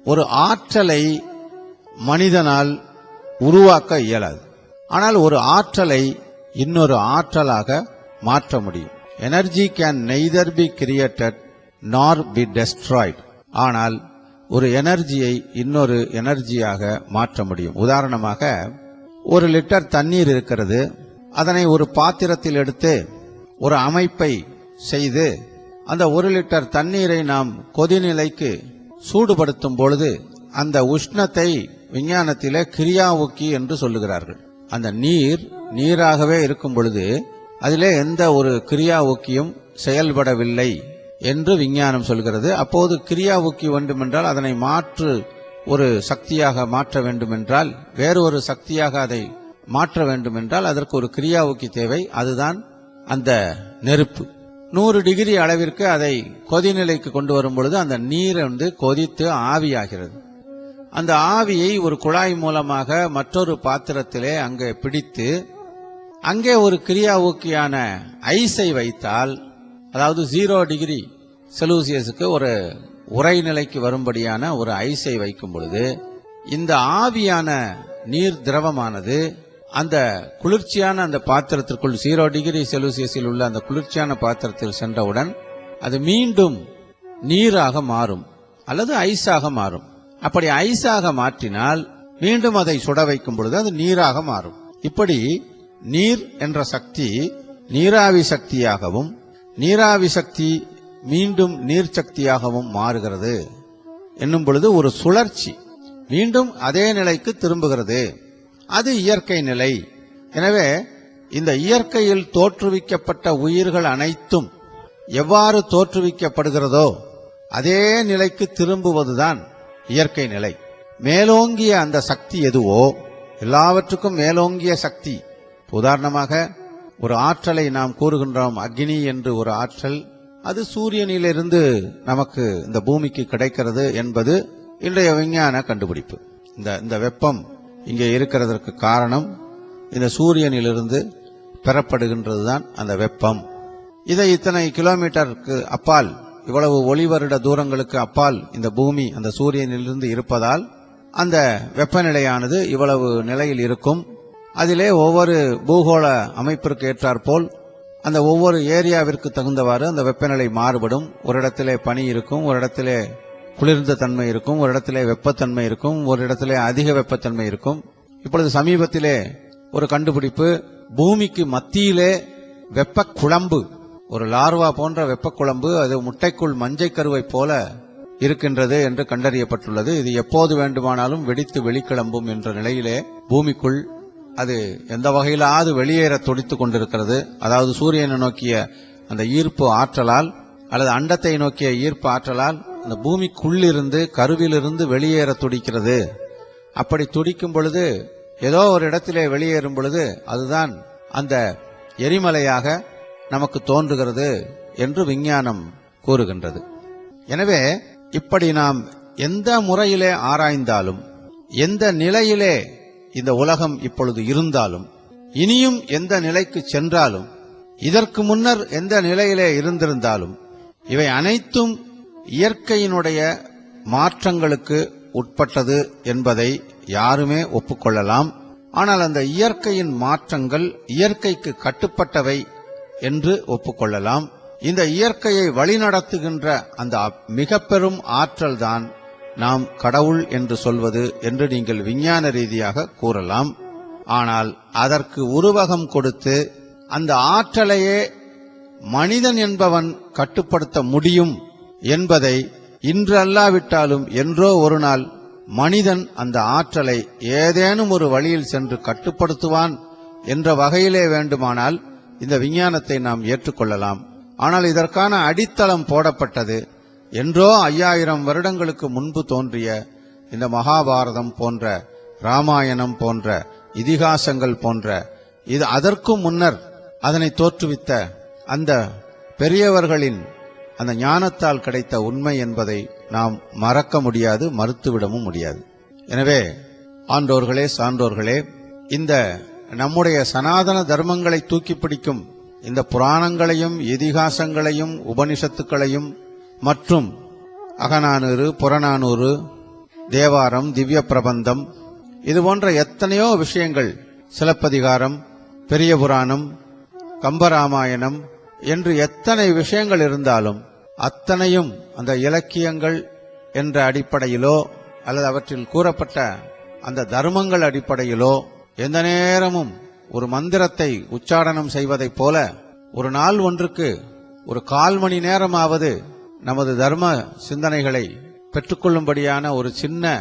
ஒரு ஆற்றலை மனிதனால் உருவாக்க இயலாது. ஆனால் ஒரு ஆற்றலை இன்னொரு ஆற்றலாக மாற்ற முடியும். Energy can neither be created நார் பி டெஸ்ட்ராய்ட். ஆனால் ஒரு எனர்ஜியை இன்னொரு எனர்ஜியாக மாற்ற முடியும். உதாரணமாக 1 லிட்டர் தண்ணீர் இருக்கிறது. அதனை ஒரு பாத்திரத்தில் எடுத்து ஒரு அமைப்பை செய்து அந்த 1 லிட்டர் தண்ணீரை நாம் கொதிநிலைக்கு சூடுபடுத்தும் பொழுது அந்த உஷ்ணத்தை விஞ்ஞானத்திலே கிரியாவுக்கி என்று சொல்லுகிறார்கள். அந்த நீராகவே இருக்கும் பொழுது அதிலே எந்த ஒரு கிரியாவுக்கியும் செயல்படவில்லை என்று விஞ்ஞானம் சொல்கிறது. அப்போது கிரியாவுக்கி வேண்டுமென்றால் அதனை மாற்று ஒரு சக்தியாக மாற்ற வேண்டுமென்றால், வேறு ஒரு சக்தியாக அதை மாற்ற வேண்டுமென்றால் அதற்கு ஒரு கிரியாவுக்கி தேவை. அதுதான் அந்த நெருப்பு. 100 டிகிரி அளவிற்கு அதை கொதிநிலைக்கு கொண்டு வரும் பொழுது அந்த நீர் கொதித்து ஆவியாகிறது. அந்த ஆவியை ஒரு குழாய் மூலமாக மற்றொரு பாத்திரத்திலே அங்கே பிடித்து அங்கே ஒரு கிரியாவுக்கியான ஐஸை வைத்தால், அதாவது 0 டிகிரி செல்சியஸுக்கு ஒரு உறைநிலைக்கு வரும்படியான ஒரு ஐஸை வைக்கும் பொழுது இந்த ஆவியான நீர் திரவமானது அந்த குளிர்ச்சியான அந்த பாத்திரத்திற்குள் 0 டிகிரி செல்சியஸில் உள்ள அந்த குளிர்ச்சியான பாத்திரத்தில் சென்றவுடன் அது மீண்டும் நீராக மாறும் அல்லது ஐஸாக மாறும். அப்படி ஐஸாக மாற்றினால் மீண்டும் அதை சுட வைக்கும் பொழுது அது நீராக மாறும். இப்படி நீர் என்ற சக்தி நீராவி சக்தியாகவும், நீராவி சக்தி மீண்டும் நீர் சக்தியாகவும் மாறுகிறது என்னும் பொழுது ஒரு சுழற்சி மீண்டும் அதே நிலைக்கு திரும்புகிறது. அது இயற்கை நிலை. எனவே இந்த இயற்கையில் தோற்றுவிக்கப்பட்ட உயிர்கள் அனைத்தும் எவ்வாறு தோற்றுவிக்கப்படுகிறதோ அதே நிலைக்கு திரும்புவதுதான் இயற்கை நிலை. மேலோங்கிய அந்த சக்தி எதுவோ, எல்லாவற்றுக்கும் மேலோங்கிய சக்தி. உதாரணமாக ஒரு ஆற்றலை நாம் கூறுகின்றோம், அக்னி என்று ஒரு ஆற்றல். அது சூரியனிலிருந்து நமக்கு இந்த பூமிக்கு கிடைக்கிறது என்பது இன்றைய விஞ்ஞான கண்டுபிடிப்பு. இந்த வெப்பம் இங்கே இருக்கிறதற்கு காரணம் இந்த சூரியனிலிருந்து பெறப்படுகின்றதுதான் அந்த வெப்பம். இதை இத்தனை கிலோமீட்டருக்கு அப்பால், இவ்வளவு ஒளி வருட தூரங்களுக்கு அப்பால் இந்த பூமி அந்த சூரியனிலிருந்து இருப்பதால் அந்த வெப்பநிலையானது இவ்வளவு நிலையில் இருக்கும். அதிலே ஒவ்வொரு பூகோள அமைப்பிற்கு ஏற்றாற்போல் அந்த ஒவ்வொரு ஏரியாவிற்கு தகுந்தவாறு அந்த வெப்பநிலை மாறுபடும். ஒரு இடத்திலே பனி இருக்கும், ஒரு இடத்திலே குளிர்ந்த தன்மை இருக்கும், ஒரு இடத்திலே வெப்பத்தன்மை இருக்கும், ஒரு இடத்திலே அதிக வெப்பத்தன்மை இருக்கும். இப்பொழுது சமீபத்திலே ஒரு கண்டுபிடிப்பு, பூமிக்கு மத்தியிலே வெப்ப குழம்பு, ஒரு லார்வா போன்ற வெப்ப குழம்பு, அது முட்டைக்குள் மஞ்சை கருவை போல இருக்கின்றது என்று கண்டறியப்பட்டுள்ளது. இது எப்போது வேண்டுமானாலும் வெடித்து வெளிக்கிளம்பும் என்ற நிலையிலே பூமிக்குள் அது எந்த வகையிலாவது வெளியேற துடித்துக் கொண்டிருக்கிறது. அதாவது சூரியனை நோக்கிய அந்த ஈர்ப்பு ஆற்றலால் அல்லது அண்டத்தை நோக்கிய ஈர்ப்பு ஆற்றலால் அந்த பூமிக்குள்ளிருந்து கருவிலிருந்து வெளியேற துடிக்கிறது. அப்படி துடிக்கும் பொழுது ஏதோ ஒரு இடத்திலே வெளியேறும் பொழுது அதுதான் அந்த எரிமலையாக நமக்கு தோன்றுகிறது என்று விஞ்ஞானம் கூறுகின்றது. எனவே இப்படி நாம் எந்த முறையிலே ஆராய்ந்தாலும், எந்த நிலையிலே இந்த உலகம் இப்பொழுது இருந்தாலும், இனியும் எந்த நிலைக்கு சென்றாலும், இதற்கு முன்னர் எந்த நிலையிலே இருந்திருந்தாலும், இவை அனைத்தும் இயற்கையினுடைய மாற்றங்களுக்கு உட்பட்டது என்பதை யாருமே ஒப்புக்கொள்ளலாம். ஆனால் அந்த இயற்கையின் மாற்றங்கள் இயற்கைக்கு கட்டுப்பட்டவை என்று ஒப்புக்கொள்ளலாம். இந்த இயற்கையை வழிநடத்துகின்ற அந்த மிக பெரும் ஆற்றல் தான் நாம் கடவுள் என்று சொல்வது என்று நீங்கள் விஞ்ஞான ரீதியாக கூறலாம். ஆனால் அதற்கு உருவகம் கொடுத்து அந்த ஆற்றலையே மனிதன் என்பவன் கட்டுப்படுத்த முடியும் என்பதை இன்று அல்லாவிட்டாலும் என்றோ ஒரு நாள் மனிதன் அந்த ஆற்றலை ஏதேனும் ஒரு வழியில் சென்று கட்டுப்படுத்துவான் என்ற வகையிலே வேண்டுமானால் இந்த விஞ்ஞானத்தை நாம் ஏற்றுக்கொள்ளலாம். ஆனால் இதற்கான அடித்தளம் போடப்பட்டது என்றோ 5000 வருடங்களுக்கு முன்பு தோன்றிய இந்த மகாபாரதம் போன்ற, ராமாயணம் போன்ற இதிகாசங்கள் போன்ற, இது அதற்கும் முன்னர் அதனை தோற்றுவித்த அந்த பெரியவர்களின் அந்த ஞானத்தால் கிடைத்த உண்மை என்பதை நாம் மறக்க முடியாது, மறுத்துவிடவும் முடியாது. எனவே ஆண்டோர்களே, சான்றோர்களே, இந்த நம்முடைய சனாதன தர்மங்களை தூக்கி பிடிக்கும் இந்த புராணங்களையும் இதிகாசங்களையும் உபனிஷத்துக்களையும் மற்றும் அகநானூறு, புறநானூறு, தேவாரம், திவ்ய பிரபந்தம், இது போன்ற எத்தனையோ விஷயங்கள், சிலப்பதிகாரம், பெரிய புராணம், கம்பராமாயணம் என்று எத்தனை விஷயங்கள் இருந்தாலும் அத்தனையும் அந்த இலக்கியங்கள் என்ற அடிப்படையிலோ அல்லது அவற்றில் கூறப்பட்ட அந்த தர்மங்கள் அடிப்படையிலோ எந்த நேரமும் ஒரு மந்திரத்தை உச்சாரணம் செய்வதைப் போல ஒரு நாள் ஒன்றுக்கு ஒரு 1/4 மணி நேரமாவது நமது தர்ம சிந்தனைகளை பெற்றுக்கொள்ளும்படியான ஒரு சின்ன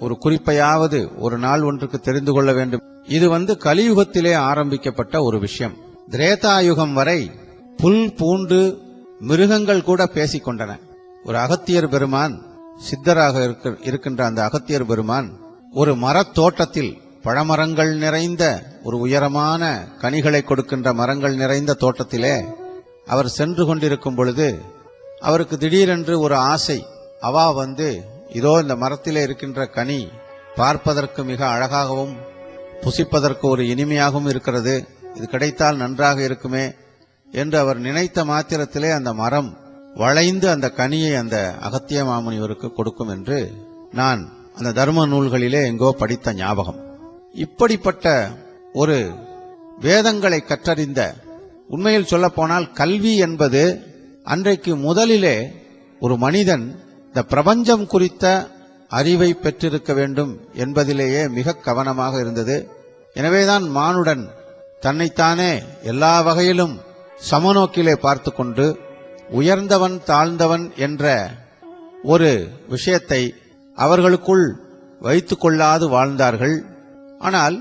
ஒரு குறிப்பையாவது ஒரு நாள் ஒன்றுக்கு தெரிந்து கொள்ள வேண்டும். இது கலியுகத்திலே ஆரம்பிக்கப்பட்ட ஒரு விஷயம். திரேதாயுகம் வரை புல் பூண்டு மிருகங்கள் கூட பேசிக் கொண்டன. ஒரு அகத்தியர் பெருமான், சித்தராக இருக்கின்ற அந்த அகத்தியர் பெருமான் ஒரு மரத்தோட்டத்தில், பழமரங்கள் நிறைந்த ஒரு உயரமான கனிகளை கொடுக்கின்ற மரங்கள் நிறைந்த தோட்டத்திலே அவர் சென்று கொண்டிருக்கும் பொழுது அவருக்கு திடீரென்று ஒரு ஆசை. அவா இதோ இந்த மரத்திலே இருக்கின்ற கனி பார்ப்பதற்கு மிக அழகாகவும் புசிப்பதற்கு ஒரு இனிமையாகவும் இருக்கிறது, இது கிடைத்தால் நன்றாக இருக்குமே என்று அவர் நினைத்த மாத்திரத்திலே அந்த மரம் வளைந்து அந்த கனியை அந்த அகத்திய மாமுனிவருக்கு கொடுக்கும் என்று நான் அந்த தர்ம நூல்களிலே எங்கோ படித்த ஞாபகம். இப்படிப்பட்ட ஒரு வேதங்களை கற்றறிந்த, உண்மையில் சொல்லப்போனால் கல்வி என்பது அன்றைக்கு முதலிலே ஒரு மனிதன் இந்த பிரபஞ்சம் குறித்த அறிவை பெற்றிருக்க வேண்டும் என்பதிலேயே மிக கவனமாக இருந்தது. எனவேதான் மானுடன் தன்னைத்தானே எல்லா வகையிலும் சமநோக்கிலே பார்த்து கொண்டு உயர்ந்தவன் தாழ்ந்தவன் என்ற ஒரு விஷயத்தை அவர்களுக்குள் வைத்துக் கொள்ளாது வாழ்ந்தார்கள். ஆனால்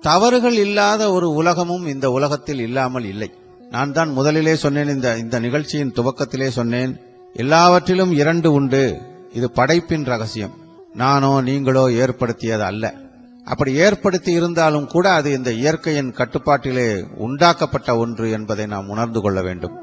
தவறுகள் இல்லாத ஒரு உலகமும் இந்த உலகத்தில் இல்லாமல் இல்லை. நான் தான் முதலிலே சொன்னேன், இந்த நிகழ்ச்சியின் துவக்கத்திலே சொன்னேன், எல்லாவற்றிலும் 2 உண்டு. இது படைப்பின் ரகசியம், நானோ நீங்களோ ஏற்படுத்தியது அல்ல. அப்படி ஏற்படுத்தி இருந்தாலும் கூட அது இந்த இயற்கையின் கட்டுப்பாட்டிலே உண்டாக்கப்பட்ட ஒன்று என்பதை நாம் உணர்ந்து கொள்ள வேண்டும்.